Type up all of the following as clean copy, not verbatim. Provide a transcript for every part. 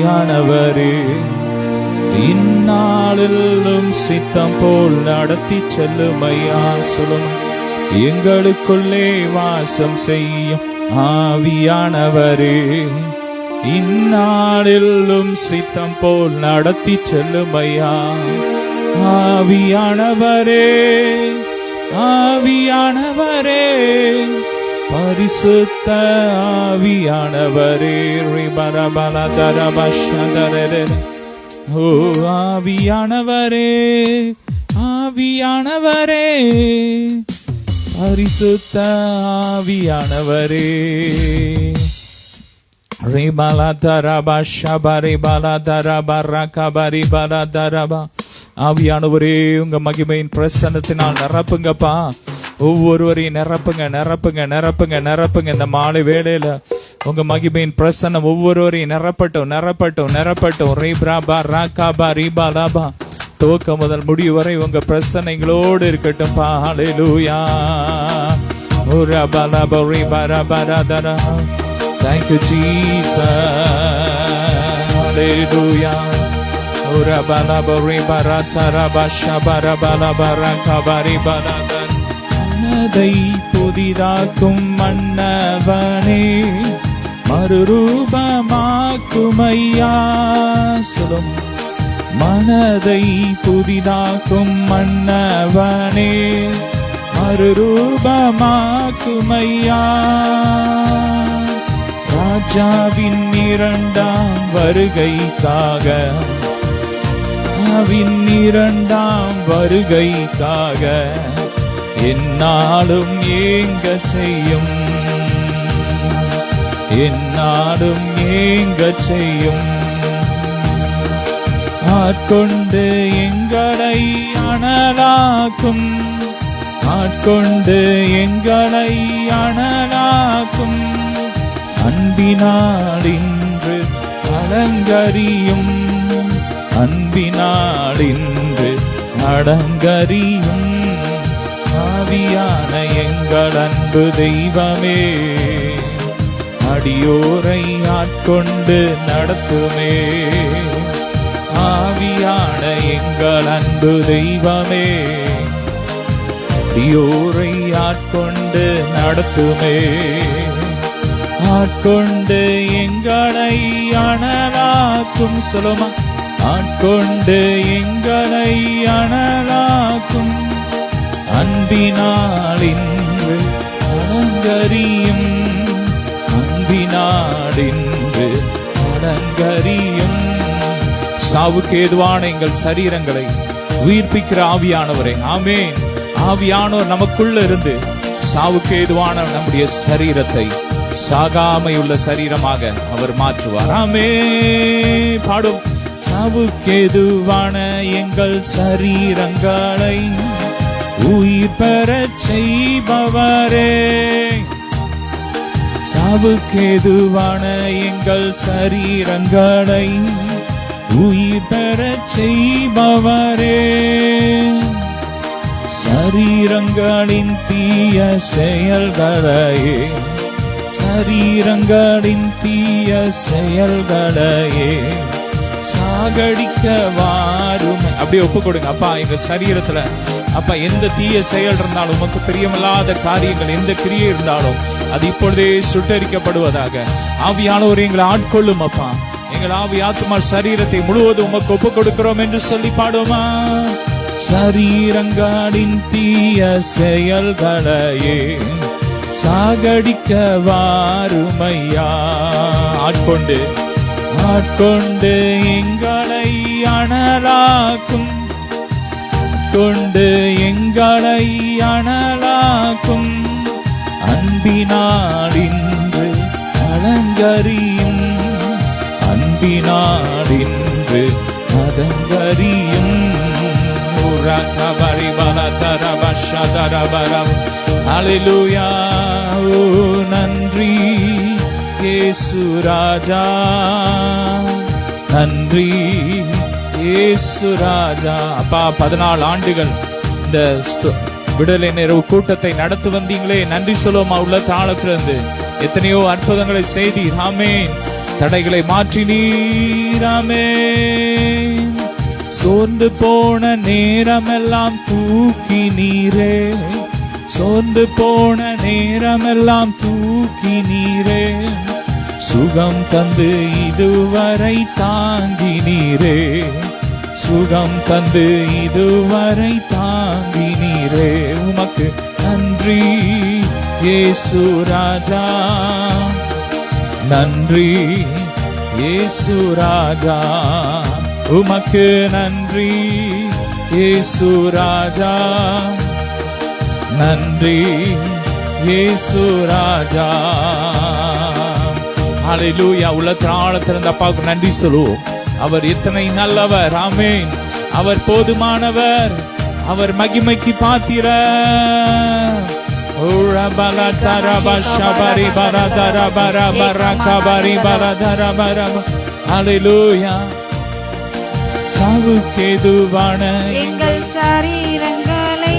ஆவியானவரே, இந்நாளிலும் சித்தம் போல் நடத்தி செல்லுமையா. சொல்லும் எங்களுக்குள்ளே வாசம் செய்யும் ஆவியானவரே, இந்நாளிலும் சித்தம் போல் நடத்தி செல்லுமையா. ஆவியானவரே, ஆவியானவரே, பரிசுத்த ஆவியானவரே, ஓ ஆவியானவரே, ஆவியானவரே, பரிசுத்த ஆவியானவரே. ஆவியானவரே, உங்க மகிமையின் பிரசன்னத்தினால் நிரப்புங்கப்பா. ஒவ்வொருவரையும் நிரப்புங்க, நிரப்புங்க, நிரப்புங்க, நிரப்புங்க. இந்த மாலை வேளையில உங்க மகிமையின் பிரசன்னம் ஒவ்வொருவரையும் நிரப்பட்டும், நிரப்பட்டும், நிரப்பட்டும். ரீப்ராபா ராகாபா ரீபாலாபா, துவக்கம் முதல் முடிவு வரை உங்க பிரசன்னம் எங்களோடு இருக்கட்டும். ஹல்லேலூயா. ஓரபாலாபா ரீபாராபாராதரா. Thank you, Jesus. Hallelujah. Orabalaba ribaratara shabarabala kabari baladan. மனதை புதிதாக்கும் மன்னவனே, மறுரூபமாக்குமையா. சொல்லும் மனதை புதிதாக்கும் மன்னவனே, மறுரூபமாக்குமையா. ராஜாவின் இரண்டாம் வருகைக்காக, அவன் இரண்டாம் வருகைக்காக என்னாலும் ஏங்க செய்யும், என்னாலும் ஏங்க செய்யும். ஆட்கொண்டு எங்களை அனலாக்கும், ஆட்கொண்டு எங்களை அனலாக்கும். அன்பினால் இன்று அலங்கரியும், அன்பினால் இன்று அலங்கரியும். ஆவியான எங்கள் அன்பு தெய்வமே, அடியோரை ஆட்கொண்டு நடத்துமே. ஆவியான எங்கள் அன்பு தெய்வமே, அடியோரை ஆட்கொண்டு நடத்துமே. ஆட்கொண்டு எங்களை அனலாக்கும். சொல்லுமா, ஆட்கொண்டு எங்களை அனலாக்கும். அன்பினால் இன்று அலங்கரியும், அன்பினால் இன்று அலங்கரியும். சாவுக்கு ஏதுவான எங்கள் சரீரங்களை உயிர்ப்பிக்கிற ஆவியானவரே, ஆமென். ஆவியானவர் நமக்குள்ள இருந்து சாவுக்கு ஏதுவான நம்முடைய சரீரத்தை சாகாமையுள்ள சரீரமாக அவர் மாற்றுவார். ஆமென். பாடும். சாவுக்கேதுவான எங்கள் சரீரங்களை உயிர் பெறச் செய்பவரே, சாவுக்கேதுவான எங்கள் சரீரங்களை உயிர் பெறச் செய்பவரே. சரீரங்களின் தீய செயல்களையே, சரீரங்களின் தீய செயல்களையே சாகடிக்க வாரும். அப்படியே ஒப்பு கொடுங்க. அப்பா, எங்க சரீரத்துல அப்பா எந்த தீய செயல் இருந்தாலும், உமக்கு பிரியமில்லாத காரியங்கள் எந்த கிரியை இருந்தாலும் அது இப்பொழுதே சுட்டரிக்கப்படுவதாக. ஆவியானவர் எங்களை ஆட்கொள்ளும் அப்பா. எங்கள் ஆவி ஆத்மா சரீரத்தை முழுவதும் உமக்கு ஒப்பு கொடுக்கிறோம் என்று சொல்லி பாடுமா. சரீரங்களின் தீய செயல்களையே சாகடிக்க வாருமையா. ஆட்கொண்டு, ஆட்கொண்டு எங்களை அனலாக்கும், கொண்டு எங்களை அனலாக்கும். அன்பினால் இன்று அலங்கரியும், அன்பினால் இன்று அலங்கரியும். ஹல்லேலூயா. ஓ நன்றி இயேசு ராஜா, நன்றி இயேசு ராஜா. அப்பா, 14 ஆண்டுகள் இந்த விடுதலை நேர கூட்டத்தை நடத்தி வந்தீங்களே, நன்றி சொல்லுவோமா. உள்ள தாளத்திலிருந்து எத்தனையோ அற்புதங்களை செய்தீர். ஆமென். தடைகளை மாற்றினீர். ஆமென். சோர்ந்து போன நேரமெல்லாம் தூக்கினீரே, சோர்ந்து போன நேரமெல்லாம் தூக்கினீரே, சுகம் தந்து இதுவரை தாங்கினீரே, சுகம் தந்து இதுவரை தாங்கினீரே. உமக்கு நன்றி இயேசு ராஜா, நன்றி இயேசு ராஜா, உமக்கு நன்றி இயேசு ராஜா, நன்றி இயேசு ராஜா. ஹல்லேலூயா. உள்ளத்தின் ஆழத்திலிருந்து அப்பாவுக்கு நன்றி சொல்லுவோம். அவர் எத்தனை நல்லவர். ஆமென். அவர் போதுமானவர், அவர் மகிமைக்கு பாத்திரர். ஹல்லேலூயா. சாவுக்கேதுவான எங்கள் சரீரங்களை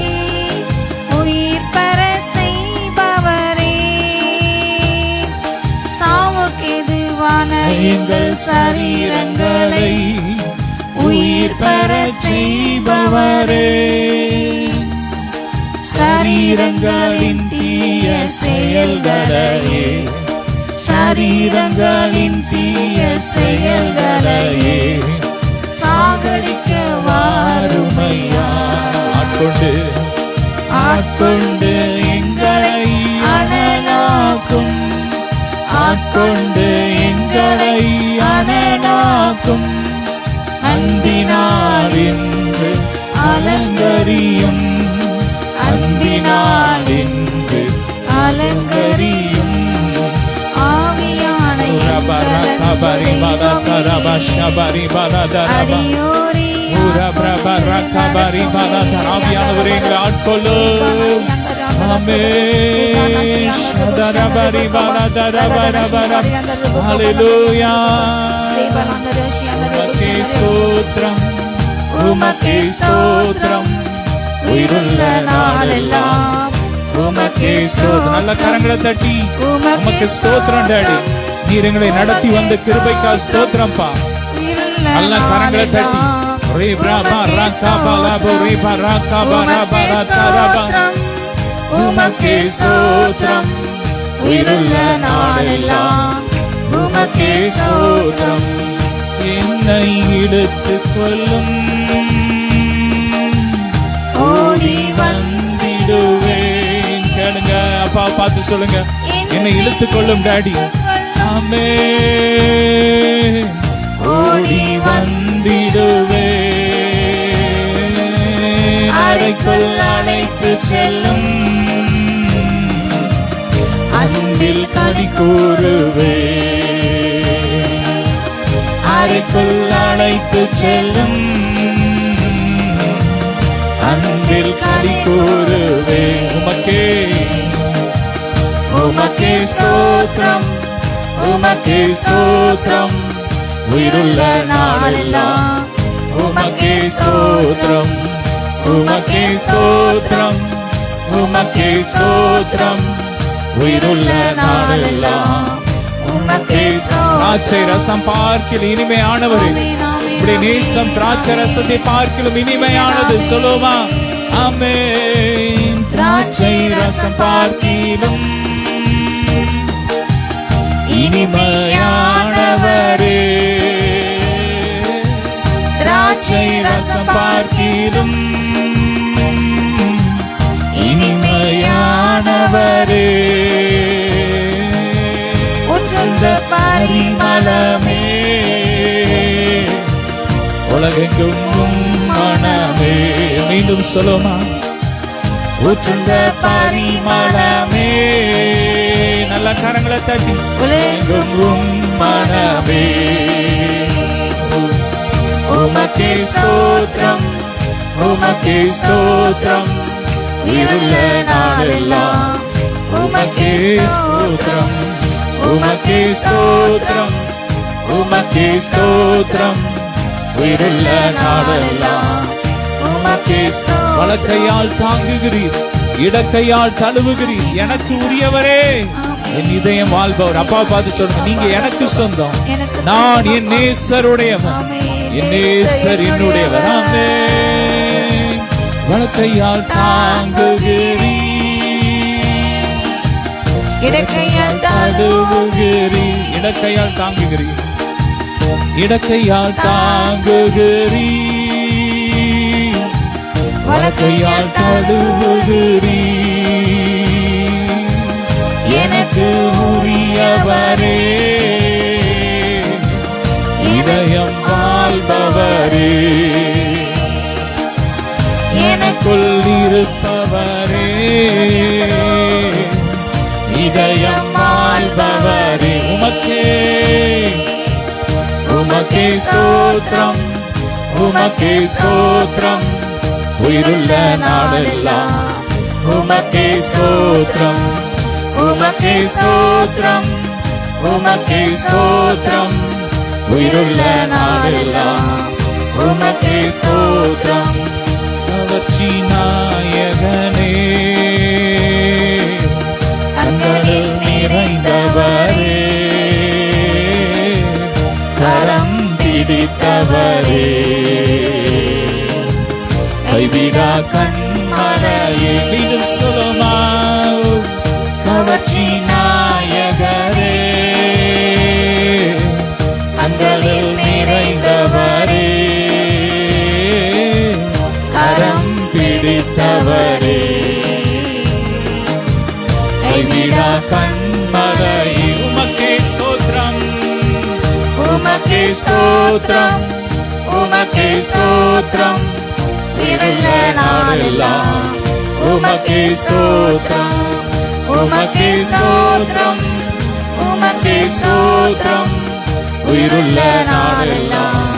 உயிர் பெற செய்பவரே, சாவுக்கேதுவான எங்கள் சரீரங்களை உயிர் பெற செய்பவரே, சரீரங்களின் தீய செயல்களையே, சரீரங்களின் தீய செயல்களையே சாகடிக்க வாருமையா. ஆட்கொண்டு ஆட்கொண்டு எங்களை அனலாக்கும், ஆட்கொண்டு எங்களை அனலாக்கும், அன்பினால் என்று அலங்கரியும், அன்பினால் என்று அலங்கரியும், ஆவியான ஆவியானவரே எங்களை ஆட்கொள்ளும். ஹல்லேலூயா. உமக்கே ஸ்தோத்திரம், உமக்கே ஸ்தோத்திரம், உயிருள்ள நாளெல்லாம் உமக்கே ஸ்தோத்திரம். நல்ல கரங்களை தட்டி உமக்கு ஸ்தோத்திரம் டாடி. நீர் எங்களை நடத்தி வந்த கிருபைக்காக ஸ்தோத்திரம்பா. நல்ல கரங்களை தட்டி உமக்கே ஸ்தோத்திரம், உயிருள்ள நாளெல்லாம் உமக்கே ஸ்தோத்திரம். என்னை இழுத்துக் கொள்ளும், ஓடி வந்திடுவேன். கேளுங்க, அப்பா பார்த்து சொல்லுங்க. என்னை இழுத்துக் கொள்ளும் டாடி. ஆமென். ஓடி வந்திடுவேன், அறைக்குள் அழைத்து செல்லும், அன்பில் கனி கூறுவேன், அறைக்குள் அழைத்து செல்லும், அன்பில் கனி கூறுவேன். உமக்கே உமக்கே ஸ்தோத்திரம், உமக்கே ஸ்தோத்திரம், உயிருள்ள நாளெல்லாம் உமக்கே ஸ்தோத்திரம், உமக்கே ஸ்தோத்திரம், உமக்கே ஸ்தோத்திரம், உயிருள்ள நாளெல்லாம் உமக்கே ஸ்தோத்திரம். திராட்சை ரசம் பார்க்கிலும் இனிமையானவரே, இப்படி நேசம் திராட்சை ரசத்தை பார்க்கிலும் இனிமையானது. சொல்லுமா? ஆமென். திராட்சை ரசம் பார்க்கிலும் இனிமையானவரே, திராட்சை ரசம் பார்க்கிலும் இனிமையானவரே, உச்சந்த பரிமளமே, உலகெங்கும் மனமே. மீண்டும் சொல்லுமா? ஊற்றுந்த பரிமளமே. நல்ல கரங்களை தட்டி உலகெங்கும் மனமே. உமக்கே ஸ்தோத்திரம், உமக்கே ஸ்தோத்திரம், உயிருள்ள நாளெல்லாம் உமக்கே ஸ்தோத்திரம், உமக்கே ஸ்தோத்திரம், உமக்கே ஸ்தோத்திரம், உயிருள்ள நாளெல்லாம் உமக்கே ஸ்தோத்திரம். வலக்கையால் தாங்குகிறீர், இடக்கையால் தழுவுகிறீர், எனக்கு உரியவரே என் இதயம் வாழ்பவர். அப்பா பார்த்து சொல்லுங்க, நீங்க எனக்கு சொந்தம், எனக்கு நான் என் நேசருடையவன், ஆமென். என் நேசர் என்னுடையவர். ஆமென். வலக்கையால் தாங்குகிறீ, இடக்கையால் தழுவுகிறீ, இடக்கையால் தாங்குகிறீ, இடக்கையால் தாங்குகிறீ, வலக்கையால் தழுவுகிறீ. எனக்கு உரியவரே, இதயம் வாழ்பவரே, எனக்குள் இருப்பவரே, இதயம் வாழ்பவரே. உமக்கே ஸ்தோத்திரம், உமக்கே ஸ்தோத்திரம், உயிருள்ள நாளெல்லாம் உமக்கே ஸ்தோத்திரம், உமக்கே ஸ்தோத்திரம், உமக்கே ஸ்தோத்திரம், உயிருள்ள நாளெல்லாம் உமக்கே ஸ்தோத்திரம். கவர்ச்சி நாயகனே, கண்களில் நிறைந்தவரே, கரம் பிடித்தவரே, கைவிடா கண்மலையே. மீண்டும் சொல்லுமா, கவர்ச்சி நாயகரே, கண்களில் நிறைந்தவரே, கரம் பிடித்தவரே, கைவிடா கண்மலையே. உமக்கே ஸ்தோத்திரம், உமக்கே ஸ்தோத்திரம், உமக்கே ஸ்தோத்திரம், உயிருள்ள நாளெல்லாம் உமக்கே ஸ்தோத்திரம், உமக்கே ஸ்தோத்திரம், உமக்கே ஸ்தோத்திரம், உயிருள்ள நாளெல்லாம்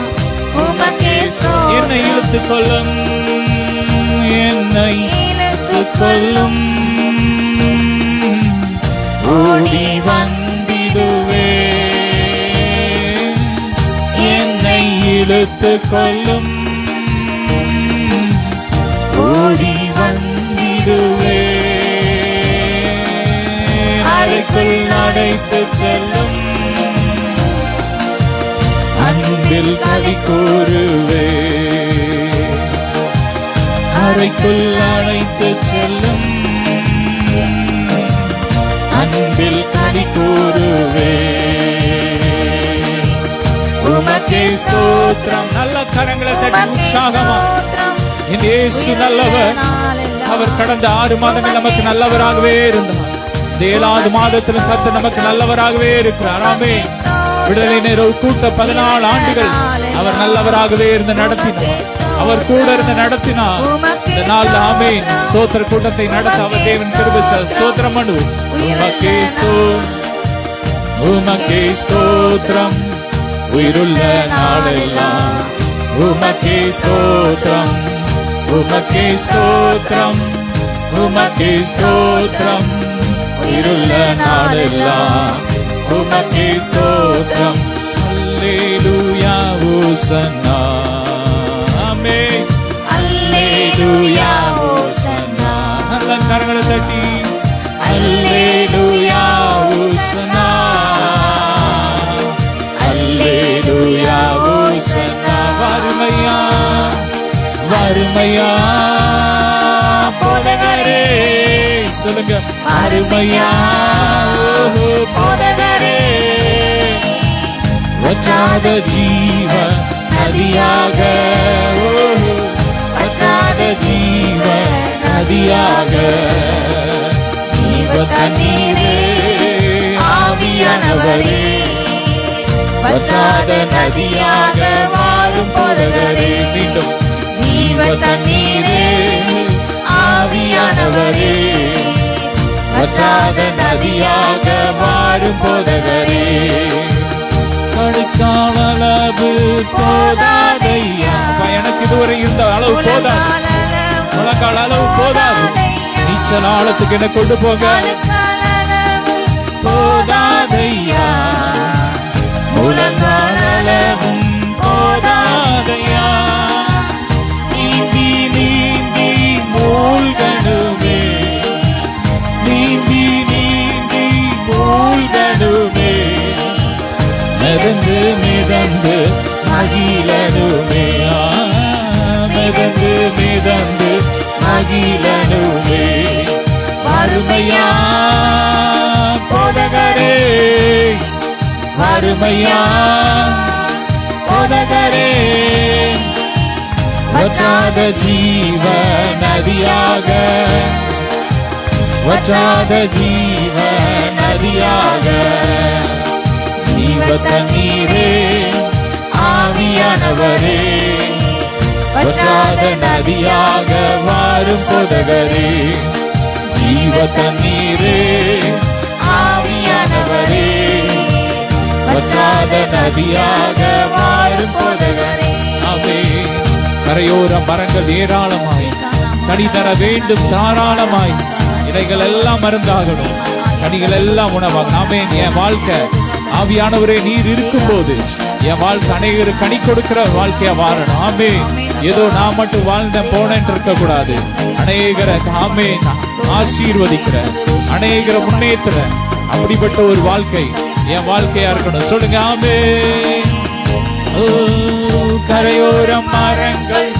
உமக்கே ஸ்தோத்திரம். என்னை இழுத்துக் கொள்ளும், என்னை இழுத்துக் கொள்ளும், ஓடி வந்திடுவே, என்னை இழுத்துக் கொள்ளும், ஓடி வந்திடுவே, அறைக்குள் அடைத்து செல்லும், அன்பில் களி கூறுவே, அறைக்குள் அடைத்து செல்லும், அன்பில் களி கூறுவே. உமக்கே ஸ்தோத்திரம். நல்ல கரங்களை தட்டி உற்சாகமா, என் இயேசு நல்லவர். அவர் கடந்த 6 மாதங்கள் நமக்கு நல்லவராகவே இருந்தார். இந்த 7வது மாதத்திலும் கர்த்தர் நமக்கு நல்லவராகவே இருக்கிறார். ஆமென். விடுதலை நேர கூட்ட 14 ஆண்டுகள் அவர் நல்லவராகவே இருந்து நடத்தினார். அவர் கூட இருந்து நடத்தினார். இந்த நாள் ஆமென் ஸ்தோத்திர கூட்டத்தை நடத்த அவர் தேவன் கிருபை செய்தார். ஸ்தோத்திரம் பண்ணுவோம். உமக்கே ஸ்தோத்திரம், உமக்கே ஸ்தோத்திரம், உயிருள்ள நாளெல்லாம் உமக்கே ஸ்தோத்திரம், உமக்கே ஸ்தோத்திரம், உமக்கே ஸ்தோத்திரம், உயிருள்ள நாளெல்லாம் உமக்கே ஸ்தோத்திரம். அல்லேலூயா ஓசன்னா, ஆமென். அல்லேலூயா ஓசன்னா. நல்ல கரங்களை தட்டி அல்லேலூயா ஓசன்னா, அல்லேலூயா ஓசன்னா. வறுமையா வறுமையா போதகரே, சொல்லுங்க, அருமையா போதகரே, வற்றாத ஜீவ நதியாக, வற்றாத ஜீவ நதியாக, ஜீவ தண்ணீரே ஆவியானவரே, வற்றாத நதியாக வாழும் போதகரே. மீண்டும், ஜீவ தண்ணீரே ஆவியானவரே, வற்றாத நதியாக வாழும் போதகரே. கடுக்காவளவு போதாதையா, எனக்கு இதுவரை இருந்த அளவு போதாது, முழங்கால் அளவு போதாது, நீச்சல் ஆழத்துக்கு என்ன கொண்டு போக போதாதையா, முழங்கால் அளவும் போதாதையா, நீந்தி நீந்தி மூழ்கணுமே, நீந்தி நீந்தி மிதந்து மிதந்து மகிழனுமே, மிதந்து மிதந்து மகிழனுமே. வறுமையா போதகரே, வறுமையா போதகரே, வற்றாத ஜீவ நதியாக, வற்றாத ஜீவ நதியாக, ஜீவ தண்ணீரே ஆவியானவரே, வற்றாத நதியாக வாரும் போதகரே, ஜீவ தண்ணீரே ஆவியானவரே, வற்றாத நதியாக வாரும் போதகரே. அவே கரையோர மரங்கள் ஏராளமாய் கனி தர வேண்டும் தாராளமாய். இலைகள் எல்லாம் மருந்தாகணும், கனிகள் எல்லாம் உணவாகும். ஆமென். என் வாழ்க்கை ஆவியானவரே நீர் இருக்கும் போது என் வாழ்க்கை அநேகரு கனி கொடுக்கிற வாழ்க்கையா வாழணும். ஆமென். ஏதோ நான் மட்டும் வாழ்ந்த போனேன் இருக்க கூடாது. அநேகரை ஆமென் ஆசீர்வதிக்கிற, அநேகரை முன்னேற்ற அப்படிப்பட்ட ஒரு வாழ்க்கை என் வாழ்க்கையா இருக்கணும். சொல்லுங்க ஆமென். ஓ கரையோர மரங்கள்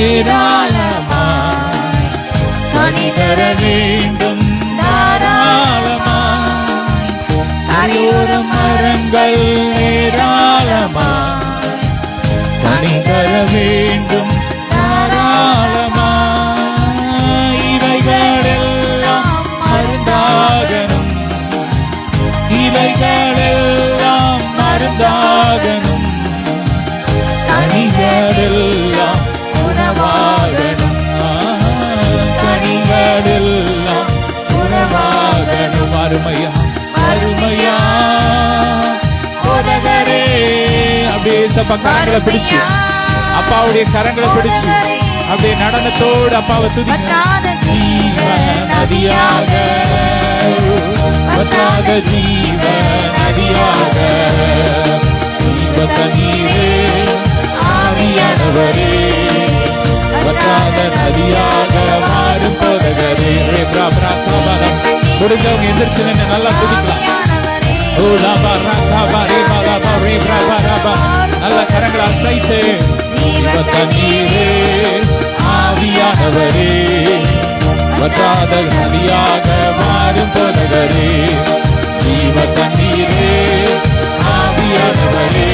ஏராளமாய் கனி தர வேண்டும் தாராளமாய். கரையோர மரங்கள் ஏராளமாய் கனி தர வேண்டும் தாராளமாய். இவைகளெல்லாம் மருந்தாகணும், இவைகளெல்லாம் மருந்தாகணும், கனிகளெல்லாம் உணவாகணும், கனிகளெல்லாம் உணவாகணும். அருமையா அருமையா போதகரே. அப்படியே சப்பா கரங்களை பிடிச்சு, அப்பாவுடைய கரங்களை பிடிச்சு அப்படியே நடனத்தோடு அப்பாவை துதிங்க. ஜீவ நதியாக, வற்றாத ஜீவ நதியாக, ஜீவ தண்ணீரே ஆவியானவரே, வற்றாத நதியாக மாறும் போதகரே. முடிஞ்சவங்க எந்திரிச்சு நின்று நல்லா துதிக்கலாம். நல்ல கரங்களை அசைத்து ஜீவ தண்ணீரே ஆவியானவரே, வற்றாத நதியாக மாறும் போதகரே, ஜீவ தண்ணீரே ஆவியானவரே,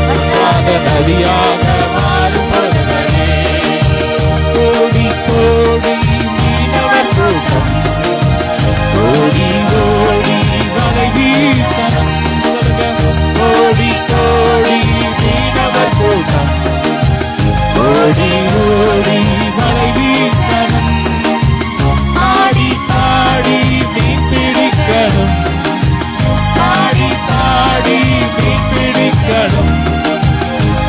வற்றாத நதியாக மாறும் போதகரே. கோடி கோடி மீனவர் கூட்டம், கோடி கோடி வலை வீசனம். சொல்லுங்க கோடி கோடி மீனவர் கூட்டம், கோடி கோடி வலை வீசனம். ஆடி பாடி மீன் பிடிக்கணும், ஆடி பாடி மீன் பிடிக்கணும்,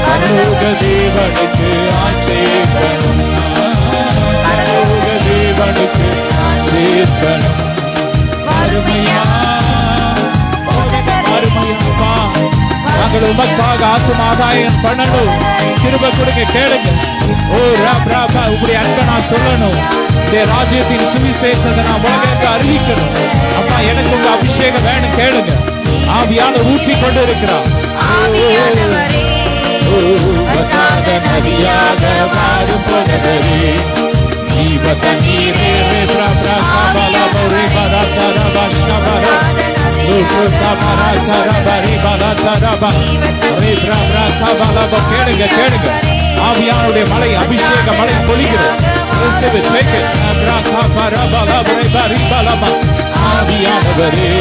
பரலோக தேவனுக்கு ஆசேர்க்கணும், பரலோக தேவனுக்கு ஆசேர்க்கணும். அருமையா அருமையாப்பா, நாங்கள் உமக்காக ஆத்தும ஆதாயம் பண்ணணும். கிருபை கொடுங்க, கேளுங்க. ஓ ராபா, உங்களுடைய அன்பை நான் சொல்லணும். இந்த ராஜ்யத்தின் சுவிசேஷத்தை நான் உலகத்துக்கு அறிவிக்கணும். அப்பா எனக்கு உங்க அபிஷேகம் வேணும், கேளுங்க. ஆவியானவர் ஊற்றி கொண்டு இருக்கிறார். வற்றாத நதியாக மாறும் போதகரே, ஜீவ தண்ணீரே கேளுங்க கேளுங்க. ஆவியானுடைய மலை, அபிஷேக மலை பொழிகிறது. ஆவியானவரே,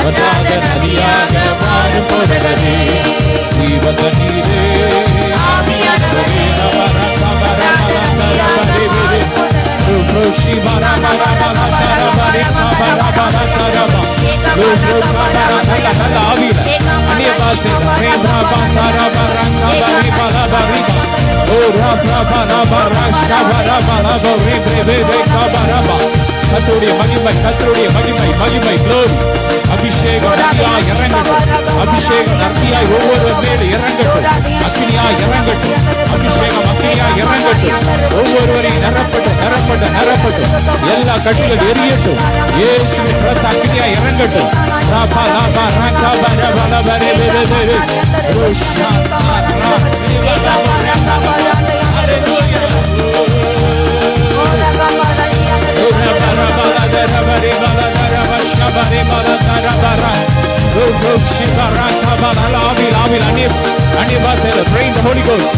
வற்றாத நதியாக மாறும் போதகரே, ஜீவ தண்ணீரே ஆவியானவரே, கர்த்தருடைய மகிமை, கர்த்தருடைய மகிமை, மகிமை, glory. அபிஷேகம் அக்னியாய் இறங்கட்டும். அபிஷேகம் அக்னியாய் ஒவ்வொருவர் மேல் இறங்கட்டும். அக்னியாய் இறங்கட்டும். அபிஷேகம் அக்னியாய் இறங்கட்டும். ஒவ்வொருவரையும் நிரப்பட்டும், நிரப்பட்டும், நிரப்பட்டும். எல்லா கட்டுகள் எரியட்டும். இயேசுவின் ரத்த அக்னியாய் இறங்கட்டும். ராபா லாபா ராகா பர பல பரே பரே ரோஷா சாரா நிவலா ராகா பர. ஹalleluya. Praying the Holy Ghost.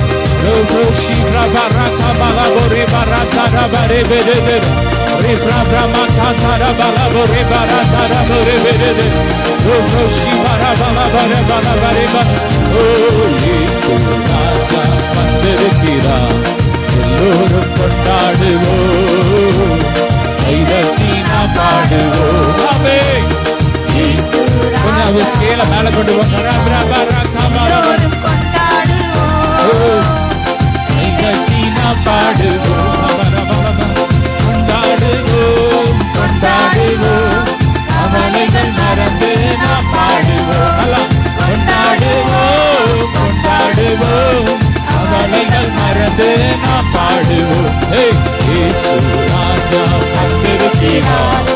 எல்லோரும் கொண்டாடுவோம், கைதட்டி நாம் பாடுவோம். கொஞ்சம் ஸ்கேல மேல கொண்டு போங்க. கைதட்டி நாம் பாடுவோம், கொண்டாடுவோம், கொண்டாடுவோம், கவலைகள் மறந்து நாம் பாடுவோம். கொண்டாடுவோம், கொண்டாடுவோம், கவலைகள் மறந்து நாம் பாடுவோம். இயேசு ராஜா வந்திருக்கிறார்,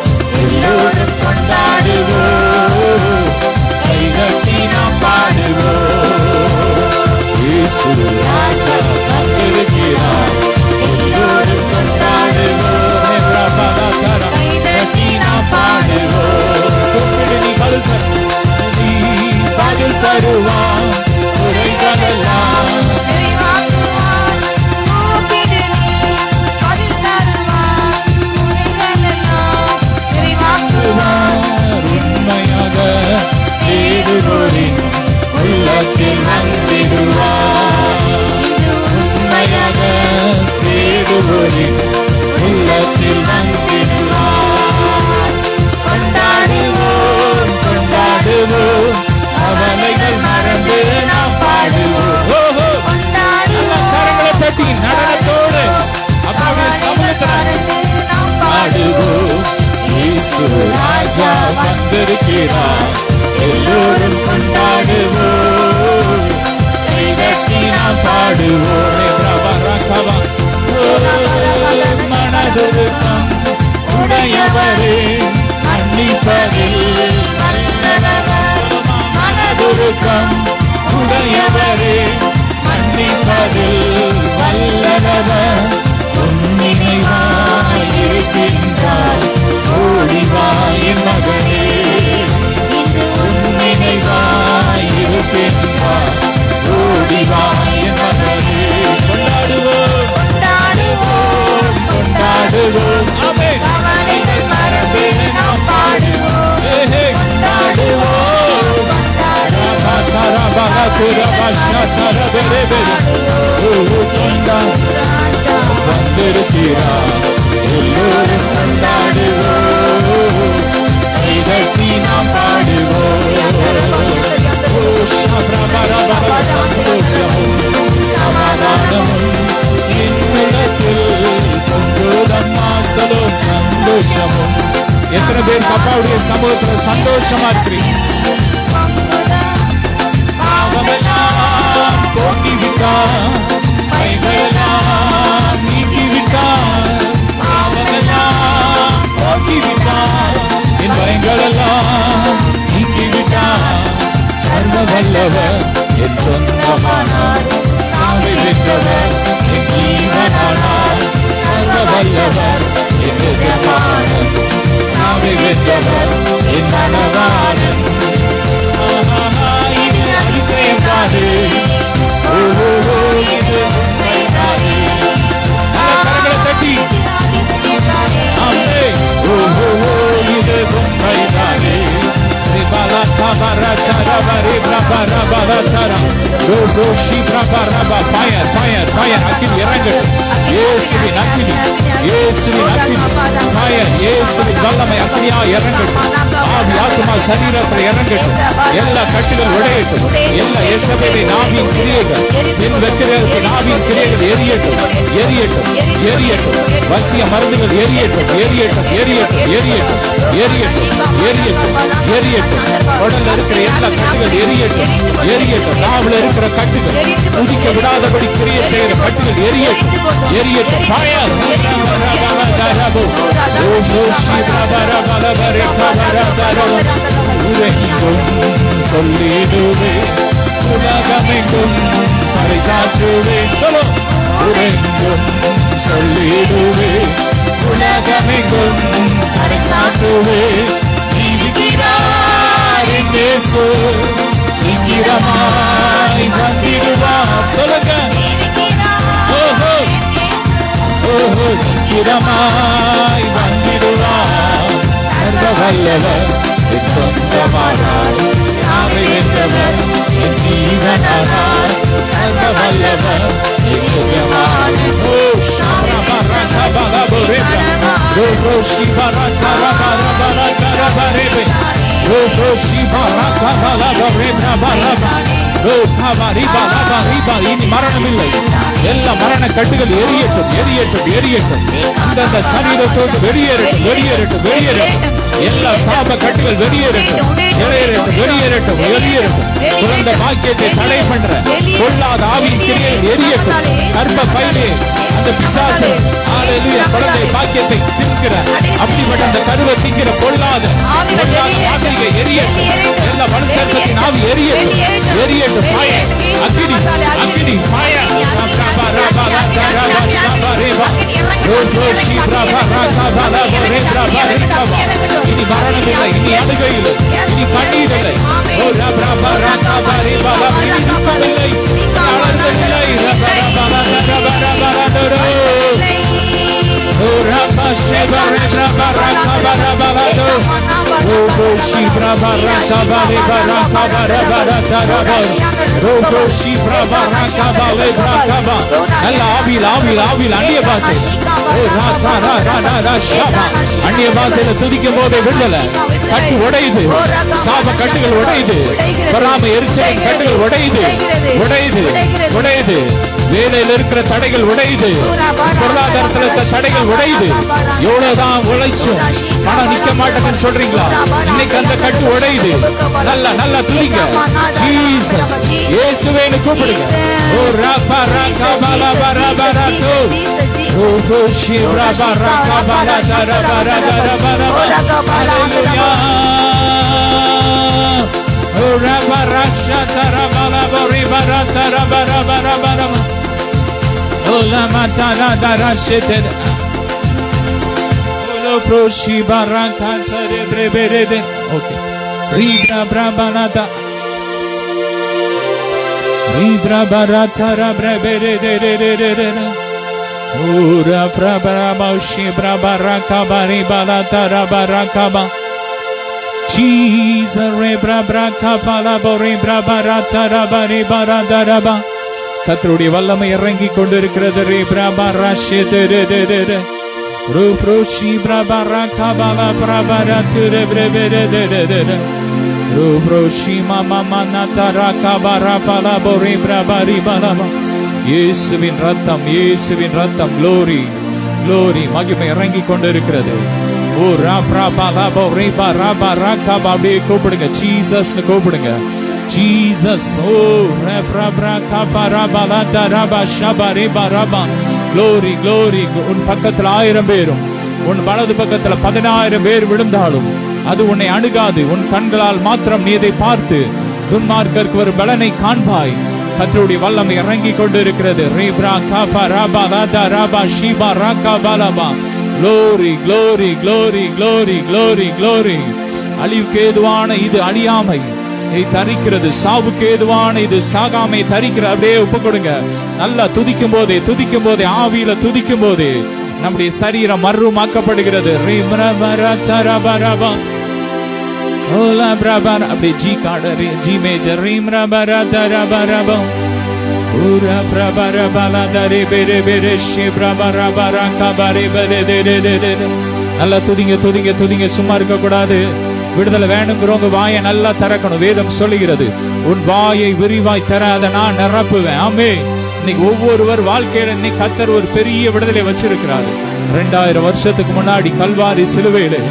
எல்லோரும் கொண்டாடுவோம், கைதட்டி நாம் பாடுவோம். இயேசு ராஜா வந்திருக்கிறார், எல்லோரும் கொண்டாடுவோம், கைதட்டி நாம் பாடுவோம். நீ பதில் தருவான், குறைகளெல்லாம் உண்மையாக தேடுவோரின் உள்ளத்தில் வந்திடுவார். உண்மையாக தேடுவோரின் உள்ளத்தில் வந்திடுவார். கொண்டாடுவோம், கொண்டாடுவோம், கவலைகள் மறந்து நாம் பாடுவோம். கரங்களை தட்டி நடனத்தோடு அப்படியே சமூகத்தில் பாடுவோம். இயேசு ராஜா வந்திருக்கிறார், எல்லோரும் கொண்டாடுவோம், கைதட்டி நாம் பாடுவோம். மனதுருக்கம் உடையவரே, மன்னிப்பதில் வல்லவர். மனதுருக்கம் உடையவரே, மன்னிப்பதில் வல்லவர். உன்னினைவாய் இருக்கின்றாய், ஓடிவாய் என் மகனே. உன்னினைவாய் இருக்கின்றாய், ஓடிவாய் என் மகனே. கொண்டாடுவோம், கொண்டாடுவோம், கொண்டாடுவோம். ஆமென். கவலைகள் மறந்து நாம் பாடுவோம். கொண்டாடுவோம், வந்திருக்கிறார், எல்லோரும் கொண்டாடுவோம், கைதட்டி நாம் பாடுவோம். சந்தோஷமும் சமாதானமும் என்னிடத்தில் கொண்டோதம்மா சலோம். சந்தோஷமும். எத்தனை பேர் பாப்பாவுடைய சமூகத்துல சந்தோஷமா இருக்கிறீங்க? பாவமெல்லாம் போக்கிவிட்டார், கைகளெல்லாம் நீக்கிவிட்டார். பாவமெல்லாம் போக்கிவிட்டார், என் பயங்களெல்லாம் நீக்கிவிட்டார். சர்வ வல்லவர் என் சொந்தமானார், சாமி வென்றவர் என் ஜீவனானார். சர்வ வல்லவர் என் எஜமானன், சாமி வென்றவர் என் மனவாளன். இது அதிசயம் தானே, இது உண்மைதானே. கரங்களை தட்டி ஆமே. இது உண்மைதானே. பல தவற சரவரே Fire, fire, fire. அக்கினி இறங்கட்டும். இயேசுவின் அக்கினி, இயேசுவின் அக்கினி. Fire, இயேசுவின் வல்லமை அக்கினியா இறங்கட்டும். ஆவி ஆத்துமா சரீரத்தில் இறங்கட்டும். எல்லா கட்டுகள் உடையட்டும். எல்லா இயேசுவின் ஆவியின் கிரியைகள், என் வெற்றிகளுக்கு ஆவியின் கிரியைகள் எரியட்டும், எரியட்டும், எரியட்டும். வசிய மருந்துகள் எரியட்டும், எரியட்டும், எரியட்டும், எரியட்டும், எரியட்டும், எரியட்டும், எரியட்டும். உடல்ல இருக்கிற எல்லா கட்டுகள் எரியட்டும், எரியட்டும். நாவல இருக்கிற கட்டுகள் உதிக்க விடாதபடி கிரியை செய்கிற கட்டுகள் எரியட்டும், எரியட்டும். Fire. உலகெங்கும் சொல்லிடுவே, உலகமெங்கும் பறைசாற்றுவே. சொல்லு. உலகெங்கும் சொல்லிடுவே, உலகமெங்கும் பறைசாற்றுவே. ஜீவிக்கிறார் என் இயேசு, சீக்கிரமாய் வந்திடுவார். சொல்லுங்க. ஓஹோ, ஓஹோ, சீக்கிரமாய் வந்திடுவார். சர்வ வல்லவர் என் சொந்தமானார், சாவை வென்றவர் என் ஜீவனானார். சர்வ வல்லவர் என் எஜமானன். ஓ ஷாரபரகபலபரேபா, ஓ ரோஷிபரதரபரபரகரபரேபே, ஓ ரோஷிபரகபலபரேபரபரபா, ஓ கபரிபலபரிபா. இனி மரணம் இல்லை. எல்லா மரண கட்டுகள் எரியட்டும், எரியட்டும், எரியட்டும். அந்தந்த சரீரத்தோடு வெளியேறட்டும், வெளியேறட்டும், வெளியேறட்டும். எல்லா சாப கட்டுகள் வெளியேறட்டும், வெளியேறட்டும், வெளியேறட்டும், வெளியேறட்டும். குழந்தை பாக்கியத்தை தடை பண்ற கொள்ளாத ஆவியின் கிரியைகள் எரியட்டும். கர்ப்ப பையிலே அந்த பிசாசு ஹalleluya குழந்தை பாக்கியத்தை தின்கிற அப்படிப்பட்ட அந்த கருவை தின்கிற கொள்ளாத ஆவியை எரியட்டும். எல்லா மனுஷர்களின் ஆவி எரியட்டும், எரியட்டும். Fire, அக்கினி, அக்கினி, fire. இனி மரணம் இல்லை, இனி அழுகை இல்லை, இனி கண்ணீர் இல்லை. ஓ ரபரபா ரகபரி பலம், இனி துக்கம் இல்லை, இனி அலறுதல் இல்லை. ரபரபரபரபரபரபரோ, ஓ ரபா ஷெபா ரபரபா ரகபரபரதோ, ஓ ஷிப்ரா பரகபரி பரகபரபரதரபா, ஓ ஷிப்ரா பரகபரி பரகபா. நல்ல ஆவியில், ஆவியில், ஆவியில் அந்நிய பாஷை. ஓ ராதா ராதா ராதா ஷபா. அந்நிய பாஷையில துதிக்கும் போதே விடுதலை. கட்டு உடையுது, சாப கட்டுகள் உடையுது, பொறாமை எரிச்சலின் கட்டுகள் உடையுது, உடையுது, உடையுது. வேலையில் இருக்கிற தடைகள் உடையுது, பொருளாதாரத்தில் இருக்கிற தடைகள் உடையுது. எவ்வளவுதான் உழைச்சும் பணம் நிக்க மாட்டேன்னு சொல்றீங்களா? இன்னைக்கு அந்த கட்டு உடையுது. நல்லா நல்லா துதிங்க. ஜீசஸ், இயேசுவேன்னு கூப்பிடுங்க. ஓ ரபா ரகபலா பரபரதோ, ஓ ஷிப்ரா பரகபலா தரபரதரபரபா. ஹalleluya. ஓ ரபா ரக்ஷா தரபலா பரிபரா தரபரபரபரபா. ஓ லமா தரதரஷெதர. ஓ ப்ரோஷி பரகா தரபரபரதே. Okay. ரீப்ரா பிரபனதா. ரீப்ரா பரதர பிரபரதரரரர. Ura frabraba shibra baraka bari balata rabarakaba. Jesus rebra braka fala bori brabarata rabari baradaraba. கர்த்தருடைய வல்லமை இறங்கி கொண்டிருக்கிறது. rebra barashedededede. Rufroshi brabaraka bala brabaratu rebredededede. Rufroshi mama manata rakabara fala bori brabari balaba. இயேசுவின் ரத்தம், இயேசுவின் ரத்தம். glory, glory. மகிமை இறங்கி கொண்டிருக்கிறது. ஓ ராஃப்ரா பாலாபோ ரேபா ராபா ராகாபா. அப்படியே கூப்பிடுங்க, ஜீசஸ்னு கூப்பிடுங்க. ஜீசஸ். ஓ ராஃப்ரா பிரகா ஃபராபா லதா ராபா ஷபா ரேபா ராபா. glory, glory. உன் பக்கத்தில் 1000 பேரும் உன் வலது பக்கத்தில் 10000 பேர் விழுந்தாலும் அது உன்னை அணுகாது. உன் கண்களால் மாத்திரம் நீ இதை பார்த்து துன்மார்க்கருக்கு ஒரு பலனை காண்பாய். கர்த்தருடைய வல்லமை இறங்கி கொண்டிருக்கிறது. ரேப்ரா காஃபா ராபா லதா ராபா ஷிபா ராகாபாலபா. glory, glory, glory, glory, glory, glory. அழிவுக்கு ஏதுவான இது அழியாமை தரிக்கிறது, சாவுக்கு ஏதுவான இது சாகாமை தரிக்கிற. அப்படியே ஒப்பு கொடுங்க. நல்லா துதிக்கும் போதே, துதிக்கும் போதே, ஆவியில துதிக்கும் போதே நம்முடைய சரீரம் மறுமாக்கப்படுகிறது. ஓலா பிரபா அப்படி ஜி காடரி ஜி மேஜர் ரீம் ரபரா தரபரபம் ஊரா பிரபர பலதரி பெரு பெரு ஷிப்ரபர பரக பரி பரி தெரி. நல்லா துதிங்க துதிங்க துதிங்க, சும்மா இருக்க கூடாது. விடுதலை வேணுங்கிறவங்க வாயை நல்லா திறக்கணும். வேதம் சொல்லுகிறது, உன் வாயை விரிவாய் தராத நான் நிரப்புவேன். ஆமே. இன்னைக்கு ஒவ்வொருவர் வாழ்க்கையில இன்னைக்கு கர்த்தர் ஒரு பெரிய விடுதலை வச்சிருக்கிறாரு. 2000 வருஷத்துக்கு முன்னாடி கல்வாரி சிலுவையிலே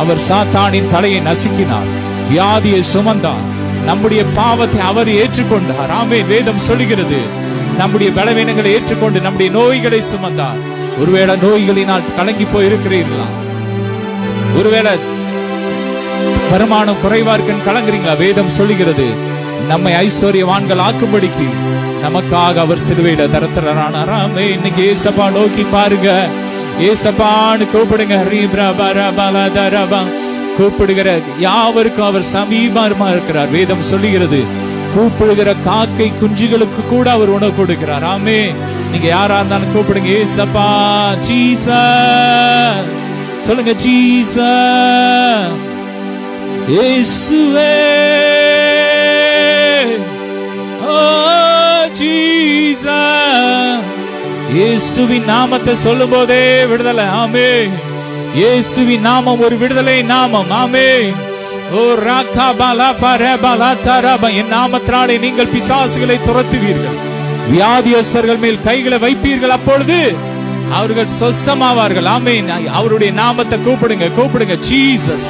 அவர் சாத்தானின் தலையை நசுக்கினார், வியாதியை சுமந்தார், நம்முடைய பாவத்தை அவர் ஏற்றுக்கொண்டார். ஆமே. வேதம் சொல்லுகிறது, நம்முடைய பலவீனங்களை ஏற்றுக்கொண்டு நம்முடைய நோய்களை சுமந்தார். ஒருவேளை நோய்களினால் கலங்கி போய் இருக்கிறீர்களா? ஒருவேளை வருமானம் குறைவா இருக்குன்னு கலங்குறீங்களா? வேதம் சொல்லுகிறது, நம்மை ஐஸ்வர்யவான்கள் ஆக்கும்படிக்கு நமக்காக அவர் சிலுவையில தரத்தரானாராமே. இன்னைக்கு ஏசப்பா நோக்கி பாருங்க, ஏசப்பான்னு கூப்பிடுங்க. கூப்பிடுகிற யாவருக்கும் அவர் சமீபமா இருக்கிறார். வேதம் சொல்லுகிறது, கூப்பிடுகிற காக்கை குஞ்சுகளுக்கு கூட அவர் உணவு கொடுக்கிறார். ஆமே. நீங்க யாரா இருந்தாலும் கூப்பிடுங்க, ஏசப்பா, ஜீசஸ் சொல்லுங்க, ஜீசஸ், இயேசுவே, ஓ ஜீசஸ். இயேசுவின் நாமத்தை சொல்லும் போதே விடுதலை. ஆமே. இயேசுவின் நாமம் ஒரு விடுதலை நாமம். ஆமே. ஓ ராகா பாலா பரே பாலா தரபா. என் நாமத்தினாலே நீங்கள் பிசாசுகளை துரத்துவீர்கள், வியாதியஸ்தர்கள் மேல் கைகளை வைப்பீர்கள், அப்பொழுது அவர்கள் சொஸ்தமாவார்கள். ஆமென். அவருடைய நாமத்தை கூப்பிடுங்க, கூப்பிடுங்க. ஜீசஸ்.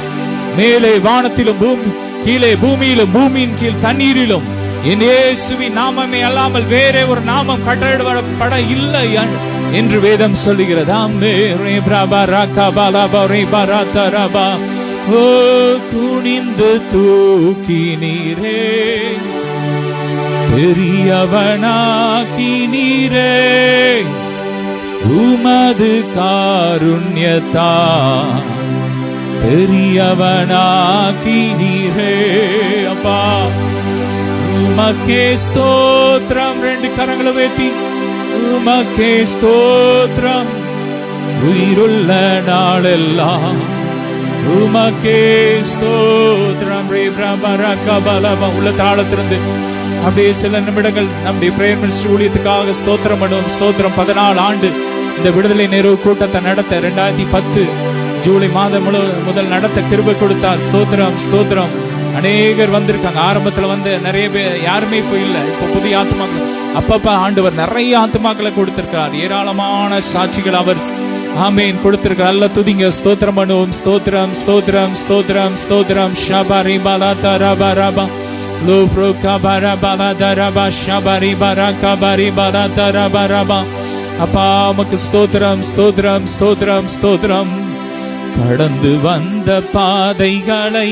மேலே வானத்திலும் கீழே பூமியிலும் பூமியின் கீழ் தண்ணீரிலும் என் இயேசுவின் நாமமே அல்லாமல் வேறே ஒரு நாமம் கட்டளையிடப்பட இல்லை என்று வேதம் சொல்லுகிறது. ஆமே. ரேப்ரபா ராகா பாலா பரேபா தரபா. ஓ குனிந்து தூக்கினீரே, பெரியவனாக்கினீரே, உமது காருண்யத்தா பெரியவனாக்கினீரே. அப்பா உமக்கே ஸ்தோத்திரம். 2 கரங்களை உயர்த்தி உமக்கே ஸ்தோத்திரம். உயிருள்ள நாளெல்லாம் உமக்கே ஸ்தோத்திரம். உள்ள தாளத்திலிருந்து அப்படியே சில நிமிடங்கள் நம்முடைய பிரேயர் மினிஸ்ட்ரி ஊழியத்துக்காக ஸ்தோத்திரம் பண்ணுவோம். ஸ்தோத்திரம். 14 ஆண்டு இந்த விடுதலை நிறைவு கூட்டத்தை நடத்த 2010 ஜூலை மாதம் முதல் நடத்த கிருபை கொடுத்தார். ஸ்தோத்திரம் ஸ்தோத்திரம். அநேகர் வந்திருக்காங்க. ஆரம்பத்துல வந்து நிறைய பேர் யாருமே இப்போ இல்ல. இப்போ புதிய ஆத்மாக்கள் அப்பப்ப ஆண்டவர் நிறைய ஆத்மாக்களை கொடுத்திருக்கிறார். ஏராளமான சாட்சிகள் அவர் ஆமேன் கொடுத்திருக்கிறார். அல்ல துதிங்க, ஸ்தோத்திரம் பண்ணுவோம். ஸ்தோத்திரம் ஸ்தோத்திரம் ஸ்தோத்திரம் ஸ்தோத்திரம். ஷபாரி பாலா தரபா ரபா லோஃப்ரோ கபாரா பாலா தரபா ஷபாரி பாரா கபாரி பாலா தரபா ரபா. அப்பா உமக்கு ஸ்தோத்திரம் ஸ்தோத்திரம் ஸ்தோத்திரம் ஸ்தோத்திரம். கடந்து வந்த பாதைகளை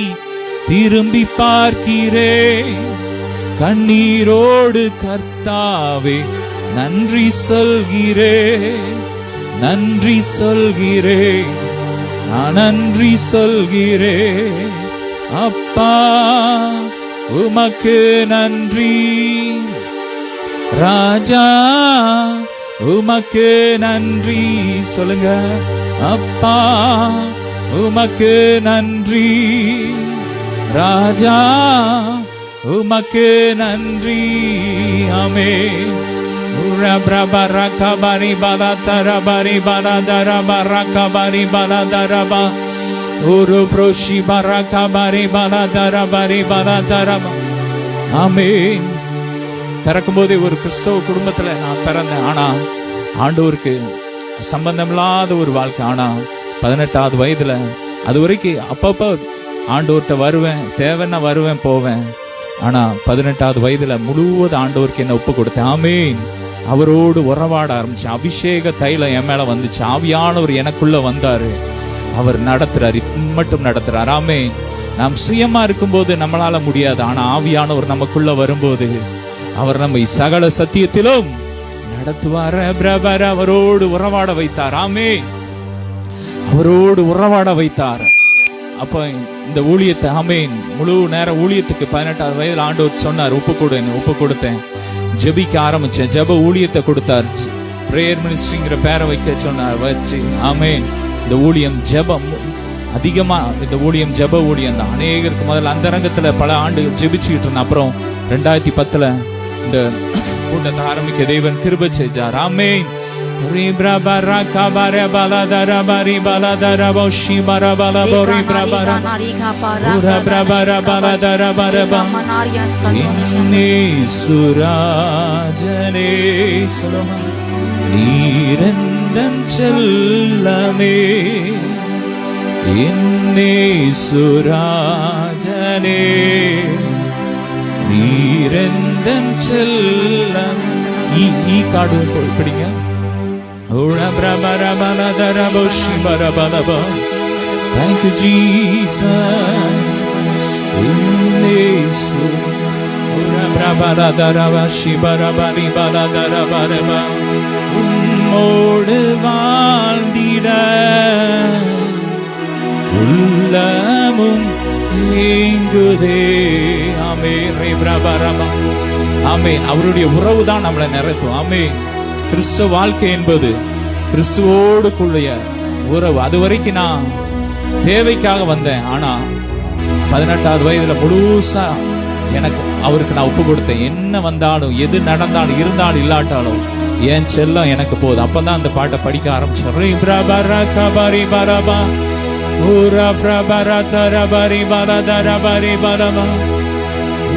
திரும்பி பார்க்கிறேன், கண்ணீரோடு கர்த்தாவே நன்றி சொல்கிறேன், நன்றி சொல்கிறேன், நான் நன்றி சொல்கிறேன். அப்பா உமக்கு நன்றி, ராஜா உமக்கு நன்றி. சொல்லுங்க, அப்பா உமக்கு நன்றி, ராஜா உமக்கு நன்றி. ஆமென். உரப்ரபர கபரி பாலா தரபரி பாலா தரபர கபரி பாலா தரபா உரு ஃப்ரோஷி பர கபரி பாலா தரபரி பாலா தரபா. ஆமென். பிறக்கும்போதே ஒரு கிறிஸ்தவ குடும்பத்துல நான் பிறந்தேன். ஆனா ஆண்டவருக்கு சம்பந்தமில்லாத ஒரு வாழ்க்கை. ஆனா 18வது வயதுல அது வரைக்கும் அப்பப்ப ஆண்டவர்கிட்ட வருவேன், தேவைன்னா வருவேன் போவேன். ஆனா 18வது வயதுல முழுவதும் ஆண்டவருக்கு என்ன ஒப்பு கொடுத்தேன். ஆமேன். அவரோடு உறவாட ஆரம்பிச்சேன். அபிஷேக தைலம் என் மேல வந்துச்சு. ஆவியானவர் எனக்குள்ள வந்தாரு. அவர் நடத்துறாரு, மட்டும் நடத்துறாரு. ஆமேன். நாம் சுயமா இருக்கும்போது நம்மளால முடியாது. ஆனா ஆவியானவர் நமக்குள்ள வரும்போது அவர் நம்மை சகல சத்தியத்திலும் நடத்துவார். பிரபர் அவரோடு உறவாட வைத்தார். ஆமென். அவரோடு உறவாட வைத்தார். அப்ப இந்த ஊழியத்தை ஆமென் முழு நேர ஊழியத்துக்கு 18வது வயதில் ஆண்டவர் சொன்னார், ஒப்பு கொடுத்தேன். ஜெபிக்க ஆரம்பிச்சேன். ஜெப ஊழியத்தை கொடுத்தார். பிரேயர் மினிஸ்ட்ரிங்கிற பேரை வைக்க சொன்னார். வச்சு ஆமென். இந்த ஊழியம் ஜெபம் அதிகமா இந்த ஊழியம் ஜெப ஊழியம் தான். அநேகருக்கு முதல்ல அந்த ரங்கத்துல பல ஆண்டுகள் ஜெபிச்சுக்கிட்டு இருந்தேன். அப்புறம் 2010 இந்த கூட்டத்தை ஆரம்பிக்க தேவன் கிருபை செஞ்சார். ஆமென். சுராஜனே சொல்லுமா, நீரந்தன் செல்லமே, என்னே சுராஜனே, நீரந்தன் செல்லம். ஈ காடு படிங்க. Thank you, Jesus. உம்மோடு வாழ்ந்திட உள்ளமும் ஏங்குதே. ஆமென். அவருடைய உறவு தான் நம்மளை நிறைத்தும். ஆமென். கிறிஸ்துவ வாழ்க்கை என்பது கிறிஸ்துவோடுக்குள்ள உறவு. அது வரைக்கும் நான் தேவைக்காக வந்தேன். ஆனா 18வது வயதுல முழுசா எனக்கு அவருக்கு நான் ஒப்பு கொடுத்தேன். என்ன வந்தாலும் எது நடந்தாலும் இருந்தாலும் இல்லாட்டாலும் என் செல்லம் எனக்கு போதும். அப்பதான் அந்த பாட்டை படிக்க ஆரம்பிச்சேன்.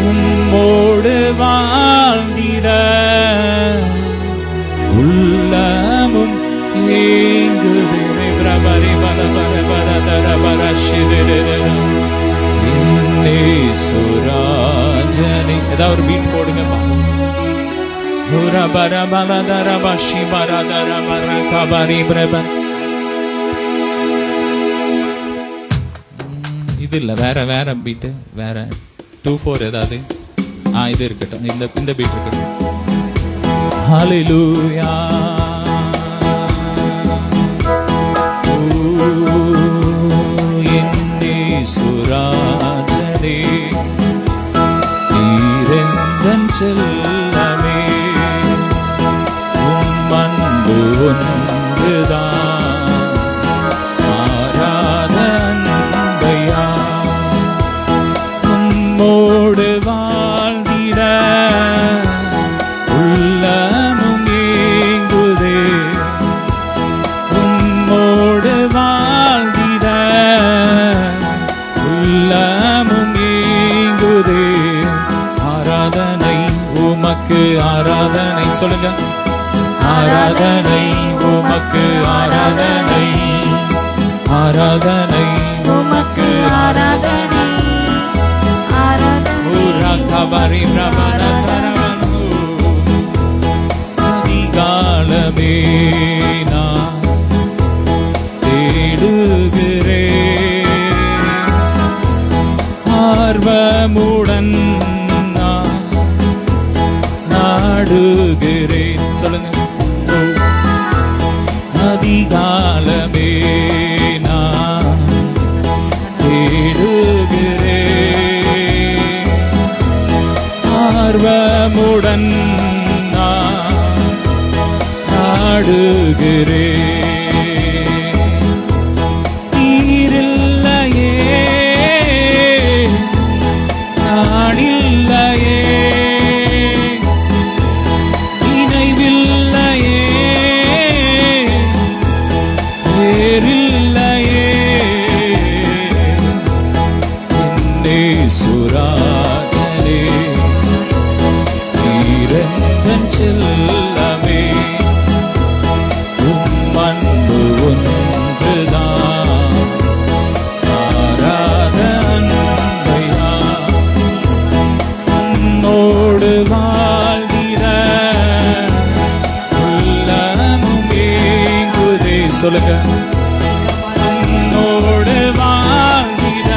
உம்மோடு வாழ்ந்திட உள்ளமும் ஏங்குதே. சுராஜனே. ஏதாவது ஒரு பீட் போடுங்க. இது இல்ல, வேற வேற பீட்டு, வேற 2/4 ஏதாவது. இது இருக்கட்டும். இந்த பீட் இருக்கட்டும். ஹல்லேலூயா. என்னே சுராஜனே, நீரெந்தன் செல்லமே, உம் அன்பு ஒன்றுதான் மாறாத அன்பையா. உம்மோடு வாழ்ந்திட உள்ளமும் ஏங்குதே. உம்மோடு வாழ்ந்திட உள்ளமும் ஏங்குதே. ஆராதனை உமக்கு, ஆராதனை சொல்லுங்க. ஆராதனை உமக்கு, ஆராதனை, ஆராதனை உமக்கு, ஆராதனை, அதிகாலமே நான் தேடுகிறேன், ஆர்வமுடன் நான் நாடுகிறேன். சொல்லுங்க. அதிகாலமே நான் தேடுகிறேன், ஆர்வமுடன் நான் நாடுகிறேன். நீரில்லையே நானில்லையே, நினைவில்லையே வேறில்லையே. என்னே சுராஜனே, நீரெந்தன் செல்லமே, உம் அன்பு ஒன்றுதான் மாறாத அன்பையா. உம்மோடு வாழ்ந்திட உள்ளமும் ஏங்குதே. சொல்லுங்க. உம்மோடு வாழ்ந்திட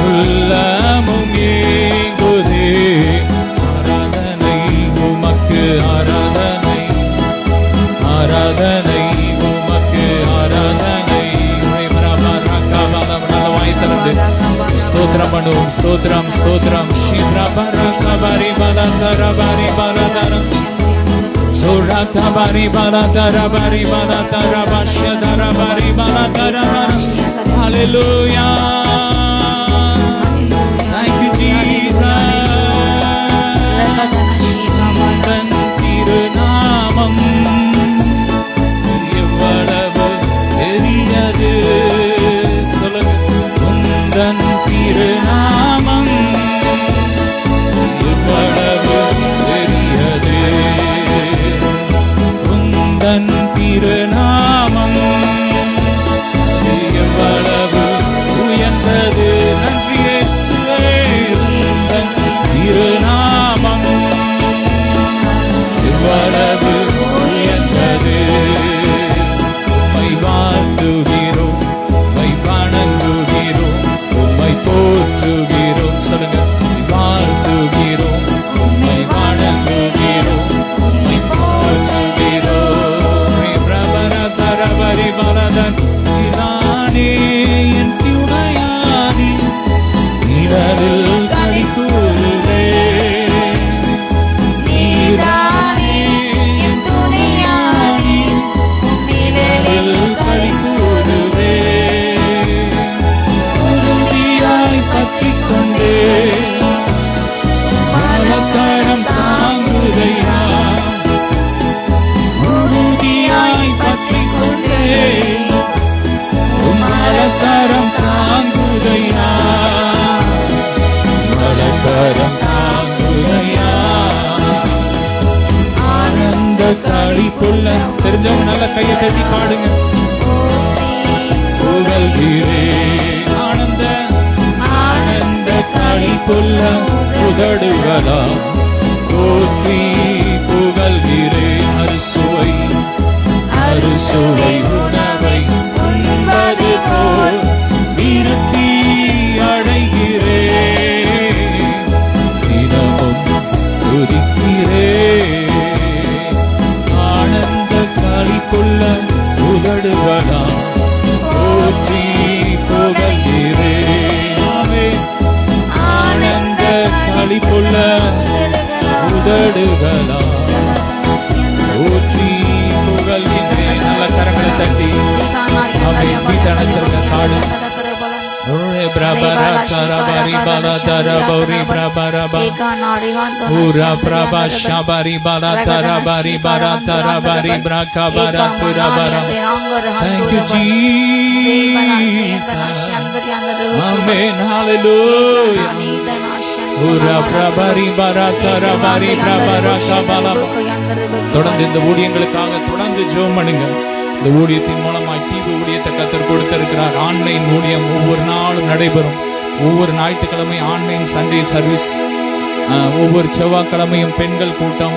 உள்ளமும் ஏங்குதே. ஆராதனை உமக்கு, ஆராதனை, ஆராதனை உமக்கு, ஆராதனை. வாய்த்திறந்து ஸ்தோத்திரம் பண்ணுவோம். ஸ்தோத்திரம், ஸ்தோத்திரம். ஸ்தோத்திரம் kabari bala dara bari bala dara basha dara bari bala dara bara. Hallelujah. Thank you, Jesus. உந்தன் திருநாமம் எவ்வளவு பெரியது. சொல்லுங்க. உந்தன் திருநாமம் எவ்வளவு பெரியது. உந்தன் திருநாமம் எவ்வளவு உயர்ந்தது. நன்றி இயேசுவே. உந்தன் திருநாமம் எவ்வளவு உயர்ந்தது. உம்மை வாழ்த்துகிறோம், உம்மை வணங்குகிறோம், உம்மை போற்றுகிறோம். சொல்லுங்க. வாழ்த்துகிறோம், உம்மை வணங்குகிறோம், உம்மை போற்றுகிறோம். பிரபரதரபரி பலதன் இதானே என் துணையாடி நிழலில் களி கூறுவே. நீதானே என் துணையாடி நிழலில் களி கூறுவே. உறுதியாய் பற்றிக் கொண்டே மலக்கரம் தாங்குதையா. உறுதியாய் பற்றிக் கொண்டே மலக்கரம் தாங்குதையா. மலக்கரம் தாங்குதையா. ஆனந்த களிப்புள்ள தெரிஞ்சவங்க நல்ல கையை தட்டி பாடுங்க. புகழ்கிறே ஆனந்த ஆனந்த களிப்புள்ள உதடுகளா போற்றி புகழ்கிறே. அறுசுவை அறுசுவை உணவை உண்பது போல் விருத்தி அடைகிறே. தினமும் துதிக்கிறே. ஆனந்த களிப்புள்ள உதடுகளா போற்றி புகழ்கிறே. ஆனந்த களிப்புள்ள உதடுகளா போற்றி புகழ்கிறேன். நல்ல கரங்களை தட்டி அவன் வீட்டை அணைச்சிருக்க காடு. பிரபரா தரபரி பல தரபரி பிரபரபா பூரா பிரபா ஷபரி பல தரபரி பரா தரபரி பிரகபரா துரபரா. Thank you, Jesus. Amen. Hallelujah. பூரா பிரபரி பரா தரபரி பிரபரா கபலா. தொடர்ந்து இந்த ஊழியங்களுக்காக தொடர்ந்து ஜெபம் பண்ணுங்க. இந்த ஊழியத்தின் மூலமாய் டிவி ஊழியத்தை கர்த்தர் கொடுத்திருக்கிறார். ஆன்லைன் ஊழியம் ஒவ்வொரு நாளும் நடைபெறும். ஒவ்வொரு ஞாயிற்றுக்கிழமை ஆன்லைன் சண்டே சர்வீஸ், ஒவ்வொரு செவ்வாய்க்கிழமையும் பெண்கள் கூட்டம்,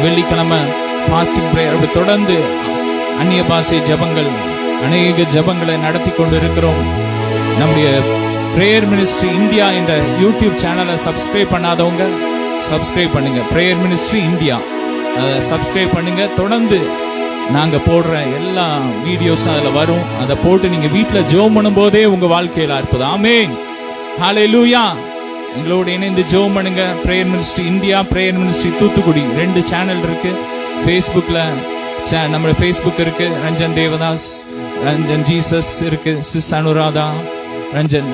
வெள்ளிக்கிழமை ஃபாஸ்டிங் பிரேயர். அப்படி தொடர்ந்து அந்நிய பாஷை ஜெபங்கள், அநேக ஜெபங்களை நடத்தி கொண்டு இருக்கிறோம். நம்முடைய பிரேயர் மினிஸ்ட்ரி இந்தியா என்ற யூடியூப் சேனலை சப்ஸ்கிரைப் பண்ணாதவங்க சப்ஸ்கிரைப் பண்ணுங்க. பிரேயர் மினிஸ்ட்ரி இந்தியா சப்ஸ்கிரைப் பண்ணுங்க. தொடர்ந்து நாங்க போடுற எல்லா வீடியோஸும் அதுல வரும். அதை போட்டு நீங்க வீட்டுல ஜெபம் பண்ணும் போதே உங்க வாழ்க்கையில அற்புதம். ஆமென். ஹல்லேலூயா. எங்களோட இணைந்து ஜெபம் பண்ணுங்க. Prayer ministry India, prayer ministry Thoothukudi 2 channel இருக்கு. ஃபேஸ்புக்ல நம்ம ஃபேஸ்புக் இருக்கு, ரஞ்சன் தேவதாஸ், ரஞ்சன் ஜீசஸ் இருக்கு, சிஸ் அனுராதா ரஞ்சன்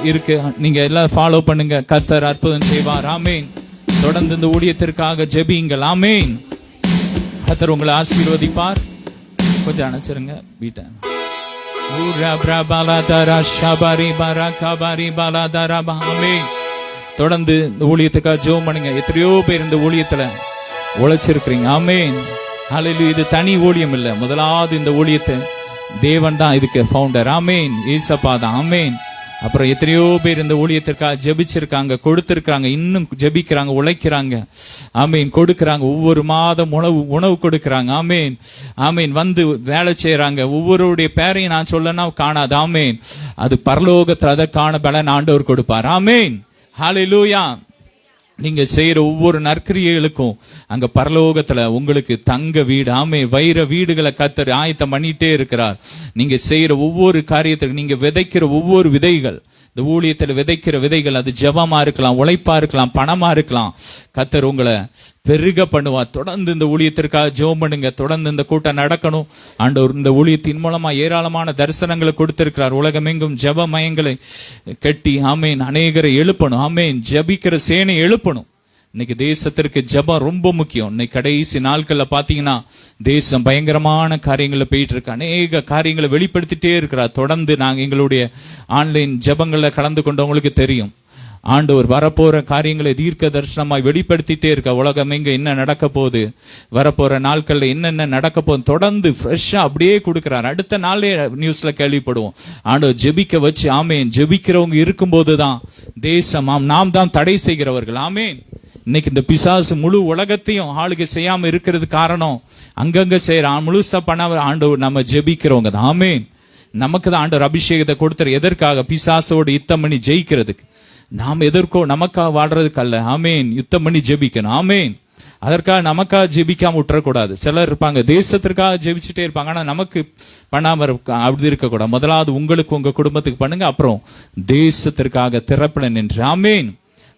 இருக்கு. நீங்க எல்லாம் ஃபாலோ பண்ணுங்க. கர்த்தர் அற்புதம் செய்வார். ஆமென். தொடர்ந்து இந்த ஊழியத்திற்காக ஜெபியுங்கள். ஆமென். கர்த்தர் உங்களை ஆசீர்வதிப்பார். கொஞ்சம் அணைச்சிருங்க வீட்டை. தொடர்ந்து இந்த ஊழியத்துக்காக ஜெபம் பண்ணுங்க. எத்தனையோ பேர் இந்த ஊழியத்துல உழைச்சிருக்கிறீங்க. ஆமென். ஹல்லேலூயா. இது தனி ஊழியம் இல்ல. முதலாவது இந்த ஊழியத்தை தேவன் தான் இதுக்கு ஃபவுண்டர். ஆமென். ஏசப்பா தான். ஆமென். அப்புறம் எத்தனையோ பேர் இந்த ஊழியத்திற்காக ஜெபிச்சிருக்காங்க, கொடுத்திருக்காங்க, இன்னும் ஜெபிக்கிறாங்க, உழைக்கிறாங்க. ஆமீன். கொடுக்கறாங்க. ஒவ்வொரு மாதம் உணவு கொடுக்கறாங்க. ஆமீன். ஆமீன். வந்து வேலை செய்யறாங்க. ஒவ்வொருடைய பேரையும் நான் சொல்லனா காணாது. ஆமீன். அது பரலோகத்துல அதற்கான பலன் ஆண்டவர் கொடுப்பார். ஆமீன். ஹல்லேலூயா. நீங்க செய்யற ஒவ்வொரு நற்கிரியைகளுக்கும் அங்க பரலோகத்துல உங்களுக்கு தங்க வீடு, ஆமே வைர வீடுகளை கர்த்தர் ஆயத்தம் பண்ணிட்டே இருக்கிறார். நீங்க செய்யற ஒவ்வொரு காரியத்துக்கு, நீங்க விதைக்கிற ஒவ்வொரு விதைகள் இந்த ஊழியத்தில் விதைக்கிற விதைகள் அது ஜெபமா இருக்கலாம், உழைப்பா இருக்கலாம், பணமா இருக்கலாம். கர்த்தர் உங்களை பெருக பண்ணுவார். தொடர்ந்து இந்த ஊழியத்திற்காக ஜெபம் பண்ணுங்க. தொடர்ந்து இந்த கூட்டம் நடக்கணும். ஆண்டவர் இந்த ஊழியத்தின் மூலமா ஏராளமான தரிசனங்களை கொடுத்திருக்கிறார். உலகமெங்கும் ஜெப மையங்களை கட்டி ஆமேன் அநேகரை எழுப்பணும். ஆமேன் ஜெபிக்கிற சேனை எழுப்பணும். இன்னைக்கு தேசத்திற்கு ஜெபம் ரொம்ப முக்கியம். இன்னைக்கு கடைசி நாட்கள்ல பாத்தீங்கன்னா தேசம் பயங்கரமான காரியங்கள்ல போயிட்டு இருக்கு. அநேக காரியங்களை வெளிப்படுத்திட்டே இருக்கிறார். தொடர்ந்து நாங்க எங்களுடைய ஆன்லைன் ஜெபங்கள்ல கலந்து கொண்டவங்களுக்கு தெரியும். ஆண்டவர் வரப்போற காரியங்களை தீர்க்க தரிசனமாய் வெளிப்படுத்திட்டே இருக்க. உலகம் எங்க என்ன நடக்க போகுது, வரப்போற நாட்கள்ல என்னென்ன நடக்க போகுது தொடர்ந்து ஃப்ரெஷ்ஷா அப்படியே கொடுக்கிறார். அடுத்த நாளே நியூஸ்ல கேள்விப்படுவோம். ஆண்டவர் ஜெபிக்க வச்சு ஆமேன் ஜெபிக்கிறவங்க இருக்கும்போதுதான் தேசம் நாம் தான் தடை செய்கிறவர்கள். ஆமேன். இன்னைக்கு இந்த பிசாசு முழு உலகத்தையும் ஆளுகை செய்யாம இருக்கிறது காரணம் அங்கங்க செய்யறான். முழுசா பண்ண ஆண்டவர் நம்ம ஜெபிக்கிறவங்க தான். ஆமேன். நமக்கு தான் ஆண்டவர் அபிஷேகத்தை கொடுத்தார். எதற்காக? பிசாசோடு யுத்தம் பண்ணி ஜெயிக்கிறதுக்கு. நாம் எதற்கோ நமக்காக வாழ்றதுக்கு அல்ல. ஆமேன். யுத்தம் பண்ணி ஜெபிக்கணும். ஆமேன். அதற்காக நமக்காக ஜெபிக்காம விட்டுறக்கூடாது. சிலர் இருப்பாங்க தேசத்திற்காக ஜெபிச்சுட்டே இருப்பாங்க, ஆனா நமக்கு பண்ணாம அப்படி இருக்கக்கூடாது. முதலாவது உங்களுக்கு உங்க குடும்பத்துக்கு பண்ணுங்க, அப்புறம் தேசத்திற்காக திறப்பட நின்று. ஆமேன்.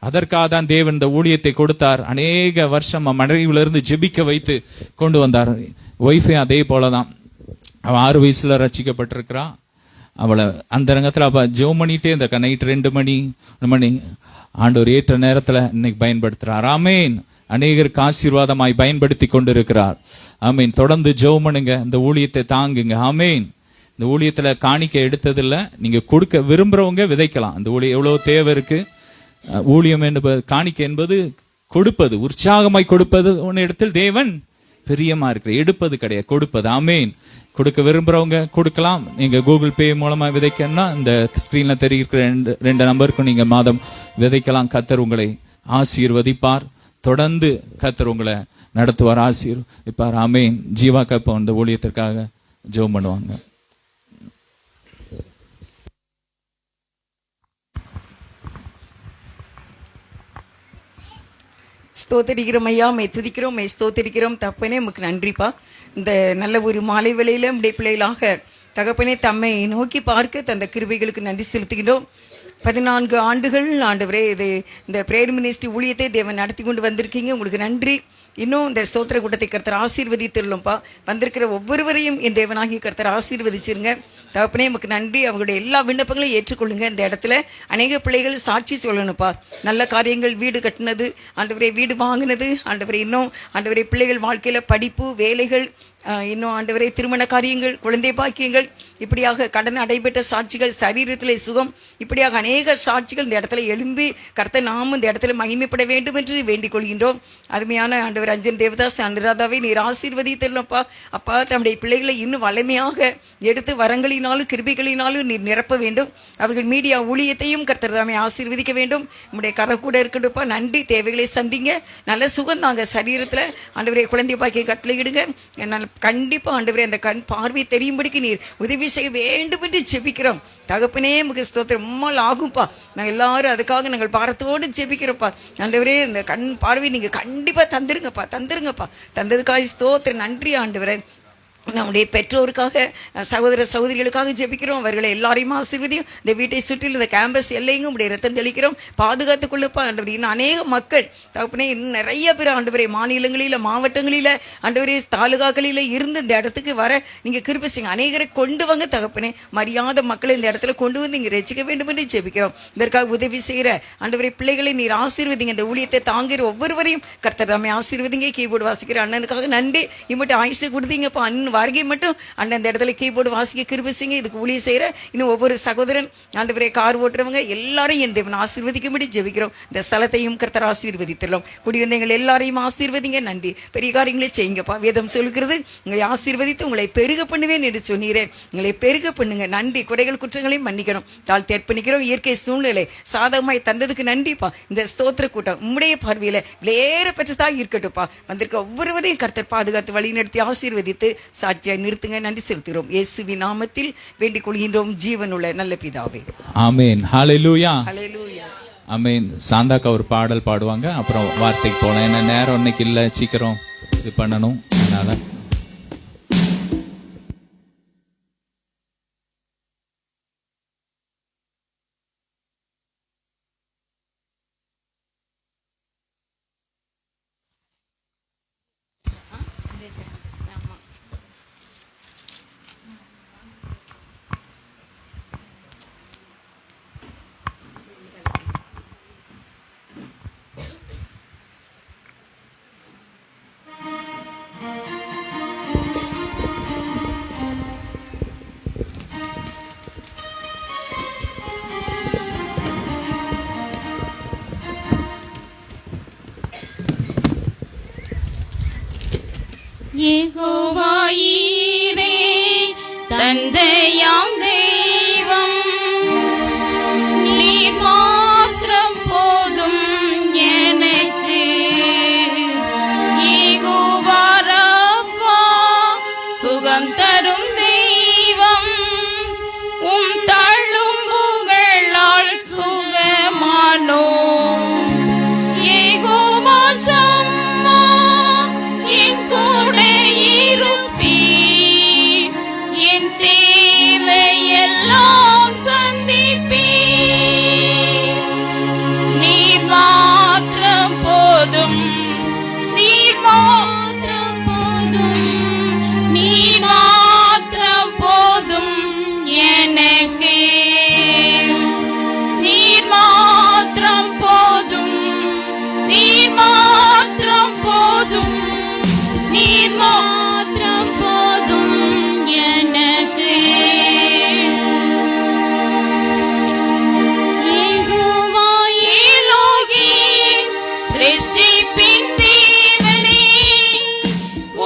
அதற்காக தான் தேவன் இந்த ஊழியத்தை கொடுத்தார். அநேக வருஷம் மனைவியிலிருந்து ஜெபிக்க வைத்து கொண்டு வந்தார். ஒய்ஃபே அதே போலதான். அவன் 6 வயசுல ரட்சிக்கப்பட்டிருக்கிறா. அவளை அந்த ரங்கத்துல அவ ஜெபம் பண்ணிட்டே இந்த நைட் 2 மணி ஆண்டவர் ஏற்ற நேரத்துல இன்னைக்கு பயன்படுத்துறார். ஆமேன். அநேகருக்கு ஆசீர்வாதமாய் பயன்படுத்தி கொண்டிருக்கிறார். ஆமேன். தொடர்ந்து ஜெபம் பண்ணுங்க. இந்த ஊழியத்தை தாங்குங்க. ஆமேன். இந்த ஊழியத்துல காணிக்க எடுத்ததில்ல, நீங்க கொடுக்க விரும்புறவங்க விதைக்கலாம். இந்த ஊழியம் எவ்வளவு தேவை இருக்கு. ஊழியம் என்பது காணிக்கை என்பது கொடுப்பது, உற்சாகமாய் கொடுப்பது. உன் இடத்தில் தேவன் பிரியமா இருக்கிற, எடுப்பது கிடையாது, கொடுப்பது. ஆமேன். கொடுக்க விரும்புறவங்க கொடுக்கலாம். நீங்க கூகுள் பே மூலமா விதைக்கணும்னா இந்த ஸ்கிரீன்ல தெரிவிக்கிற 2 நம்பருக்கும் நீங்க மாதம் விதைக்கலாம். கர்த்தர் உங்களை ஆசீர்வதிப்பார். தொடர்ந்து கர்த்தர் உங்களை நடத்துவார், ஆசீர்வதிப்பார். ஆமேன். ஜீவா கப்ப இந்த ஊழியத்திற்காக ஜெபம் பண்ணுவாங்க. ஸ்தோத்தரிக்கிறோம் ஐயா, மை துதிக்கிறோம், மை ஸ்தோத்தரிக்கிறோம். தப்பனே உமக்கு நன்றிப்பா. இந்த நல்ல ஒரு மாலை வேளையில உடைய பிள்ளைகளாக தகப்பனே தம்மை நோக்கி பார்க்க தந்த கிருபைகளுக்கு நன்றி செலுத்துகின்றோம். 14 ஆண்டுகள் ஆண்டவரே இந்த பிரேயர் மினிஸ்ட்ரி ஊழியத்தை தேவன் நடத்தி கொண்டு வந்திருக்கீங்க. உங்களுக்கு நன்றி. இன்னும் இந்த ஸ்தோத்திர கூட்டத்தை கர்த்தர் ஆசீர்வதித்துள்ளோம்ப்பா. வந்திருக்கிற ஒவ்வொருவரையும் என் தேவனாகி கர்த்தர் ஆசீர்வதிச்சிருங்க. தகப்பனே உமக்கு நன்றி. அவங்களுடைய எல்லா விண்ணப்பங்களையும் ஏற்றுக்கொள்ளுங்க. இந்த இடத்துல அநேக பிள்ளைகள் சாட்சி சொல்லணும்ப்பா. நல்ல காரியங்கள், வீடு கட்டினது ஆண்டவரே, வீடு வாங்கினது ஆண்டவரே, இன்னும் ஆண்டவரே பிள்ளைகள் வாழ்க்கையில படிப்பு, வேலைகள், இன்னும் ஆண்டவரே திருமண காரியங்கள், குழந்தை பாக்கியங்கள், இப்படியாக கடன் அடைபெற்ற சாட்சிகள், சரீரத்திலே சுகம், இப்படியாக அநேக சாட்சிகள் இந்த இடத்துல எழும்பி கர்த்தர் நாமும் இந்த இடத்துல மகிமைப்பட வேண்டும் என்று வேண்டிக் கொள்கின்றோம். அருமையான ஆண்டவர் அஞ்சன் தேவதாஸ் அனுராதாவை நீர் ஆசீர்வதித்தல்லப்பா. அப்பா தம்முடைய பிள்ளைகளை இன்னும் வலிமையாக எடுத்து வரங்களினாலும் கிருபைகளினாலும் நீர் நிரப்ப வேண்டும். அவர்கள் மீடியா ஊழியத்தையும் கர்த்தர் தாமே ஆசீர்வதிக்க வேண்டும். நம்முடைய கரை கூட இருக்கட்டும்ப்பா. நன்றி. தேவைகளை சந்திங்க. நல்ல சுகம் தாங்க சரீரத்துல ஆண்டவரே. குழந்தை பாக்கிய கட்டளையிடுங்க. கண்டிப்பா ஆண்டவரே அந்த கண் பார்வை தெரியும்படிக்கு நீர் உதவி செய்ய வேண்டும் என்று ஜெபிக்கிறோம். தகப்பனே உமக்கு ஸ்தோத்திரம். உம்மால் ஆகும்பா. நாங்கள் எல்லாரும் அதுக்காக நாங்கள் பாரத்தோடு ஜெபிக்கிறோம்ப்பா. ஆண்டவரே இந்த கண் பார்வை நீங்க கண்டிப்பா தந்துருங்கப்பா. தந்ததுக்காக ஸ்தோத்திரம். நன்றி ஆண்டவரே. நம்முடைய பெற்றோருக்காக, சகோதர சகோதரிகளுக்காக ஜெபிக்கிறோம். அவர்களை எல்லாரையும் ஆசீர்வதியும். இந்த வீட்டை சுற்றிலும் இந்த கேம்பஸ் எல்லையும் உடைய ரத்தம் தெளிக்கிறோம். பாதுகாத்துக் கொள்ளுப்பா ஆண்டவரே. இன்னும் அநேக மக்கள் தகப்பனே, இன்னும் நிறைய பேர் ஆண்டவரே மாநிலங்களில, மாவட்டங்களில, ஆண்டவரே தாலுகாக்களில இருந்து இந்த இடத்துக்கு வர நீங்க கிருபை செய்யுங்க. அநேகரை கொண்டு வாங்க தகப்பனே. மரியாத மக்களை இந்த இடத்துல கொண்டு வந்து இங்க ரசிக்க வேண்டும் என்று ஜெபிக்கிறோம். இதற்காக உதவி செய்யற ஆண்டவரே பிள்ளைகளை நீர் ஆசீர்வதிங்க. இந்த ஊழியத்தை தாங்கிற ஒவ்வொருவரையும் கர்த்தர் தாமே ஆசீர்வதிங்க. கீபோர்டு வாசிக்கிற அண்ணனுக்காக நன்றி. இம்மட்டும் ஆயுசு கொடுத்தீங்கப்பா. அண்ணன் வருகை மட்டும் அண்ணன் இந்த இடத்துல கீபோர்டு வாசிக்க கிருபை செய்யுங்க. இதுக்கு ஊழிய செய்யற இன்னும் ஒவ்வொரு சகோதரன் ஆண்டவரே, கார் ஓட்டுறவங்க எல்லாரையும் என் தேவன் ஆசீர்வதிக்கும்படி ஜெபிக்கிறோம். இந்த ஸ்தலத்தையும் கர்த்தர் ஆசீர்வதித்தலாம். குடி வந்த எங்கள் எல்லாரையும் ஆசீர்வதிங்க. நன்றி. பெரிய காரியங்களே செய்யுங்கப்பா. வேதம் சொல்கிறது உங்களை ஆசீர்வதித்து உங்களை பெருக பண்ணுவேன் என்று சொன்னீரே. உங்களை பெருக பண்ணுங்க. நன்றி. குறைகள் குற்றங்களையும் மன்னிக்கணும். தாழ்த்தி அர்ப்பணிக்கிறோம். இயற்கை சூழ்நிலை சாதகமாய் தந்ததுக்கு நன்றிப்பா. இந்த ஸ்தோத்திர கூட்டம் உம்முடைய பார்வையில விளையேற பெற்றதா இருக்கட்டும்ப்பா. வந்திருக்க ஒவ்வொருவரையும் கர்த்தர் பாதுகாத்து வழிநடத்தி ஆசீர்வதித்து சாட்சியாய் நிறுத்துங்க. நன்றி செலுத்துகிறோம். இயேசுவின் நாமத்தில் வேண்டிக் கொள்கின்றோம் ஜீவனுள்ள நல்ல பிதாவே. ஆமென். ஹல்லேலூயா. ஹல்லேலூயா. ஆமென். சாந்தாக்கா ஒரு பாடல் பாடுவாங்க, அப்புறம் வார்த்தைக்கு போலாம். ஏன்னா நேரம் இன்னைக்கு இல்ல, சீக்கிரம் இது பண்ணணும். அதனால யெகோவா ஈரே தந்தையாம் தெய்வம், நீர் மாத்திரம் போதும் எனக்கு. யெகோவா ரப்பா சுகம் தரும் தெய்வம், உம் தழும்புகளால் சுகமானோம். யெகோவா ஷம்மா என் கூட இருப்பீர், என் தேவையெல்லாம் சந்திப்பீர். நீர் மாத்திரம் போதும், நீர் மாத்திரம் போதும், நீர் மாத்திரம் போதும் எனக்கு. நீர் மாத்திரம் போதும், நீர் மாத்திரம் போதும், நீர் மாத்திரம் போதும் எனக்கு. யெகோவா எலோஹிம் சிருஷ்டிப்பின் தேவனே,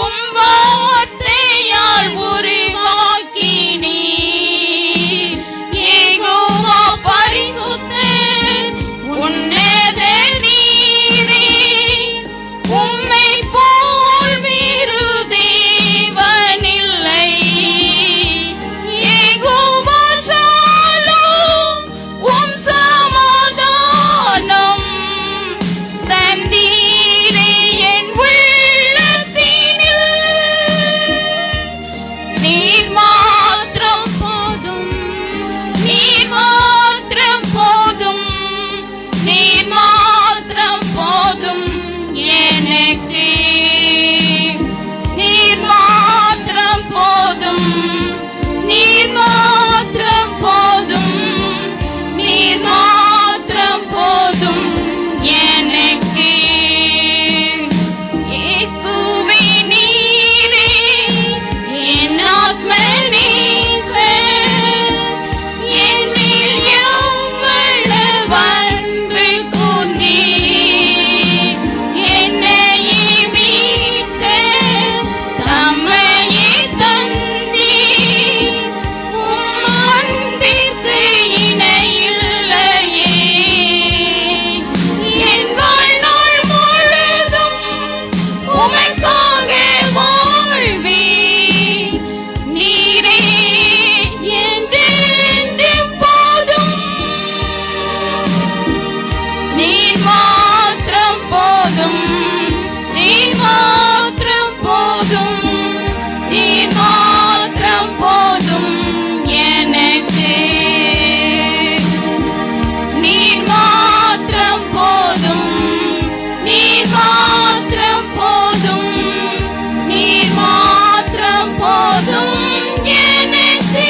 உம் வார்த்தையால் உருவாக்கினீர். யெகோவா பரிசுத்தர், உன்னத நீரே, உம்மை போல் வேறு தேவனில்லை. யெகோவா ஷாலோம், உம் சமாதானம் தந்தீரே என் உள்ளத்தினில். நீர் மாத்திரம் போதும், நீர் மாத்திரம் போதும், நீர் மாத்திரம் போதும் எனக்கு. நீர் மாத்திரம் போதும், நீர் மாத்திரம் போதும், நீர் மாத்திரம் போதும் எனக்கு. இயேசுவே நீரே என் ஆத்ம நேசர், என்னில் எவ்வளவு அன்பு கூர்ந்தீர். என்னையே மீட்க தம்மையே தந்தீர். உம் அன்பிற்கு இணையில்லையே. என் வாழ்நாள் முழுதும் உமக்காக வாழ்வேன். நீரே என்றென்றும் போதும். நீர் மாத்திரம் போதும், நீர் மாத்திரம் போதும், நீர் மாத்திரம் போதும் எனக்கு. நீர் மாத்திரம் போதும், நீர் மாத்திரம் போதும், நீர் மாத்திரம் போதும் எனக்கு.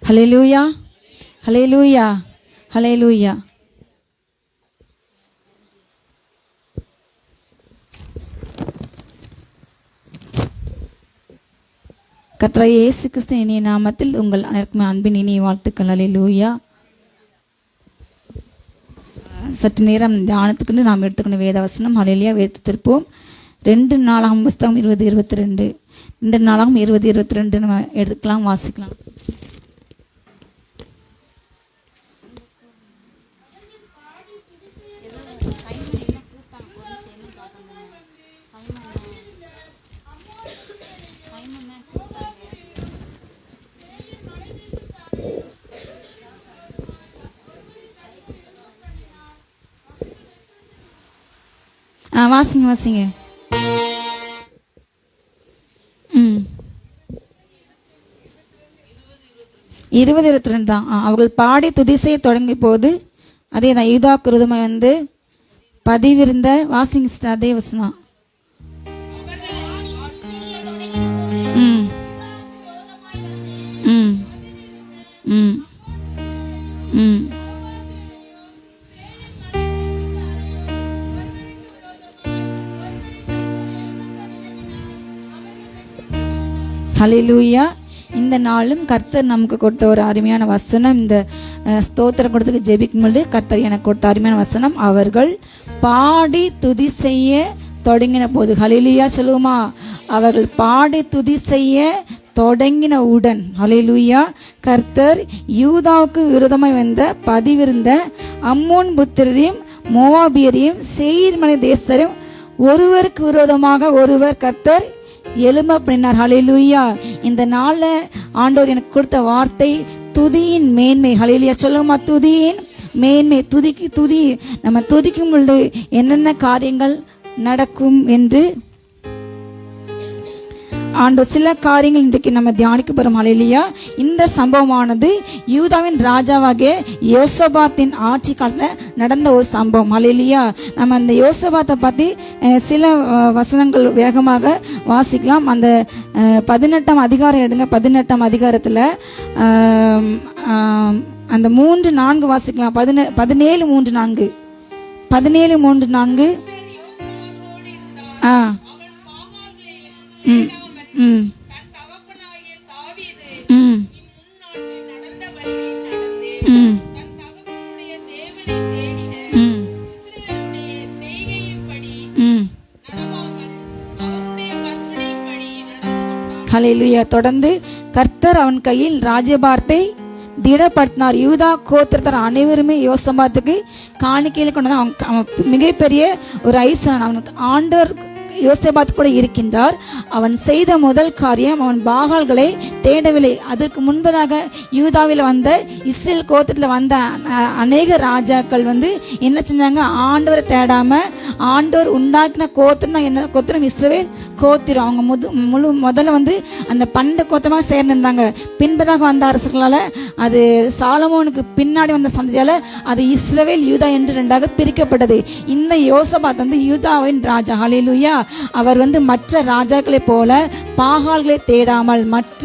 ஹல்லேலூயா, ஹல்லேலூயா, ஹல்லேலூயா. கர்த்தராகிய இயேசு கிறிஸ்து இனிய நாமத்தில் உங்கள் அனைவருக்கும் அன்பின் இனிய வாழ்த்துக்கள். ஹல்லேலூயா. சற்று நேரம் தியானத்துக்கு நாம் எடுத்துக்கணும் வேதவசனம். ஹல்லேலூயா. வேதத்தை திருப்போம். 2 நாளாகும் புஸ்தகம் 20:22. 2 நாளாகும் 20:22 நம்ம எடுத்துக்கலாம், வாசிக்கலாம். வாசிங்க வாசிங்க. 20:22 தான். அவர்கள் பாடி துதிசையை தொடங்கி போது அதே தான் யூதா குருதுமை வந்து பதிவிருந்த வாசிங்க. அதே வசனம். ம் ம் ம் ம் ஹல்லேலூயா. இந்த நாளும் கர்த்தர் நமக்கு கொடுத்த ஒரு அருமையான வசனம். இந்த ஸ்தோத்திரம் கொடுத்துக்கு ஜெபிக்கும் பொழுது கர்த்தர் எனக்கு கொடுத்த அருமையான வசனம், அவர்கள் பாடி துதி செய்ய தொடங்கின போது, ஹல்லேலூயா சொல்லுவோமா, அவர்கள் பாடி துதி செய்ய தொடங்கின உடன், ஹல்லேலூயா, கர்த்தர் யூதாவுக்கு விரோதமாய் வந்த பதிவிருந்த அம்மோன் புத்திரரையும் மோவாபியரையும் சேயீர் மலை தேசரையும் ஒருவருக்கு விரோதமாக ஒருவர் கர்த்தர் எழும்ப பண்ணினார். ஹல்லேலூயா. இந்த நாள்ல ஆண்டவர் எனக்கு கொடுத்த வார்த்தை துதியின் மேன்மை. ஹல்லேலூயா சொல்லுமா, துதியின் மேன்மை. துதி நம்ம துதிக்கும் பொழுது என்னென்ன காரியங்கள் நடக்கும் என்று ஆண்டவர் சில காரியங்கள் இன்றைக்கு நம்ம தியானிக்க போறோம். ஹல்லேலூயா. இந்த சம்பவமானது யூதாவின் ராஜாவாகிய யோசபாத்தின் ஆட்சி காலத்துல நடந்த ஒரு சம்பவம். ஹல்லேலூயா. நம்ம அந்த யோசபாத்தை பத்தி சில வசனங்கள் வேகமாக வாசிக்கலாம். அந்த 18ஆம் அதிகாரம் எடுங்க. 18ஆம் அதிகாரத்துல அந்த 3:4 வாசிக்கலாம். 17:3-4 17:3-4. ஹல்லேலூயா. தொடர்ந்து கர்த்தர் அவன் கையில் ராஜ்யபாரத்தை திடப்படுத்தினார். யூதா கோத்திரத்தார் அனைவருமே யோசபாத்துக்கு காணிக்கையில் கொண்டு அவன் மிகப்பெரிய ஒரு ஐசன். அவனுக்கு ஆண்டவர் யோசபாத் கூட இருக்கின்றார். அவன் செய்த முதல் காரியம், அவன் பாகால்களை தேடவில்லை. அதற்கு முன்பதாக யூதாவில் வந்த இஸ்ரேல் கோத்திரத்தில் வந்த அநேக ராஜாக்கள் என்ன செஞ்சாங்க, ஆண்டவரை தேடாம ஆண்டவர் உண்டாக்கின கோத்திரம் என்ன கோத்திரம், இஸ்ரவேல் கோத்திரம். அவங்க முதல்ல அந்த பண்ட கோத்திரமாக சேர்ந்திருந்தாங்க. பின்பதாக வந்த அரசர்களால அது சாலமோனுக்கு பின்னாடி வந்த சந்ததியால அது இஸ்ரவேல் யூதா என்று ரெண்டாக பிரிக்கப்பட்டது. இந்த யோசபாத் யூதாவின் ராஜா. ஹல்லேலூயா. அவர் மற்ற ராஜாக்களை போல பாகால்களை தேடாமல் மற்ற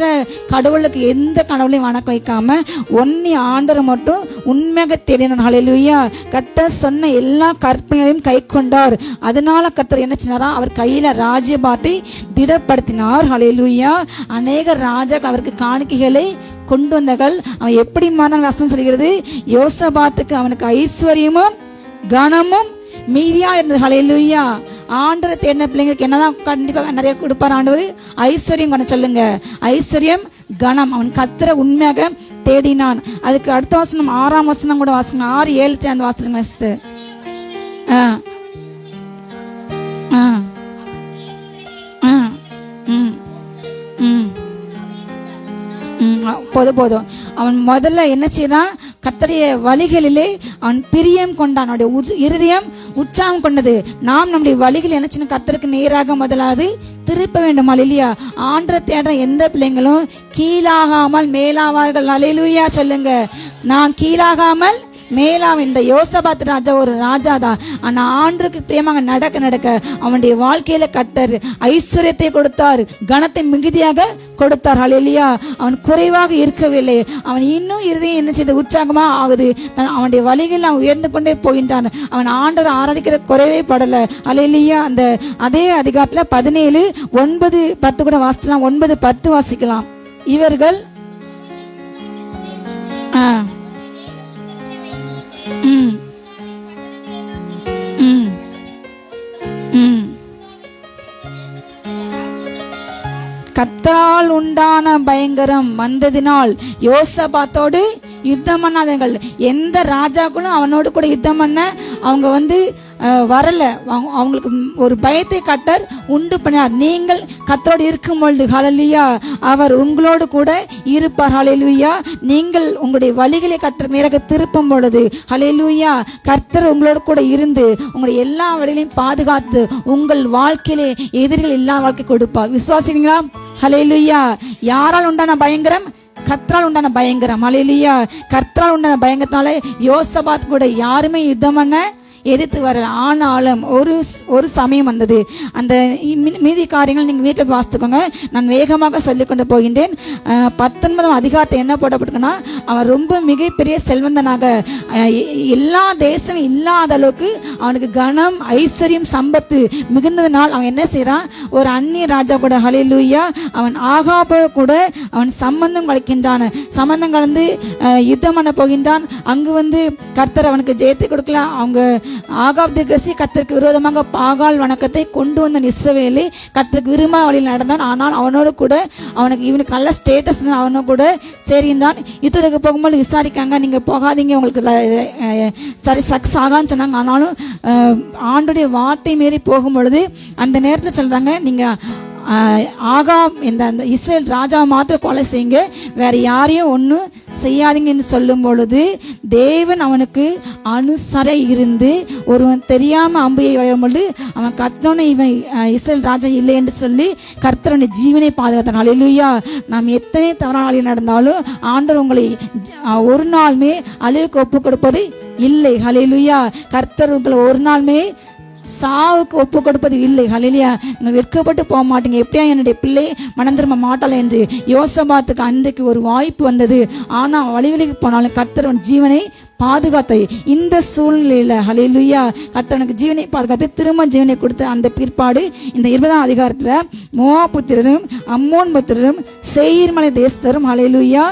கடவுளுக்கு எந்த கடவுளையும் வணக்க வைக்காம ஒன்னி ஆண்டரை மட்டும் உண்மையாக தேடினார். ஹல்லேலூயா. கர்த்தர் சொன்ன எல்லா கற்பனைகளையும் கை கொண்டார். அதனால கர்த்தர் என்ன செஞ்சாரா, அவர் கையில ராஜ்யபாரத்தை திடப்படுத்தினார். ஹல்லேலூயா. அநேக ராஜாக்கள் அவருக்கு காணிக்கைகளை கொண்டு வந்தார்கள். அவன் எப்படி மாறினான் வசனம் சொல்கிறது, யோசபாத்துக்கு அவனுக்கு ஐஸ்வர்யமும் கனமும் மீதியா இருந்தது. ஹல்லேலூயா. ஆண்டவரை தேடின பிள்ளைங்களுக்கு என்னதான் கண்டிப்பாக நிறைய கொடுப்பார் ஆண்டவர், ஐஸ்வர்யம் கணம். சொல்லுங்க, ஐஸ்வர்யம் கனம். அவன் கர்த்தரை உண்மையாக தேடினான். அதுக்கு அடுத்த வசனம் 6ஆம் வசனம் கூட வாசிங்க. 6-7 சேர்ந்து வாசிங்க. போதும். அவன் முதல்ல என்ன செய்யறான், கர்த்தருடைய வழிகளிலே அவன் பிரியம் கொண்டான். அவனுடைய இருதயம் உற்சாகம் கொண்டது. நாம் நம்முடைய வழிகள் என்ன செய்யணும், கர்த்தருக்கு நேராக முதலாவது திருப்ப வேண்டும். ஹல்லேலூயா. ஆண்டவரை தேடுற எந்த பிள்ளைங்களும் கீழாகாமல் மேலாவார்கள். ஹல்லேலூயா சொல்லுங்க. நான் கீழாகாமல் மேலாம். இந்த யோசபாத் ராஜா ஒரு ராஜா தான். ஆனா ஆண்டருக்கு பிரியமாக நடக்க அவனுடைய வாழ்க்கையில கர்த்தர் ஐஸ்வர்யத்தை கொடுத்தார், கனத்தை மிகுதியாக கொடுத்தார். ஹல்லேலூயா. அவன் குறைவாக இருக்கவில்லை. அவன் இன்னும் இருதயம் என்ன செய்த உற்சாகமா ஆகுது. அவனுடைய வழிகள் அவன் உயர்ந்து கொண்டே போகின்றான். அவன் ஆண்டரை ஆராதிக்கிற குறைவே படல. ஹல்லேலூயா. அந்த அதே அதிகாரத்துல 17:9-10 கூட வாசிக்கலாம். 9-10 வாசிக்கலாம். இவர்கள் கர்த்தரால் உண்டான பயங்கரம் வந்ததினால் யோசபாத்தோடு யுத்தம் பண்ணாதீர்கள். எந்த ராஜாக்களும் அவனோடு கூட யுத்தம் பண்ண அவங்க வரல. அவங்களுக்கு ஒரு பயத்தை கர்த்தர் உண்டு பண்ணார். நீங்கள் கர்த்தரோடு இருக்கும் பொழுது ஹல்லேலூயா அவர் உங்களோடு கூட இருப்பார். ஹல்லேலூயா. நீங்கள் உங்களுடைய வழிகளை கர்த்தர் நேராக திருப்பும் பொழுது ஹல்லேலூயா கர்த்தர் உங்களோடு கூட இருந்து உங்களுடைய எல்லா வழிகளையும் பாதுகாத்து உங்கள் வாழ்க்கையிலே எதிரிகள் எல்லா வாழ்க்கை கொடுப்பார். விசுவாசிங்களா? ஹல்லேலூயா. யாரால் உண்டான பயங்கரம்? கர்த்தரால் உண்டான பயங்கரம். ஹல்லேலூயா. கர்த்தரால் உண்டான பயங்கரத்தினால யோசபாத் கூட யாருமே யுத்தம் பண்ண எதிர்த்து வரல. ஆனாலும் ஒரு சமயம் வந்தது. அந்த மீதி காரியங்கள் நீங்க வீட்டில் வாசித்துக்கோங்க. நான் வேகமாக சொல்லிக் கொண்டு போகின்றேன். 19ஆம் அதிகாரத்தை என்ன போடப்பட்டிருக்குன்னா, அவன் ரொம்ப மிகப்பெரிய செல்வந்தனாக, எல்லா தேசம் இல்லாத அளவுக்கு அவனுக்கு கனம், ஐஸ்வர்யம், சம்பத்து மிகுந்ததுனால் அவன் என்ன செய்யறான், ஒரு அந்நிய ராஜா கூட, ஹல்லேலூயா, அவன் ஆகாப கூட அவன் சம்பந்தம் கலக்கின்றான். சம்பந்தம் கலந்து யுத்தம் பண்ண போகின்றான். அங்கு கர்த்தர் அவனுக்கு ஜெயத்தை கொடுக்கலாம். அவங்க ஆகாப் தீர்க்கதரிசி கர்த்தருக்கு விரோதமாக பாகால் வணக்கத்தை கொண்டு வந்த இஸ்ரவேலை கர்த்தருக்கு விரும்ப வழியில் நடந்தான். ஆனால் அவனோடு கூட இவனுக்கு நல்ல ஸ்டேட்டஸ், அவனோட கூட சரிந்தான். யுத்தத்துக்கு போகும்போது விசாரிக்காங்க, நீங்க போகாதீங்க, உங்களுக்கு சரி சக்ஸ் ஆகான்னு சொன்னாங்க. ஆனாலும் ஆண்டுடைய வார்த்தை மீறி போகும் பொழுது அந்த நேரத்தில் சொல்றாங்க, நீங்க ஆகாப் அந்த இஸ்ரேல் ராஜாவை மாத்திரம் கொலை செய்யுங்க, வேற யாரையும் ஒன்றும் செய்யாதீங்க என்று சொல்லும் பொழுது தேவன் அவனுக்கு அனுசரை இருந்து ஒருவன் தெரியாம அம்பையை வரும்பொழுது அவன் கத்தோன்னு இவன் இஸ்ரேல் ராஜா இல்லை என்று சொல்லி கர்த்தருடைய ஜீவனை பாதுகாத்தான். ஹல்லேலூயா. நாம் எத்தனை தவறான வழி நடந்தாலும் ஆண்டவர் உங்களை ஒரு நாளுமே அழிவுக்கு ஒப்பு கொடுப்பது இல்லை. ஹல்லேலூயா. கர்த்தர் உங்களை ஒரு நாளுமே சாவுக்கு ஒப்பு கொடுப்பது இல்லை. ஹல்லேலூயா. நீங்கள் வெட்கப்பட்டு போக மாட்டீங்க. எப்படியா என்னுடைய பிள்ளை மனம் திரும்ப மாட்டாள் என்று யோசபாத்துக்கு அன்றைக்கு ஒரு வாய்ப்பு வந்தது. ஆனா வழிவழிக்கு போனாலும் கர்த்தர் ஜீவனை பாதுகாத்த இந்த சூழ்நிலையில ஹல்லேலூயா கர்த்தனுக்கு ஜீவனை பாதுகாத்து திரும்ப ஜீவனை கொடுத்த அந்த பிற்பாடு இந்த 20ஆம் அதிகாரத்துல மோவாப் புத்திரரும் அம்மோன் புத்திரரும் சேயீர் மலை தேசத்தரும் ஹல்லேலூயா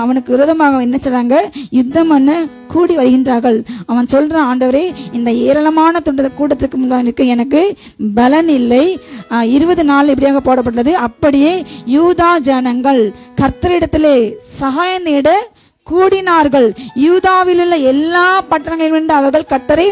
அவனுக்கு விரோதமாக என்ன செய்றாங்க, யுத்தம் பண்ண கூடி வருகின்றார்கள். அவன் சொல்றான், ஆண்டவரே, இந்த ஏராளமான கூட்டத்துக்கு முன்னாடி எனக்கு பலன் இல்லை. 20 நாள் இப்படியாக போடப்பட்டது. அப்படியே யூதா ஜனங்கள் கர்த்தரிடத்திலே சகாயம் தேட கூடினார்கள். யூதாவில் உள்ள எல்லா பட்டணங்களிலும் அவர்கள் கர்த்தரை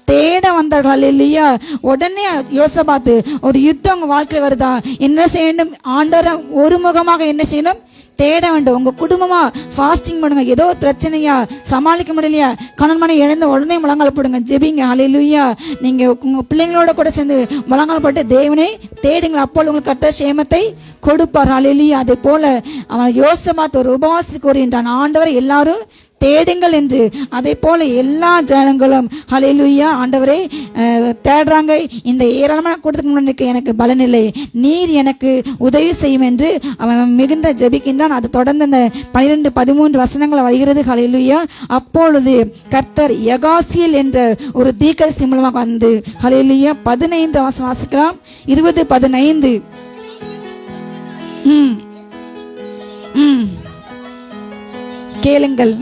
தேட வந்தார்கள். இல்லையா? உடனே யோசபாத்து, ஒரு யுத்தம் உங்க வாழ்க்கையில் வருதா, என்ன செய்யணும், ஆண்டவரை ஒருமுகமாக என்ன செய்யணும், தேட வேண்டும். உங்க குடும்பமா ஃபாஸ்டிங் பண்ணுங்க. ஏதோ ஒரு பிரச்சனையா, சமாளிக்க முடியலையா, கணவன் மனைவி இழந்த உடனே முழங்கால் போடுங்க, ஜெபிங்க. ஹல்லேலூயா. நீங்க உங்க பிள்ளைங்களோட கூட சேர்ந்து முழங்கால் போட்டு தேவனை தேடுங்க. அப்போ உங்களுக்கு கர்த்தர் சேமத்தை கொடுப்பார். ஹல்லேலூயா. அதே போல அவன் யோசபாத் ஒரு உபவாசி கூறுகின்றான், ஆண்டவரை எல்லாரும் தேடுங்கள் என்று. அதே போல எல்லா ஜனங்களும் ஹல்லேலூயா ஆண்டவரே தேடுறாங்க. இந்த ஏராளமான கூட்டத்துக்கு முன்னாடி எனக்கு பலன் இல்லை, நீர் எனக்கு உதவி செய்யும் என்று அவன் மிகுந்த ஜெபிக்கின்றான். அது தொடர்ந்து அந்த 12-13 வசனங்கள் வருகிறது. ஹல்லேலூயா. அப்பொழுது கர்த்தர் யகாசியேல் என்ற ஒரு தீர்க்கதரிசி மூலமாக வந்து ஹல்லேலூயா 15 வசனம் வாசிக்கலாம். 20-15 கேளுங்கள்.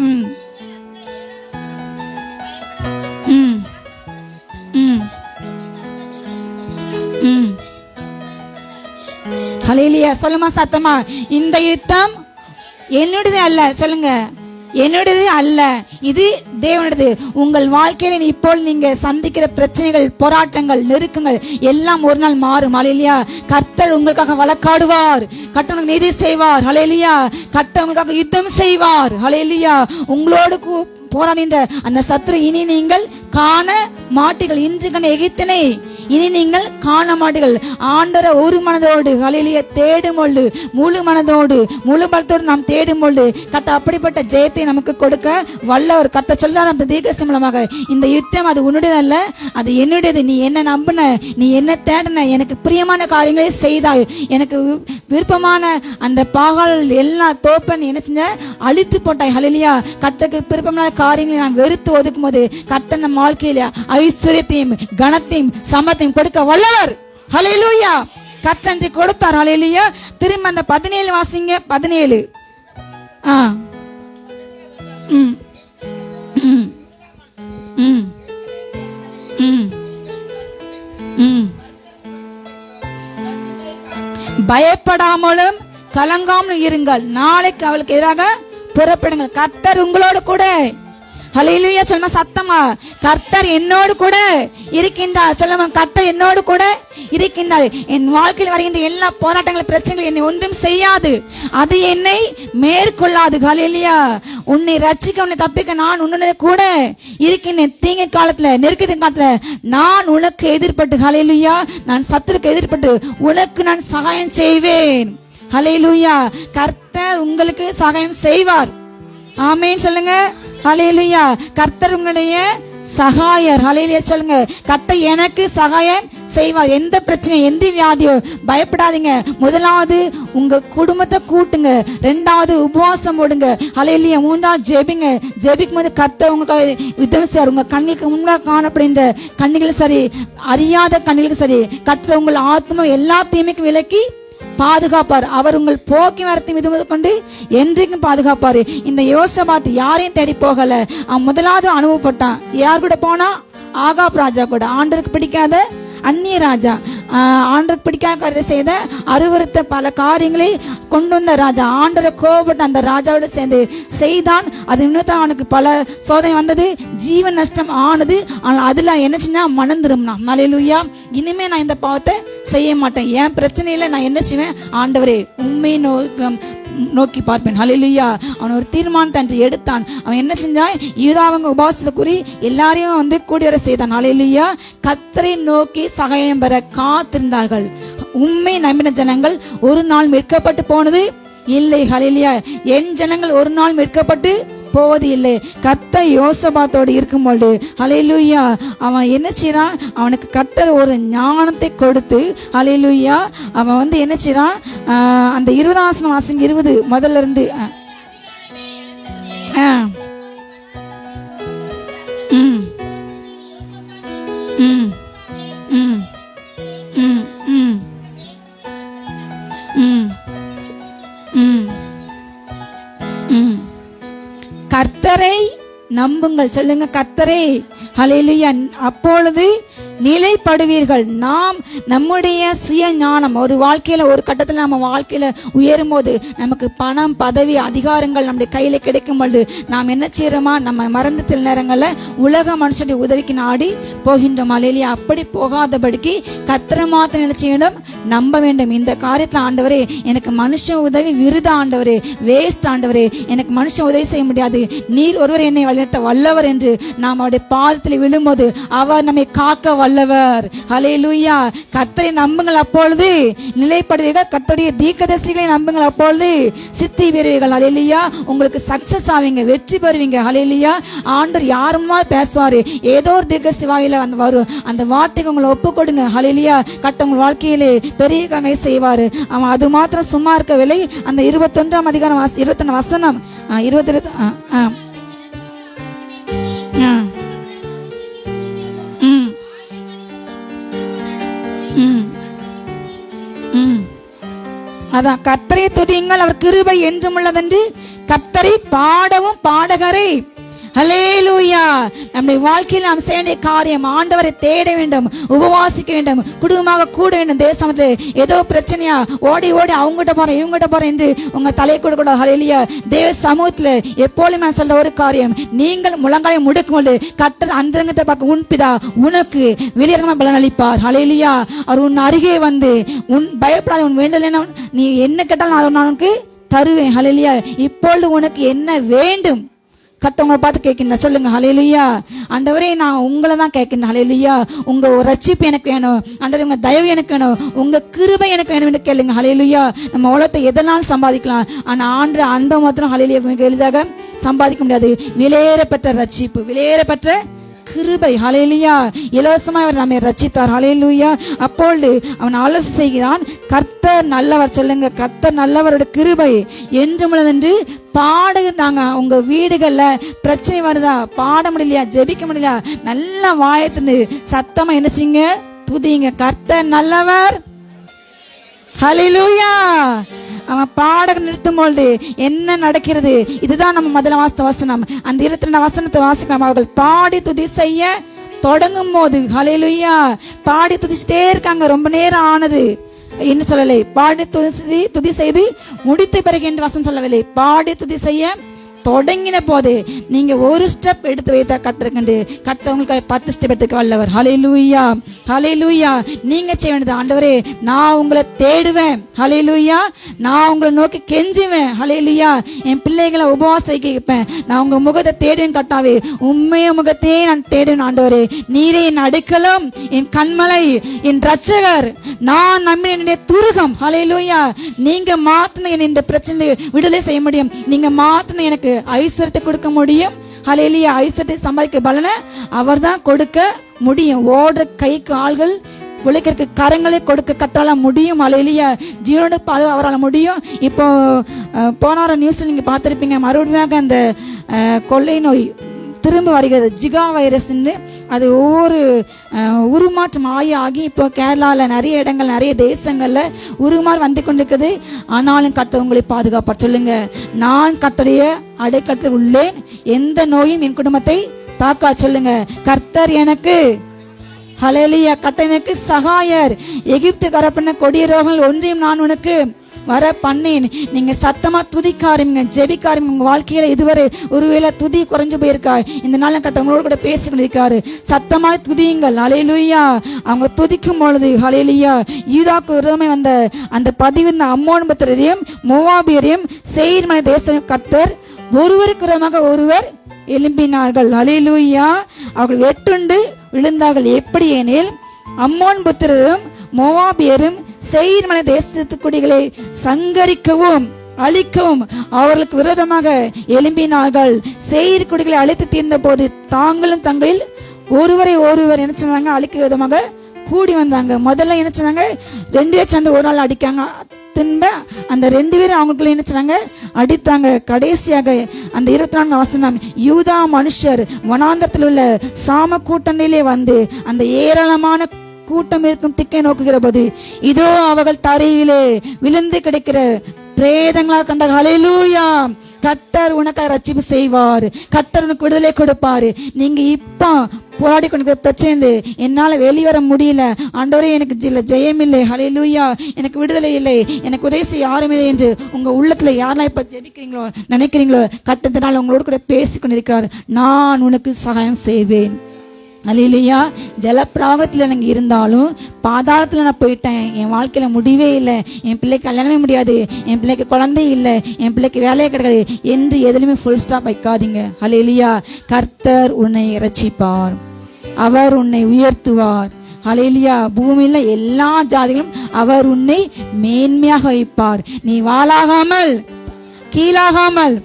ஹல்லேலூயா. சொல்லுமா சத்தமா, இந்த யுத்தம் என்னுடையது அல்ல. சொல்லுங்க, என்னுடையது அல்ல, இது தேவனுடையது. உங்கள் வாழ்க்கையில இப்போ நீங்க சந்திக்கிற பிரச்சனைகள், போராட்டங்கள், நெருக்கங்கள் எல்லாம் ஒரு நாள் மாறும். ஹல்லேலூயா. கர்த்தர் உங்களுக்காக வழக்காடுவார், கர்த்தர் நீதி செய்வார். ஹல்லேலூயா. கர்த்தர் உங்களுக்காக யுத்தம் செய்வார். ஹல்லேலூயா. உங்களோடு போராடுகின்ற அந்த சத்துரு இனி நீங்கள் காண மாட்டீர்கள். இன்று கண்ட எகிப்தினை இனி நீங்கள் காண மாட்டீர்கள். ஆண்டவரை ஒரு மனதோடு ஹல்லேலூயா தேடும் பொழுது, முழு மனதோடு முழு பலத்தோடு நாம் தேடும் பொழுது கர்த்தர் அப்படிப்பட்ட ஜெயத்தை நமக்கு கொடுக்க வல்லவர். கர்த்தர் சொல்றார் அந்த தீர்க்கதரிசி மூலமாக, இந்த யுத்தம் அது உன்னுடையது அல்ல, அது என்னுடையது. நீ என்ன நம்பின, நீ என்ன தேடின, எனக்கு பிரியமான காரியங்களை செய்தாய், எனக்கு விருப்பமான அந்த பாகால் எல்லா தோப்பன் என்ன செஞ்ச, அழித்து போட்டாய். ஹல்லேலூயா. கர்த்தருக்கு விருப்பமான காரியங்களை நாம் வெறுத்து ஒதுக்கும் போது கர்த்தர் நம் வாழ்க்கையில ஐஸ்வர்யத்தையும் கனத்தையும் சம்பத்தையும் கொடுக்க வல்லவர். ஹல்லேலூயா. கர்த்தர் கொடுத்தார். ஹல்லேலூயா. திரும்ப அந்த 17 வாசிங்க. 17 பயப்படாமலும் கலங்காமலும் இருங்கள், நாளைக்கு அவளுக்கு எதிராக புறப்படுங்கள், கர்த்தர் உங்களோடு கூட. ஹல்லேலூயா. சொல்லுமா சத்தமா, கர்த்தர் என்னோடு கூட இருக்கின்றார். சொல்லுமா, கர்த்தர் என்னோடு கூட இருக்கின்றார். என் வாழ்க்கையில் வருகின்ற எல்லா போராட்டங்கள், பிரச்சனைகள் என்னை ஒன்றும் செய்யாது, அது என்னை மேற்கொள்ளாது. ஹல்லேலூயா. உன்னை ரட்சிக்க, உன்னை தப்பிக்க நான் உன்னுடைய கூட இருக்கின்றேன். தீங்கு காலத்துல, நெருக்கத்தின் காலத்துல நான் உனக்கு எதிர்பட்டு, ஹல்லேலூயா, நான் சத்துருக்கு எதிர்பட்டு உனக்கு நான் சகாயம் செய்வேன். ஹல்லேலூயா. கர்த்தர் உங்களுக்கு சகாயம் செய்வார். ஆமென் சொல்லுங்க. ஹல்லேலூயா. கர்த்தர் உங்களுடைய சகாயர். ஹல்லேலூயா சொல்லுங்க. கர்த்தர் எனக்கு சகாயம் செய்வார். எந்த பிரச்சனை, எந்த வியாதியோ பயப்படாதீங்க. முதலாவது உங்க குடும்பத்தை கூட்டுங்க, ரெண்டாவது உபவாசம் போடுங்க, ஹல்லேலூயா, மூன்றாவது ஜெபிங்க. ஜெபிக்கும் போது கர்த்தர் உங்களுக்கு யுத்தம் செய்வார். உங்க கண்ணுக்கு முன்னாக காணப்படுகின்ற கண்ணுகளும் சரி, அறியாத கண்ணுகளும் சரி, கர்த்தர் உங்கள் ஆத்மா எல்லா தீமைக்கும் விலக்கி பாதுகாப்பார். அவர் உங்கள் போக்கி வரத்தை விதம் கொண்டு என்றைக்கும் பாதுகாப்பாரு. இந்த யோசபாத் யாரையும் தேடி போகல. அவன் முதலாவது அனுபவப்பட்டான். யார் கூட போனா? ஆகாப் ராஜா கூட. ஆண்டருக்கு பிடிக்காத அந்நிய ராஜா, ஆண்டருக்கு பிடிக்காத காரியத்தை செய்த, அருவருத்த பல காரியங்களை கொண்டு வந்த ராஜா, ஆண்டரை கோபப்பட்ட அந்த ராஜாவோட சேர்ந்து செய்தான். அது இன்னும் அவனுக்கு பல சோதனை வந்தது, ஜீவன் நஷ்டம் ஆனது. ஆனால் அதுல என்ன செஞ்சா மனம் திரும்பினான். ஹல்லேலூயா. இனிமே நான் இந்த பாவத்தை செய்ய மாட்டேன். என் பிரச்சனையில நான் என்ன செய்வேன்? ஆண்டவரே உண்மை நோக்கி பார்ப்பேன். ஹல்லேலூயா. அவன் ஒரு தீர்மானத்தை அன்று எடுத்தான். அவன் என்ன செஞ்சான்? யூதாவங்க உபவாசத்தை கூறி எல்லாரையும் கூடி வர செய்தான். ஹல்லேலூயா. கர்த்தரை நோக்கி சகாயம் பெற காத்திருந்தார்கள். உண்மை நம்பின ஜனங்கள் ஒரு நாள் மீட்கப்பட்டு போனது இல்லை. ஹல்லேலூயா. என் ஜனங்கள் ஒரு நாள் மீட்கப்பட்டு போவது இல்லை. கர்த்தர் யோசபாத்தோடு இருக்கும்போது ஹல்லேலூயா அவன் என்ன செய்றான்? அவனுக்கு கர்த்தர் ஒரு ஞானத்தை கொடுத்து ஹல்லேலூயா அவன் என்ன செய்றான்? அந்த 20ஆம் வசனம் வாசிங்க. 20 முதல்ல இருந்து. கர்த்தரை நம்புங்கள். சொல்லுங்க, கர்த்தரை. ஹல்லேலூயா. அப்பொழுது நிலைப்படுவீர்கள். நாம் நம்முடைய சுய ஞானம் ஒரு வாழ்க்கையில ஒரு கட்டத்தில் நம்ம வாழ்க்கையில உயரும் போது நமக்கு பணம், பதவி, அதிகாரங்கள் நம்முடைய கையில கிடைக்கும் பொழுது நாம் என்ன செய்யறோமா? நம்ம மறந்து சில நேரங்கள்ல உலக மனுஷனுடைய உதவிக்கு நாடி போகின்றோம். ஹல்லேலூயா. அப்படி போகாதபடிக்கு கர்த்தரை மாத்திரம் என்ன செய்யணும்? நம்ப வேண்டும். இந்த காரியத்துல ஆண்டவரே எனக்கு மனுஷ உதவி விருத, ஆண்டவரே வேஸ்ட், ஆண்டவரே எனக்கு மனுஷ உதவி செய்ய முடியாது, நீர் ஒருவர் என்னை வழிநடத்த வல்லவர் என்று நாம் அவருடைய பாதத்தில் விழும்போது அவர் நம்மை காக்க வல்லவர். ஹல்லேலூயா. கர்த்தரை நம்புங்கள், அப்பொழுது நிலைப்படுவீர்கள். கர்த்தருடைய தீர்க்கதரிசிகளை நம்புங்கள், அப்பொழுது சித்தி பெறுவீர்கள். ஹல்லேலூயா. உங்களுக்கு சக்சஸ் ஆவீங்க, வெற்றி பெறுவீங்க. ஹல்லேலூயா. ஆண்டவர் யாருமா பேசுவாரு, ஏதோ ஒரு தீர்க்கதரிசி வாயில வரும், அந்த வார்த்தைக்கு உங்களை ஒப்பு கொடுங்க. ஹல்லேலூயா. கர்த்தர் உங்கள் வாழ்க்கையிலே பெரிய காரியங்களை செய்வாரு. அவன் அது மாத்திரம் சும்மா இருக்கவில்லை. அந்த 21ஆம் அதிகாரம் 21 வசனம் 20 அதான் கர்த்தரை துதியுங்கள், அவர் கிருபை என்றும் உள்ளதென்று கர்த்தரை பாடவும் பாடகரை. ஹல்லேலூயா. நம்முடைய வாழ்க்கையில் நாம் செய்ய வேண்டிய காரியம் ஆண்டவரை தேட வேண்டும், உபவாசிக்க வேண்டும், குடும்பமாக கூட வேண்டும். தேசத்தில் ஏதோ பிரச்சனையா ஓடி ஓடி அவங்ககிட்ட போறேன் இவங்ககிட்ட போறேன் என்று உங்க தலையை கூட கூட. ஹல்லேலூயா. தேவ சமூகத்துல எப்போதும் நான் சொல்ற ஒரு காரியம், நீங்கள் முழங்காலை முடக்கும் பொழுது கர்த்தர் அந்தரங்கத்தை பார்க்க உன் பிதா உனக்கு வெளியரங்கமா பலன் அளிப்பார். ஹல்லேலூயா. அவர் உன் அருகே வந்து உன் பயப்படாத, உன் வேண்டல நீ என்ன கேட்டாலும் நான் உனக்கு தருவேன். ஹல்லேலூயா. இப்பொழுது உனக்கு என்ன வேண்டும்? கர்த்தவங்களை பார்த்து கேட்கின்ற சொல்லுங்க. ஹல்லேலூயா. ஆண்டவரே நான் உங்களை தான் கேட்கின்றேன். ஹல்லேலூயா. உங்க ரட்சிப்பு எனக்கு வேணும் ஆண்டவரே, உங்க தயவு எனக்கு வேணும், உங்க கிருபை எனக்கு வேணும் என்று கேளுங்க. ஹல்லேலூயா. நம்ம உலகத்தை எதனாலும் சம்பாதிக்கலாம், ஆனா ஆண்டு அன்பை மாத்திரம் ஹல்லேலூயா மிக எளிதாக சம்பாதிக்க முடியாது. விலையேறப்பட்ட ரட்சிப்பு, விலையேறப்பட்ட கிருபை. ஹல்லேலூயா. இலவசமாய் அவர் நம்மை ரட்சித்தார். ஹல்லேலூயா. அப்பொழுது அவன் ஆலோசனை செய்கிறான், கர்த்தர் நல்லவர். சொல்லுங்க, கர்த்தர் நல்லவரோட கிருபை என்றும் உள்ளதென்று பாடுகிறாங்க. உங்க வீடுகள்ல பிரச்சனை வருதா, பாட முடியலையா, ஜெபிக்க முடியலையா, நல்லா வாயத்திருந்து சத்தமா என்ன செய்யுங்க? துதிங்க. கர்த்தர் நல்லவர். ஹல்லேலூயா. அவன் பாடக நிறுத்தும் பொழுது என்ன நடக்கிறது? இதுதான் நம்ம முதல்ல வாசித்த வசனம். அந்த 22 வசனத்தை வாசிக்கலாம். அவர்கள் பாடி துதி செய்ய தொடங்கும் போது ஹல்லேலூயா பாடி துதிச்சிட்டே இருக்காங்க. ரொம்ப நேரம் ஆனது என்ன சொல்லலை, பாடி துதி செய்து முடித்த பிறகு என்று வசனம் சொல்லவில்லை. பாடி துதி செய்ய தொடங்கின போது நீங்க ஒரு ஸ்டெப் எடுத்து வைத்தா கற்றுக்கண்டு கர்த்தர் உங்களுக்கு 10 ஸ்டெப் எடுத்துக்க வல்லவர். ஹல்லேலூயா. ஹல்லேலூயா. நீங்க செய்ய வேண்டியது, ஆண்டவரே நான் உங்களை தேடுவேன். ஹல்லேலூயா. நான் உங்களை நோக்கி கெஞ்சுவேன். ஹல்லேலூயா. என் பிள்ளைகளை உபவாசிக்க வைப்பேன். நான் உங்க முகத்தை தேடுவேன். கட்டாவே உண்மைய முகத்தையே நான் தேடுவேன். ஆண்டவரே நீரே என் அடைக்கலம், என் கண்மலை, என் ரட்சகர், நான் நம்பி என்னுடைய துருகம். ஹல்லேலூயா. நீங்க மாத்தின இந்த பிரச்சனை விடுதலை செய்ய முடியும். நீங்க மாத்தின எனக்கு ஐஸ்வர்யத்தை கொடுக்க முடியும். ஹல்லேலூயா. ஐஸ்வர்யத்தை சம்பாதிக்க பலனை அவர் தான் கொடுக்க முடியும். ஓடுற கைக்கு ஆள்கள், உழைக்கிறதுக்கு கரங்களை கொடுக்க கட்டால முடியும். ஹல்லேலூயா. ஜீவனோட அவரால் முடியும். இப்போ போன நியூஸ்ல நீங்க பார்த்திருப்பீங்க, மறுபடியும் அந்த கொள்ளை நோய் திரும்ப வருகிறது, ஜிகா வைரஸ். அது ஒவ்வொரு உருமாற்றம் ஆகி இப்போ கேரளாவில் நிறைய இடங்கள், நிறைய தேசங்கள்ல உருமாறு வந்து கொண்டிருக்குது. ஆனாலும் கர்த்தர் உங்களை பாதுகாப்பார். சொல்லுங்க, நான் கர்த்தருடைய அடைக்கலத்தில் உள்ளேன், எந்த நோயும் என் குடும்பத்தை தாக்கா. சொல்லுங்க, கர்த்தர் எனக்கு, ஹல்லேலூயா, கர்த்தர் எனக்கு சகாயர். எகிப்து கரப்பண்ண கொடிய ரோகங்கள் ஒன்றையும் நான் உனக்கு வர பண்ணேன். நீங்க சத்தமா துதிக்க ஆரம்பிங்க, ஜெபிக்க ஆரம்பிங்க. உங்க வாழ்க்கையில இதுவரை ஒருவேளை துதி குறைஞ்சு போயிருக்கா, இந்த நாள் கட்ட உங்களோட கூட பேசிக்கிட்டு இருக்காரு. சத்தமா துதியுங்கள். ஹல்லேலூயா. அவங்க துதிக்கும் பொழுது ஹல்லேலூயா, யூதாக்கு விரோதமாய் வந்த அந்த பதிவு அம்மோன் புத்திரரையும் மோவாபியரையும் சேயீர் மலை தேச கர்த்தர் ஒருவருக்கு விரோதமாக ஒருவர் எழும்பினார்கள். ஹல்லேலூயா. அவர்கள் வெட்டுண்டு விழுந்தார்கள். எப்படி எனில், அம்மோன் புத்திரரும் மோவாபியரும் சேயீர் மலை தேசத்து குடிகளை சங்கரிக்கவும் அழிக்கவும் அவர்களுக்கு விரோதமாக எழும்பினார்கள். சேயீர் குடிகளை அழித்து தீர்ந்த போது தாங்களும் தங்களில் ஒருவரை ஒருவர் என்ன சொன்னாங்க, அழிக்க விரோதமாக கூடி வந்தாங்க. முதல்ல என்ன சொன்னாங்க, 2 பேர் சேர்ந்து ஒரு நாள் அடிக்காங்க. திரும்ப அந்த 2 பேரும் அவங்களுக்குள்ள என்ன சொன்னாங்க, அடித்தாங்க. கடைசியாக அந்த 24 வசனம், யூதா மனுஷர் வனாந்தரத்தில் உள்ள சாம கூட்டணியிலே வந்து அந்த ஏராளமான கூட்டம் இருக்கும் திக்கை நோக்குகிற போது இதோ அவர்கள் தரையிலே விழுந்து கிடைக்கிற பிரேதங்களாக கண்டார். ஹல்லேலூயா. கர்த்தர் உனக்காக ரட்சிப்பு செய்வார். கர்த்தர் உனக்கு விடுதலை கொடுப்பாரு. நீங்க இப்ப போராடி கொண்டு பிரச்சனை, என்னால வெளிவர முடியல ஆண்டவரே, எனக்கு ஜெயம் இல்லை, ஹல்லேலூயா, எனக்கு விடுதலை இல்லை, எனக்கு உதவி செய்ய யாரும் இல்லை என்று உங்க உள்ளத்துல யாரெல்லாம் இப்ப ஜெபிக்கிறீங்களோ நினைக்கிறீங்களோ, கட்டத்தினால் உங்களோட கூட பேசி கொண்டிருக்கிறார். நான் உனக்கு சகாயம் செய்வேன். ஹல்லேலூயா. ஜலப்பிரவாகத்தில் எனக்கு இருந்தாலும் பாதாளத்தில் நான் போயிட்டேன், என் வாழ்க்கையில முடிவே இல்லை, என் பிள்ளைக்கு கல்யாணமே முடியாது, என் பிள்ளைக்கு குழந்தை இல்லை, என் பிள்ளைக்கு வேலையே கிடைக்காது என்று எதுலையுமே ஃபுல் ஸ்டாப் வைக்காதீங்க. ஹல்லேலூயா. கர்த்தர் உன்னை இரட்சிப்பார், அவர் உன்னை உயர்த்துவார். ஹல்லேலூயா. பூமியில எல்லா ஜாதிகளும் அவர் உன்னை மேன்மையாக வைப்பார். நீ வாளாகாமல் கீழாகாமல்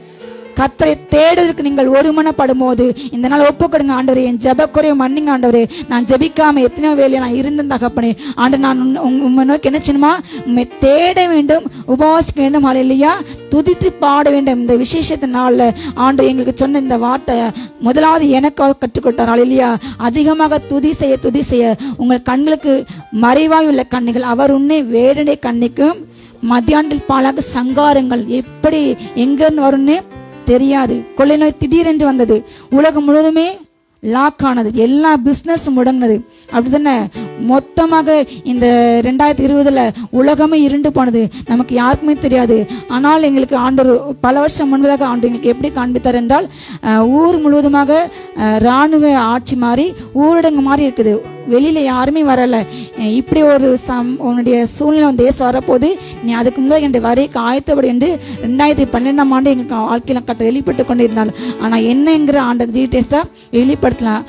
கர்த்தரை தேடுவதற்கு நீங்கள் ஒருமனப்படும் போது இந்த நாள் ஒப்புக்கொடுங்க. ஆண்டவரே, என் ஜெப குறைய மன்னிங்க ஆண்டவரே, நான் ஜெபிக்காம எத்தனையோ வேலையை நான் இருந்தேன் தகப்பனே. ஆண்டவர், நான் உண்மை நோக்கி என்ன செய்யணுமா, உண்மை தேட வேண்டும், உபவாசிக்க வேண்டும். ஹல்லேலூயா. துதித்து பாட வேண்டும். இந்த விசேஷத்த நாள்ல ஆண்டவர் எங்களுக்கு சொன்ன இந்த வார்த்தை முதலாவது எனக்கு கற்றுக் கொடுத்தார். ஹல்லேலூயா. அதிகமாக துதி செய்ய உங்கள் கண்களுக்கு மறைவாய் உள்ள கண்ணுகள் அவர் உன்னை வேடனை கண்ணிக்கும், மத்தியானத்தில் பாலாக சங்காரங்கள் எப்படி எங்கிருந்து வரும்னு தெரியாது. கொள்ளை நோய் திடீரென்று வந்தது, உலகம் முழுவதுமே லாக் ஆனது, எல்லா பிசினஸ் முடங்கினது. அப்படித்தானே மொத்தமாக இந்த 2020 உலகமே இருண்டு போனது, நமக்கு யாருக்குமே தெரியாது. ஆனால் எங்களுக்கு ஆண்டவர் பல வருஷம் முன்பதாக ஆண்டு எங்களுக்கு எப்படி காண்பித்தார் என்றால், ஊர் முழுவதுமாக இராணுவ ஆட்சி மாறி ஊரடங்கு மாதிரி இருக்குது, வெளியில யாருமே வரல. இப்படி ஒரு உன்னுடைய சூழ்நிலை தேசம் வரப்போது, நீ அதுக்கு முன்னாடி என் வரைக்கு ஆயத்தப்படு என்று 2012ஆம் ஆண்டு எங்களுக்கு வாழ்க்கையில கட்ட வெளிப்பட்டு கொண்டிருந்தாள். ஆனா என்னங்கிற ஆண்டு டீட்டெயில்ஸா வெளிப்படுத்தலாம்.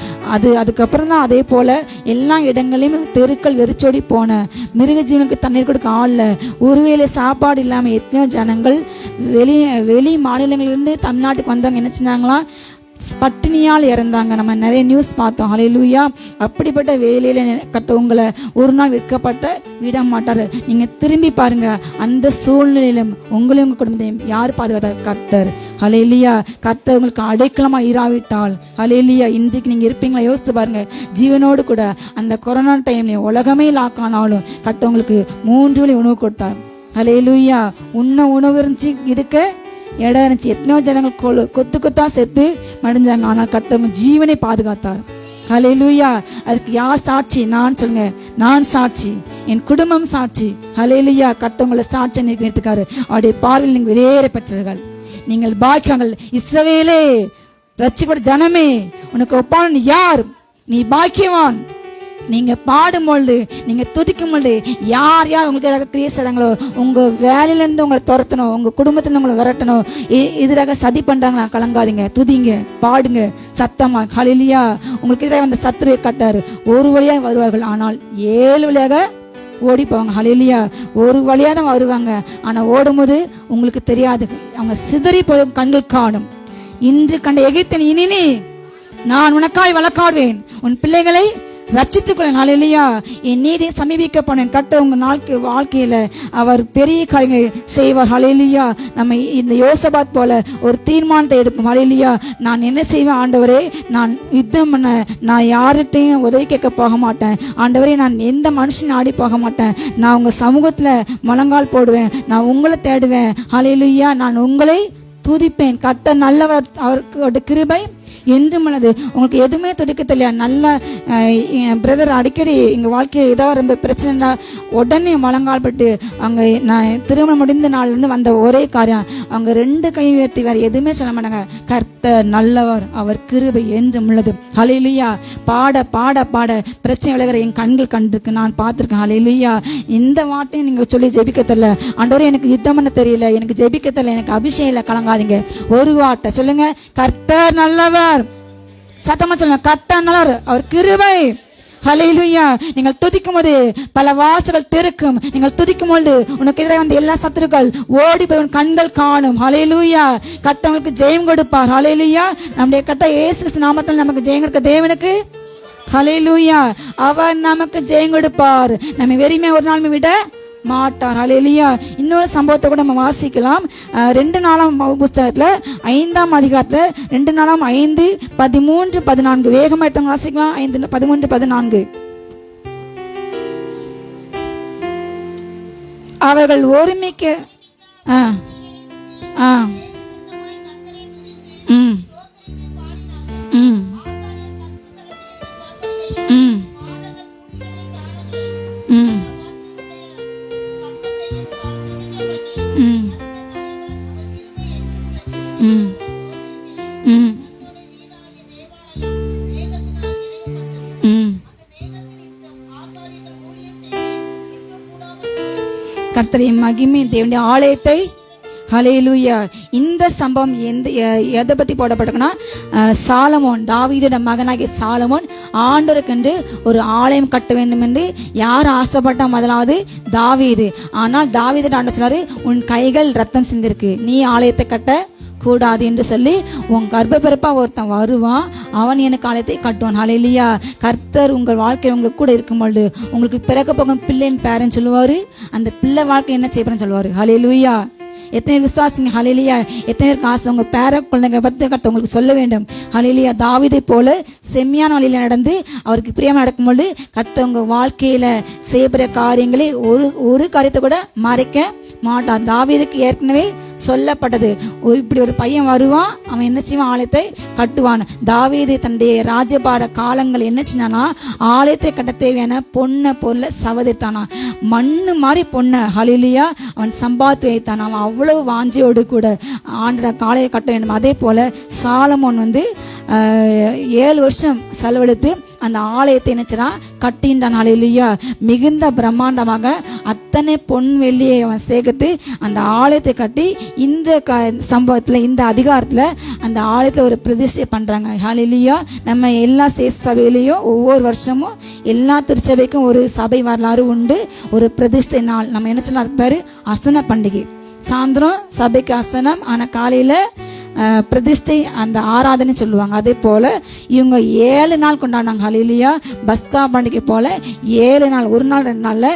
அதுக்கப்புறம் தான் அதே போல எல்லா இடங்களையும் தெருக்கள் வெறிச்சோடி போன, மிருக ஜீவனுக்கு தண்ணீர் கொடுக்க ஆள்ல, ஒருவேளை சாப்பாடு இல்லாம எத்தனையோ ஜனங்கள் வெளி மாநிலங்களிலிருந்து தமிழ்நாட்டுக்கு வந்தவங்க என்ன செஞ்சாங்களாம், பட்டினியால் இறந்தாங்க. நம்ம நிறைய நியூஸ் பார்த்தோம். ஹல்லேலூயா. அப்படிப்பட்ட வேலையில கர்த்தர் உங்களை ஒரு நாள் விற்கப்பட்ட விட மாட்டாரு. நீங்க திரும்பி பாருங்க, அந்த சூழ்நிலையிலும் உங்களையும் உங்க குடும்பத்தையும் யார் பாதுகாத்தார்? கர்த்தர். ஹல்லேலூயா. கர்த்தர் உங்களுக்கு அடைக்கலமா இராவிட்டால், ஹல்லேலூயா, இன்றைக்கு நீங்க இருப்பீங்களா யோசித்து பாருங்க. ஜீவனோடு கூட அந்த கொரோனா டைம்ல உலகமே லாக் ஆனாலும் கர்த்தர் உங்களுக்கு 3 வேளை உணவு கொடுத்தார். ஹல்லேலூயா. உண்ண உணவு இருந்துச்சு, இருக்க இடம் இருந்துச்சு. எத்தனையோ ஜனங்கள் கொத்து கொத்தா செத்து மடிஞ்சாங்க. ஆனால் கர்த்தர் ஜீவனை பாதுகாத்தார். ஹல்லேலூயா. அதுக்கு யார் சாட்சி? நான் சொல்லுங்க, நான் சாட்சி, என் குடும்பம் சாட்சி. ஹல்லேலூயா. கர்த்தர் உங்களை சாட்சி நிறுத்துக்காரு. அவருடைய பார்வையில் நீங்கள் வெளியேற பெற்றவர்கள், நீங்கள் பாக்கியங்கள். இஸ்ரவேலே, ரட்சிக்கப்பட்ட ஜனமே, உனக்கு ஒப்பான யார்? நீ பாக்கியவான். நீங்க பாடும் பொழுது, நீங்க துதிக்கும் பொழுது யார் யார் உங்களுக்கு கிரியை செய்றாங்களோ, உங்க வேலையில இருந்து உங்களை துரத்தணும், உங்க குடும்பத்துல உங்களை விரட்டணும், எதிராக சதி பண்றாங்களா, கலங்காதீங்க, துதிங்க, பாடுங்க சத்தமா. ஹல்லேலூயா. உங்களுக்கு எதிராக வந்த சத்துருவை கட்டாரு, ஒரு வழியாக வருவார்கள், ஆனால் 7 வழியாக ஓடி போவாங்க. ஹல்லேலூயா. ஒரு வழியா தான் வருவாங்க, ஆனா ஓடும்போது உங்களுக்கு தெரியாது, அவங்க சிதறி போய் கண்கள் காணும். இன்று கண்ட எகிப்தின் இனி நீ நான் உனக்காய் வழக்காடுவேன், உன் பிள்ளைகளை ரட்சித்துக் கொள்ள. ஹல்லேலூயா. என் நீதி சமீபிக்கப்படும் கட்ட உங்க வாழ்க்கையில அவர் பெரிய காரியங்களை செய்வார். ஹல்லேலூயா. நம்ம இந்த யோசபாத் போல ஒரு தீர்மானத்தை எடுப்போம். ஹல்லேலூயா. நான் என்ன செய்வேன் ஆண்டவரே, நான் யுத்தம் பண்ண நான் யார்கிட்டையும் உதவி கேட்க போக மாட்டேன் ஆண்டவரே, நான் எந்த மனுஷன் ஆடி போக மாட்டேன், நான் உங்க சமூகத்துல முழங்கால் போடுவேன், நான் உங்களை தேடுவேன். ஹல்லேலூயா. நான் உங்களை துதிப்பேன். கட்ட நல்லவர், அவருக்கு கிருபை என்றும் உள்ளது. உங்களுக்கு எதுவுமே துதிக்க தெரியாது. நல்ல பிரதர் அடிக்கடி எங்க வாழ்க்கையில் ஏதாவது ரொம்ப பிரச்சனைனா உடனே முழங்கால் பட்டு அங்க நான் திருமணம் முடிந்த நாள்ல இருந்து வந்த ஒரே காரியம், அவங்க 2 கை உயர்த்தி வேற எதுவுமே சொல்ல மாட்டாங்க, கர்த்தர் நல்லவர், அவர் கிருபை என்றும் உள்ளது. ஹல்லேலூயா. பாட பாட பாட பிரச்சனை விலகிற என் கண்கள் கண்டிருக்கு, நான் பார்த்திருக்கேன். ஹல்லேலூயா. இந்த வார்த்தையும் நீங்க சொல்லி ஜெபிக்க தெரியல, ஆண்டவரே எனக்கு யுத்தம் பண்ண தெரியல, எனக்கு ஜெபிக்க தெரியல, எனக்கு அபிஷேகம் கலங்காதீங்க. ஒரு வார்த்தை சொல்லுங்க, கர்த்தர் நல்லவர். சத்தமா சொல்லுங்க, கர்த்தர் நல்லவர், அவர் கிருபை. ஹல்லேலூயா. நீங்கள் துதிக்கும் போது பல வாசல்கள் திறக்கும். நீங்கள் துதிக்கும் பொழுது உனக்கு எதிராக வந்த எல்லா சத்துருக்கள் ஓடி போய் உன் கண்கள் காணும். ஹல்லேலூயா. கர்த்தருக்கு ஜெயம் கொடுப்பார். ஹல்லேலூயா. நம்முடைய கர்த்தர் இயேசு கிறிஸ்து நாமத்தில் நமக்கு ஜெயம் கொடுக்க தேவனுக்கு ஹல்லேலூயா. அவர் நமக்கு ஜெயம் கொடுப்பார். நம்ம வெறுமை ஒரு நாளுமே விட மாட்டார். ஹல்லேலூயா. இன்னொரு சம்பவத்தை கூட நம்ம வாசிக்கலாம். 2 நாளாம் புஸ்தகத்துல 5ஆம் அதிகாரத்துல 2 நாளாம் 5, 13, 14 வேகமா எடுத்து வாசிக்கலாம். 5, 13, 14 அவர்கள் ஒருமிக்க கர்த்தரின் மகிமை தேவனுடைய ஆலயத்தை ஹல்லேலூயா. இந்த சம்பவம் எதை பத்தி போடப்பட்டிருக்குன்னா, சாலமோன், தாவீதோட மகனாகிய சாலமோன் ஆண்டவருக்கென்று ஒரு ஆலயம் கட்ட வேண்டும் என்று யார் ஆசைப்பட்டா? முதலாவது தாவீது. ஆனால் தாவீது ஆண்டவர் சொன்னாரு, உன் கைகள் ரத்தம் சிந்திருக்கு, நீ ஆலயத்தை கட்ட கூடாது என்று சொல்லி உன் கர்ப்பப்பிறப்பா ஒருத்தன் வருவான், அவன் எனக்கு ஆலயத்தை கட்டுவான். ஹல்லேலூயா. கர்த்தர் உங்கள் வாழ்க்கை உங்களுக்கு கூட இருக்கும் பொழுது உங்களுக்கு பிறக்க போகும் பிள்ளைன்னு பேரன் சொல்லுவாரு, அந்த பிள்ளை வாழ்க்கை என்ன செய்யறன்னு சொல்லுவாரு. ஹல்லேலூயா. எத்தனை விசுவாசிங்க? ஹல்லேலூயா. எத்தனை பேருக்கு ஆசை உங்க பேர குழந்தைங்க பத்தி கர்த்தர் உங்களுக்கு சொல்ல வேண்டும்? ஹல்லேலூயா. தாவீதை போல செம்மையான வழியில நடந்து அவருக்கு பிரியமா நடக்கும்பொழுது கர்த்தர் உங்க வாழ்க்கையில செய்யப்படுற காரியங்களை ஒரு காரியத்தை கூட மறைக்க மாட்டார். தாவீதுக்கு ஏற்கனவே சொல்லப்பட்டது, இப்படி ஒரு பையன் வருவான், அவன் என்ன செய்வான்? ஆலயத்தை கட்டுவான். தாவீது தன்னுடைய ராஜபாட காலங்கள் என்ன செஞ்சானா, ஆலயத்தை கட்ட தேவையான பொண்ணை பொருளை சவதித்தானா, மண்ணு மாதிரி பொண்ணை ஹல்லேலூயா அவன் சம்பாதித்து வைத்தான். அவன் அவ்வளவு வாஞ்சியோடு கூட ஆண்ட காலையை கட்ட வேண்டும். அதே போல சாலமோன் 7 வருஷம் செலவழித்து அந்த ஆலயத்தை நினைச்சா கட்டின்றான். ஹல்லேலூயா. மிகுந்த பிரம்மாண்டமாக அத்தனை பொன் வெள்ளியை அவன் சேர்த்து அந்த ஆலயத்தை கட்டி இந்த சம்பவத்துல, இந்த அதிகாரத்துல அந்த ஆலயத்துல ஒரு பிரதிஷ்டை பண்றாங்க. ஹல்லேலூயா. நம்ம எல்லா சபையிலையும் ஒவ்வொரு வருஷமும் எல்லா திருச்சபைக்கும் ஒரு சபை வரலாறு உண்டு, ஒரு பிரதிஷ்டை நாள். நம்ம என்ன சொன்னா பேரு அசன பண்டிகை. சாயந்தரம் சபைக்கு அசனம், ஆனா காலையில பிரதிஷ்டை, அந்த ஆராதனை சொல்லுவாங்க. அதே போல இவங்க 7 நாள் கொண்டாடினாங்க. ஹல்லேலூயா. பஸ்கா பண்டிகை போல 7 நாள், ஒரு நாள் 2 நாள்ல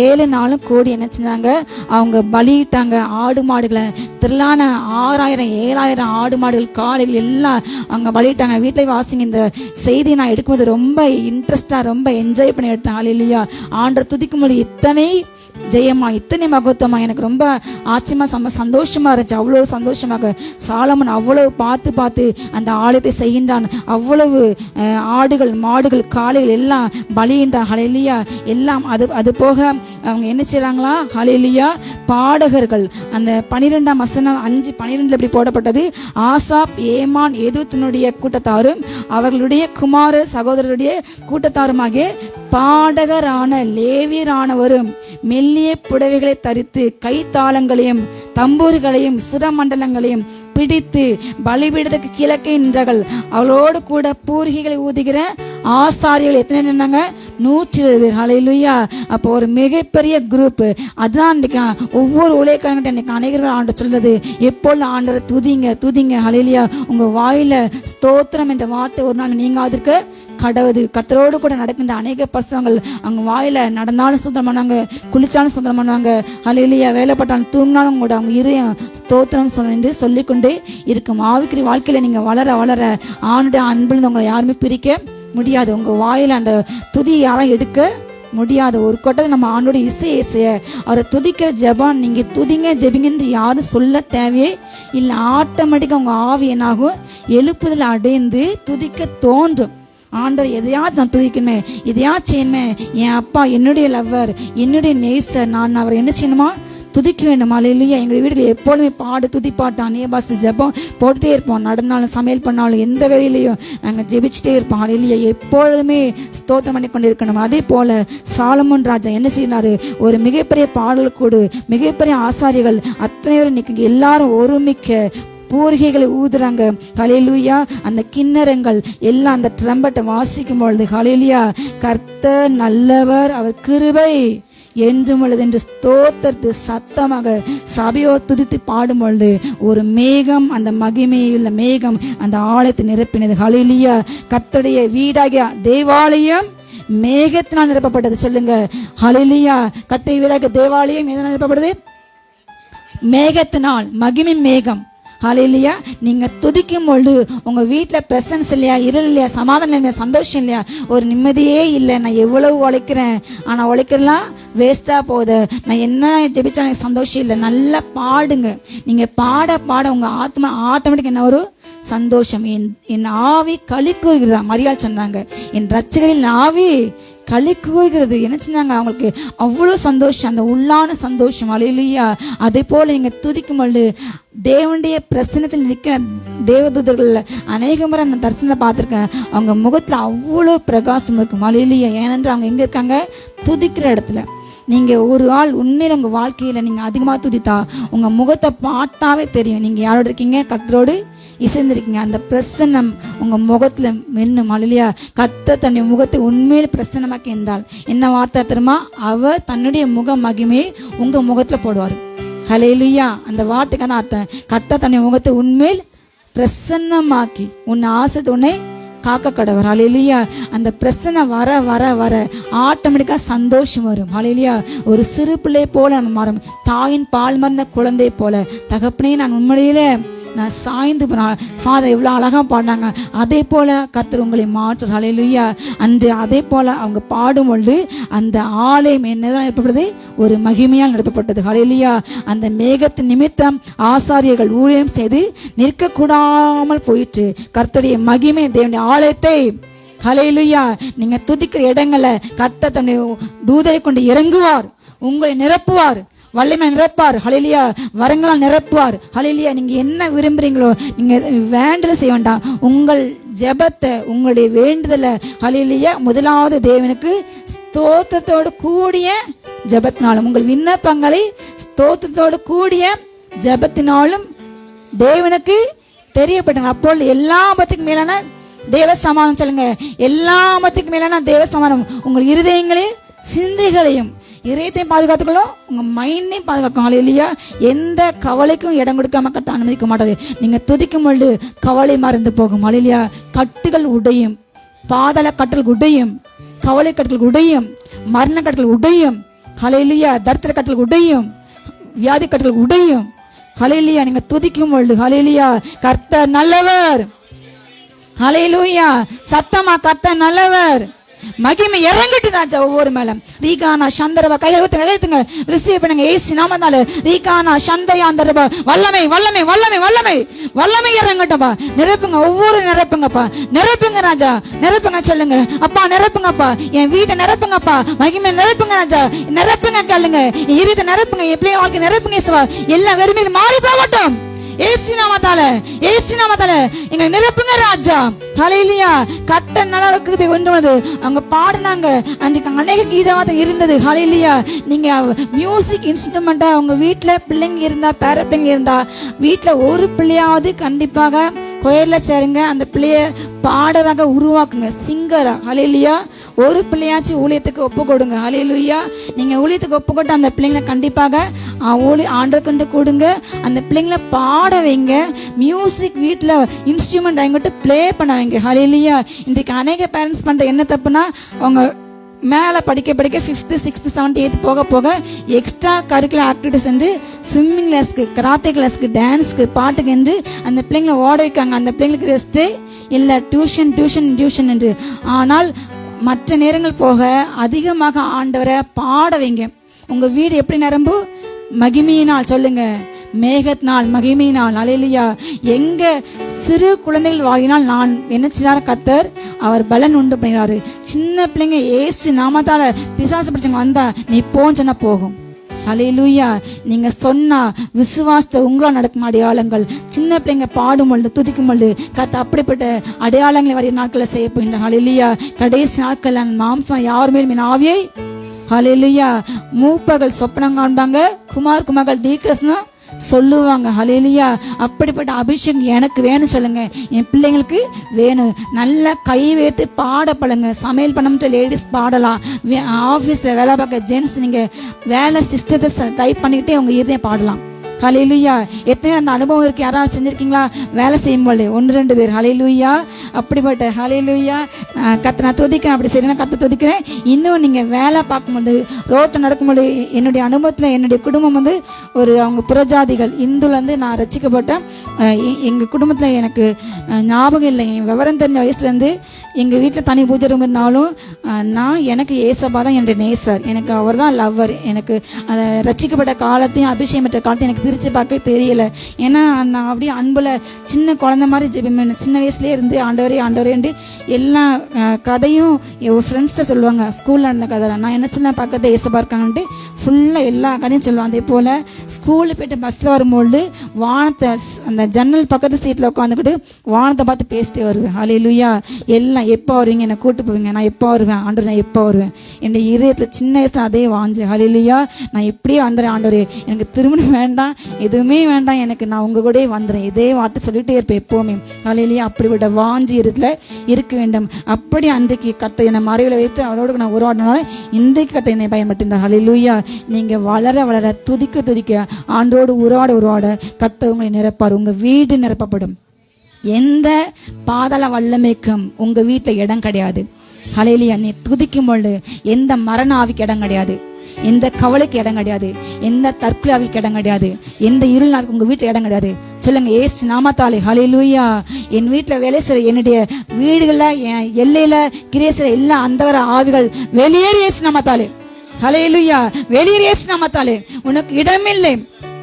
7 நாளும் கூடி என்ன செஞ்சாங்க, அவங்க பலியிட்டாங்க ஆடு மாடுகளை. திரளான 6000 7000 ஆடு மாடுகள் காலையில் எல்லாம் அவங்க பலியிட்டாங்க. வீட்டில் வாசிங்க. இந்த செய்தி நான் எடுக்கும்போது ரொம்ப இன்ட்ரெஸ்டா, ரொம்ப என்ஜாய் பண்ணி எடுத்தேன். ஹல்லேலூயா. ஆண்டவர் துதிக்கும் போது இத்தனை ஜெயமா, இத்தனை மகத்துவமா, எனக்கு ரொம்ப ஆச்சரியமா சந்தோஷமா இருந்துச்சு. அவ்வளவு சந்தோஷமாக சாலமன் அவ்வளவு பார்த்து அந்த ஆலயத்தை செய்கின்றான். அவ்வளவு ஆடுகள் மாடுகள் காளைகள் எல்லாம் பலியின்றான். ஹல்லேலூயா. எல்லாம் அது போக அவங்க என்ன செய்றாங்களா? ஹல்லேலூயா. பாடகர்கள், அந்த 12ஆம் வசனம் 5:12 இப்படி போடப்பட்டது, ஆசாப், ஏமான், எதுத்தினுடைய கூட்டத்தாரும் அவர்களுடைய குமார சகோதரருடைய கூட்டத்தாருமாகிய பாடகரான லேவியரானவரும் மெல்லிய புடவைகளை தரித்து கைத்தாளங்களையும் தம்பூர்களையும் சுரமண்டலங்களையும் பிடித்து பலிபீடத்துக்கு கிழக்கே நின்றார்கள். அவளோடு கூட பூரிகைகளை ஊதுகிற ஆசாரியர்கள் எத்தனை நின்றாங்க? 120 பேர். ஹல்லேலூயா. அப்போ ஒரு மிகப்பெரிய குரூப். அதான் இன்னைக்கு ஒவ்வொரு ஊழியக்காரங்கிட்ட இன்னைக்கு அநேகர்கள் ஆண்டு சொல்றது, எப்பொழுது ஆண்டவரை துதிங்க துதிங்க. ஹல்லேலூயா. உங்க வாயில ஸ்தோத்திரம் என்ற வார்த்தை ஒரு நாள் நீங்க அதற்கு கடவுது. கர்த்தரோடு கூட நடக்கின்ற அநேக பசங்கள் அவங்க வாயில நடந்தாலும் சுத்தம் பண்ணுவாங்க, குளிச்சாலும் சுத்தம் பண்ணுவாங்க. ஹல்லேலூயா. வேலைப்பட்டாலும் தூங்கினாலும் கூட அவங்க இதயம் ஸ்தோத்திரம் என்று சொல்லிக்கொண்டே இருக்கும். ஆவிக்குரிய வாழ்க்கையில நீங்க வளர வளர ஆண்டுடைய அன்பில் உங்களை யாருமே பிரிக்க முடியாது. உங்க வாயில அந்த துதி யாரும் எடுக்க முடியாது. ஒரு கொட்டை நம்ம ஆண்டோட இசைய அவரை துதிக்கிற ஜெபம் நீங்க துதிங்க ஜெபிங்கன்னு யாரும் சொல்ல தேவையே இல்லை. ஆட்டோமேட்டிக்கா உங்க ஆவி என்னாகும், எழுப்புதல் அடைந்து துதிக்க தோன்றும். ஆண்டவர் எதையாவது நான் துதிக்கணுமே, எதையா செய்யணுமே, என் அப்பா என்னுடைய லவ்வர், என்னுடைய நேசர், நான் அவர் என்ன செய்யணுமா துதிக்க வேண்டும். அல்லேலூயா. எங்கள் வீட்டில் எப்பொழுதுமே பாடு துதிப்பாட்டு அநேபாசு ஜெபம் போட்டுட்டே இருப்போம். நடந்தாலும் சமையல் பண்ணாலும் எந்த வேலையிலையும் நாங்கள் ஜெபிச்சுட்டே இருப்போம். அல்லேலூயா. எப்பொழுதுமே ஸ்தோத்திரம் பண்ணி கொண்டு இருக்கணும். அதே போல சாலமோன் ராஜா என்ன செய்யறாரு, ஒரு மிகப்பெரிய பாடல் கூடு, மிகப்பெரிய ஆசாரிகள் அத்தனை பேரும் இன்னைக்கு எல்லாரும் ஒருமிக்க பூரிகைகளை ஊதுறாங்க. ஹல்லேலூயா. அந்த கிண்ணறங்கள் எல்லாம் அந்த ட்ரம்பட்டை வாசிக்கும் பொழுது ஹல்லேலூயா, கர்த்தர் நல்லவர், அவர் கிருபை என்றும் உள்ளது என்று ஸ்தோத்திரத்து சத்தமாக சபையோர் துதித்து பாடும் பொழுது ஒரு மேகம், அந்த மகிமையுள்ள மேகம் அந்த ஆலயத்தை நிரப்பினது. ஹல்லேலூயா. கர்த்தருடைய வீடாகிய தேவாலயம் மேகத்தினால் நிரப்பப்பட்டது. சொல்லுங்க ஹல்லேலூயா. கர்த்தருடைய வீடாகிய தேவாலயம் எதனால் நிரப்பப்பட்டது? மேகத்தினால். மகிமை மேகம். ஹல்லேலூயா. நீங்க துதிக்கும் பொழுது உங்க வீட்டுல பிரசன்ஸ் இல்லையா, இருள் இல்லையா, சமாதானம் இல்லையா, சந்தோஷம் இல்லையா, ஒரு நிம்மதியே இல்லை. நான் எவ்வளவு உழைக்கிறேன், ஆனா உழைக்கலாம் வேஸ்டா போகுது, நான் என்ன ஜெபிச்சா எனக்கு சந்தோஷம் இல்லை. நல்லா பாடுங்க. நீங்க பாட பாட உங்க ஆத்மா ஆட்டோமேட்டிக் என்ன ஒரு சந்தோஷம். என் ஆவி களி கூறுகிறதா மரியாள் சொன்னாங்க. என் ரட்சகரில் ஆவி களி கூறுகிறது. என்ன சொன்னாங்க, அவங்களுக்கு அவ்வளவு சந்தோஷம், அந்த உள்ளான சந்தோஷம். அல்லேலூயா. அதே போல நீங்க துதிக்கும் பொழுது தேவனுடைய பிரசன்னத்தில் நிற்கிற தேவதூதர்கள் அநேக முறை நான் தரிசனத்தை பார்த்திருக்கேன். அவங்க முகத்துல அவ்வளவு பிரகாசம் இருக்கும். அல்லேலூயா. ஏனென்று அவங்க எங்க இருக்காங்க, துதிக்கிற இடத்துல. நீங்க ஒரு ஆள் உண்மையில உங்க வாழ்க்கையில நீங்க அதிகமா துதித்தா உங்க முகத்தை பார்த்தாவே தெரியும் நீங்க யாரோட இருக்கீங்க, கர்த்தரோடு இசைந்திருக்கீங்க. அந்த பிரசன்னம் உங்க முகத்துல மென்னும். அல்லேலூயா. கர்த்தர் தன்னுடைய முகத்தை உண்மையில பிரசன்னமாக்கி இருந்தால் என்ன வார்த்தை தெரியுமா, அவர் தன்னுடைய முக மகிமையை உங்க முகத்துல போடுவார். ஹல்லேலூயா. அந்த வார்த்தைக்கான அர்த்தம், கர்த்தர் தன்னுடைய முகத்தை உண்மையில் பிரசன்னமாக்கி உன்னை ஆசை உன்னை காக்க கடவர். ஹல்லேலூயா. அந்த பிரச்சனை வர வர வர ஆட்டோமேட்டிக்கா சந்தோஷம் வரும். ஹல்லேலூயா. ஒரு சிறு பிள்ளை போல நம்ம மாறும். தாயின் பால் மறந்த குழந்தை போல. தகப்பனே நான் உண்மையிலே நான் சாய்ந்து ஃபாதர் எவ்வளவு அழகா பாடினாங்க. அதே போல கர்த்தர் உங்களை மாற்று. ஹல்லேலூயா. அன்று அதே போல அவங்க பாடும் பொழுது அந்த ஆலயம் என்னதான் நிரப்பப்பட்டது, ஒரு மகிமையால் நிரப்பப்பட்டது. ஹல்லேலூயா. அந்த மேகத்தின் நிமித்தம் ஆசாரியர்கள் ஊழியம் செய்து நிற்க கூடாமல் போயிற்று. கர்த்தருடைய மகிமை தேவனுடைய ஆலயத்தை. ஹல்லேலூயா. நீங்க துதிக்கிற இடங்களை கர்த்தர் தன்னுடைய தூதரை கொண்டு இறங்குவார், உங்களை நிரப்புவார், வல்லமை நிரப்பார். ஹல்லேலூயா. வரங்களால் நிரப்புவார். ஹல்லேலூயா. நீங்க என்ன விரும்புறீங்களோ நீங்க வேண்டுதல் செய்ய வேண்டாம். உங்கள் ஜெபத்தை, உங்களுடைய வேண்டுதலை ஹல்லேலூயா முதலாவது தேவனுக்கு ஸ்தோத்திரத்தோடு கூடிய ஜெபத்தினாலும், உங்கள் விண்ணப்பங்களை ஸ்தோத்திரத்தோடு கூடிய ஜெபத்தினாலும் தேவனுக்கு தெரியப்பட்டாங்க. அப்பொழுது எல்லாத்துக்கும் மேலான தேவ சமாதானம். சொல்லுங்க, எல்லாத்துக்கும் மேலான தேவ சமாதானம் உங்கள் இருதயங்களையும் சிந்தைகளையும் இதயத்தையும் பாதுகாத்துக்கணும், உங்க மைண்டையும் பாதுகாக்கும். ஹல்லேலூயா. எந்த கவலைக்கும் இடம் கொடுக்காம கர்த்தர் அனுமதிக்க மாட்டாரு. நீங்க துதிக்கும் பொழுது கவலை மறந்து போகும். ஹல்லேலூயா. கட்டுகள் உடையும், பாதாள கட்டுகள் உடையும், கவலை கட்டுகள் உடையும், மரண கட்டுகள் உடையும். ஹல்லேலூயா. தரித்திர கட்டுகள் உடையும், வியாதி கட்டுகள் உடையும். ஹல்லேலூயா. நீங்க துதிக்கும் பொழுது ஹல்லேலூயா, கர்த்தர் நல்லவர். ஹல்லேலூயா. சத்தமா கர்த்தர் நல்லவர். மகிமை இறங்கிட்டு ராஜா ஒவ்வொரு மேலும். ரீகானா சந்தரபா கையெழுத்துங்க ரிசீவ் பண்ணுங்க ஏசு நாமத்தால. ரீகானா சந்தயாந்தரபா வல்லமை வல்லமை வல்லமை வல்லமை வல்லமை இறங்கட்டப்பா. நிரப்புங்க, ஒவ்வொரு நிரப்புங்கப்பா, நிரப்புங்க ராஜா, நிரப்புங்க. சொல்லுங்க, அப்பா நிரப்புங்கப்பா, என் வீட்டை நிரப்புங்கப்பா, மகிமை நிரப்புங்க ராஜா, நிரப்புங்க. கல்லுங்க இருத நிரப்புங்க, என் பிள்ளை வாழ்க்கை நிரப்புங்க. எல்லா வெறுமையும் மாறி போகட்டும் ஏசு நாமத்தால, ஏசு நாமத்தால எங்களை நிரப்புங்க ராஜா. ஹல்லேலூயா. கட்ட நல்லா கிருபை கொண்டு அவங்க பாடினாங்க. அன்றைக்கு அநேக கீதவாதம் இருந்தது. ஹல்லேலூயா. நீங்க மியூசிக் இன்ஸ்ட்ருமெண்டா உங்க வீட்டுல பிள்ளைங்க இருந்தா, பேர பிள்ளைங்க இருந்தா, வீட்டுல ஒரு பிள்ளையாவது கண்டிப்பாக கொயர்ல சேருங்க. அந்த பிள்ளைய பாடராக உருவாக்குங்க, சிங்கரா. ஹல்லேலூயா. ஒரு பிள்ளையாச்சும் ஊழியத்துக்கு ஒப்பு கொடுங்க. ஹல்லேலூயா. நீங்க ஊழியத்துக்கு ஒப்பு கொடுத்த அந்த பிள்ளைங்களை கண்டிப்பாக ஆண்டவருக்கு கொடுங்க. அந்த பிள்ளைங்களை பாட வைங்க. மியூசிக் வீட்டில் இன்ஸ்ட்ருமெண்ட் அவங்ககிட்ட ப்ளே பண்ண வைங்க. ஹல்லேலூயா. இன்றைக்கு அநேக பேரண்ட்ஸ் பண்ற என்ன தப்புனா, அவங்க மேலே படிக்க 5th 6th 7th 8th போக போக எக்ஸ்ட்ரா கரிக்குலர் ஆக்டிவிட்டிஸ் என்று ஸ்விம்மிங் கிளாஸ்க்கு, கராத்தே கிளாஸ்க்கு, டான்ஸ்க்கு, பாட்டுக்கு என்று அந்த பிள்ளைங்களை ஓட வைக்காங்க. அந்த பிள்ளைங்களுக்கு ரெஸ்ட்டே இல்லை. டியூஷன் என்று. ஆனால் மற்ற நேரங்கள் போக அதிகமாக ஆண்டவரை பாட வைங்க. உங்க வீடு எப்படி நிரம்பு? மகிமையினால். சொல்லுங்க, மேகத்தினால், மகிமையினால். ஹல்லேலூயா. எங்க சிறு குழந்தைகள் வாங்கினால் நான் என்ன செய்தார் கர்த்தர்? அவர் பலன் உண்டு பண்ணினாரு. சின்ன பிள்ளைங்க ஏசு நாமத்தால பிசாசு பிடிச்சவங்க வந்தா நீ போன்னு சொன்னா போகும். ஹல்லேலூயா. நீங்க சொன்னா விசுவாசத்தை உங்களால் நடக்கும் அடையாளங்கள். சின்ன பிள்ளைங்க பாடும் பொழுது, துதிக்கும் பொழுது கர்த்தர் அப்படிப்பட்ட அடையாளங்களை வரைய நாட்களில் செய்ய போகின்றார். ஹல்லேலூயா. கடைசி நாட்கள் மாம்சம் யார் மேலும் ஆவியை. ஹல்லேலூயா. மூப்பர்கள் சொப்பனம் காண்பாங்க, குமார்கள் தீர்க்கதரிசனம் சொல்லுவாங்க. ஹல்லேலூயா. அப்படிப்பட்ட அபிஷேகம் எனக்கு வேணும் சொல்லுங்க. என் பிள்ளைங்களுக்கு வேணும். நல்லா கை வைத்து பாட பழங்க. சமையல் பண்ண லேடிஸ் பாடலாம். ஆபீஸ்ல வேலை பார்க்க ஜென்ட்ஸ் நீங்க வேலை சிஸ்டத்தை டைப் பண்ணிக்கிட்டே உங்க இதயம் பாடலாம். ஹல்லேலூயா. எத்தனை அந்த அனுபவம் இருக்கு? யாராவது செஞ்சிருக்கீங்களா? வேலை செய்யும் போது 1-2 பேர். ஹல்லேலூயா. அப்படிப்பட்ட ஹல்லேலூயா. கத்த நான் துதிக்கிறேன். அப்படி சரி, நான் கத்த துதிக்கிறேன். இன்னும் நீங்க வேலை பார்க்கும்போது, ரோட்டில் நடக்கும்போது, என்னுடைய அனுபவத்தில் என்னுடைய குடும்பம் ஒரு அவங்க புறஜாதிகள், இந்துல நான் ரசிக்கப்பட்டேன். எங்க குடும்பத்தில் எனக்கு ஞாபகம் இல்லை, என் விவரம் தெரிஞ்ச வயசுலேருந்து எங்கள் வீட்டில் தனி பூஜை ரூம் இருந்தாலும் எனக்கு ஏசப்பா தான் என்னுடைய நேசர். எனக்கு அவர் தான் லவ்வர். எனக்கு அதை ரசிக்கப்பட்ட காலத்தையும் அபிஷேகம் பெற்ற காலத்தையும் எனக்கு பிரித்து பார்க்க தெரியல. ஏன்னா நான் அப்படியே அன்புல சின்ன குழந்தை மாதிரி ஜெபிப்பேன். சின்ன வயசுலேயே இருந்து ஆண்டவரேண்டு எல்லா கதையும் என் ஃப்ரெண்ட்ஸ்கிட்ட சொல்லுவாங்க. ஸ்கூலில் நடந்த கதை நான் என்ன சொன்ன பக்கத்தில் ஏசப்பா இருக்காங்கன்ட்டு ஃபுல்லாக எல்லா கதையும் சொல்லுவாங்க. அதே போல் ஸ்கூலில் போய்ட்டு பஸ்ஸில் வரும்போது வானத்தை, அந்த ஜன்னல் பக்கத்து சீட்டில் உட்காந்துக்கிட்டு வானத்தை பார்த்து பேசிட்டே வருவேன். ஹல்லேலூயா. எல்லாம் எப்போ வருவீங்க, என்னை கூட்டு போவீங்க, நான் எப்போ வருவேன் ஆண்டவர், நான் எப்போ வருவேன். என் இதயத்தில் சின்ன வயசுல அதே வாஞ்சேன். ஹல்லேலூயா. நான் இப்படியே வந்துடுறேன் ஆண்டவரே, எனக்கு திருமணம் வேண்டாம், எதுவுமே வேண்டாம் எனக்கு, நான் உங்க கூட வந்துடுறேன். இதே வார்த்தை சொல்லிட்டே இருப்பேன் எப்போவுமே. ஹல்லேலூயா. அப்படிப்பட்ட வாஞ்சி இருக்க வேண்டும். அப்படி அன்றைக்கு கர்த்தர் என்னை மறைவில் வைத்து அவரோடு நான் உருவாடினால இன்றைக்கு கர்த்தர் என்னை பயன்படுத்தினார். ஹல்லேலூயா. நீங்க வளர வளர துதிக்க ஆண்டோடு உருவாட கர்த்தர் உங்களை நிரப்பார். உங்க வீடு நிரப்பப்படும். எந்த பாதாள வல்லமைக்கும் உங்க வீட்டில் இடம் கிடையாது. ஹல்லேலூயா. நீ துதிக்கும் பொழுது எந்த மரண ஆவிக்கு இடம் கிடையாது, எந்த கவலைக்கு இடம் கிடையாது, எந்த தற்கொலைக்கு இடம் கிடையாது, எந்த இருள் நாளுக்கு உங்க வீட்டுல இடம் கிடையாது. சொல்லுங்க, ஏசு நாமத்தாலே. ஹல்லேலூயா. என் வீட்டுல வேலை செய்ய, என்னுடைய வீடுகள்ல, என் எல்லையில கிரியை செய்ய எல்லா அந்தவர ஆவிகள் வெளியேறி ஏசு நாமத்தாலே. ஹல்லேலூயா. வெளியேறி ஏசு நாமத்தாலே. உனக்கு இடமில்லை.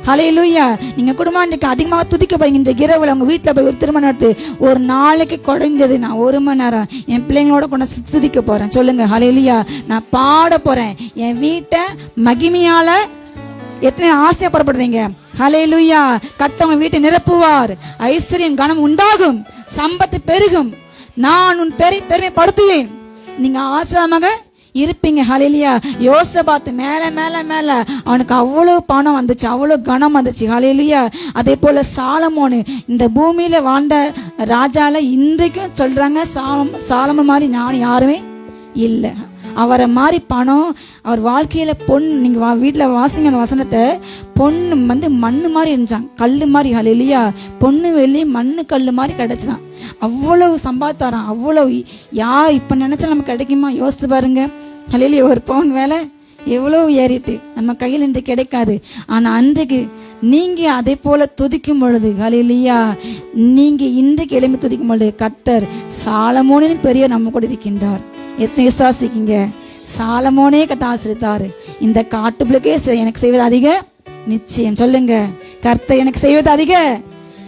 ஹல்லேலூயா. நீங்க குடும்பம் இன்றைக்கு அதிகமாக துதிக்க போறீங்க. இன்றைக்கு இரவுல உங்க வீட்டுல போய் ஒரு திருமணம் நடத்து, ஒரு நாளைக்கு குறைஞ்சது நான் 1 மணி நேரம் என் பிள்ளைங்களோட கொண்டு துதிக்க போறேன். சொல்லுங்க, ஹல்லேலூயா. நான் பாட போறேன். என் வீட்டை மகிமையால எத்தனை ஆசையா புறப்படுறீங்க. ஹல்லேலூயா. கர்த்தர் உங்க வீட்டை நிரப்புவார். ஐஸ்வர்யம் கனம் உண்டாகும், சம்பத்து பெருகும். நான் உன் பெருமைப்படுத்துவேன். நீங்க ஆசிரமாக இருப்பீங்க. ஹல்லேலூயா. யோசபாத்து மேல மேல மேல அவனுக்கு அவ்வளவு பணம் வந்துச்சு, அவ்வளவு கனம் வந்துச்சு. ஹல்லேலூயா. அதே போல சாலமோனு இந்த பூமியில வாழ்ந்த ராஜால இன்றைக்கும் சொல்றாங்க, சாலமோன் மாதிரி ஞானம் யாருமே இல்லை. அவரை மாதிரி பணம், அவர் வாழ்க்கையில நீங்க வீட்டுல வாசிங்க அந்த வசனத்தை, பொண்ணு மண்ணு மாதிரி இருந்துச்சான், கல்லு மாதிரி. ஹல்லேலூயா. பொண்ணு வெள்ளி மண்ணு கல்லு மாதிரி கிடைச்சுதான். அவ்வளவு சம்பாத்தாராம். அவ்வளவு இப்ப நினைச்சா நமக்கு கிடைக்குமா? யோசித்து பாருங்க. ஹல்லேலூயா. ஒரு பவுன் வேலை எவ்வளவு ஏறிட்டு நம்ம கையில் இன்று கிடைக்காது. ஆனா அன்றைக்கு நீங்க அதே போல துதிக்கும் பொழுது, ஹல்லேலூயா, நீங்க இன்றைக்கு எழும்பி துதிக்கும் பொழுது கர்த்தர் சாலமோனின் பெரிய நம்ம கூட இருக்கின்றார். எத்தனை விசுவாசிக்கீங்க? சாலமோனே கட்ட ஆசிரித்தாரு. இந்த காட்டுப்புளுக்கே எனக்கு செய்வது அதிக நிச்சயம். சொல்லுங்க, கர்த்தர் எனக்கு செய்வது அதிக.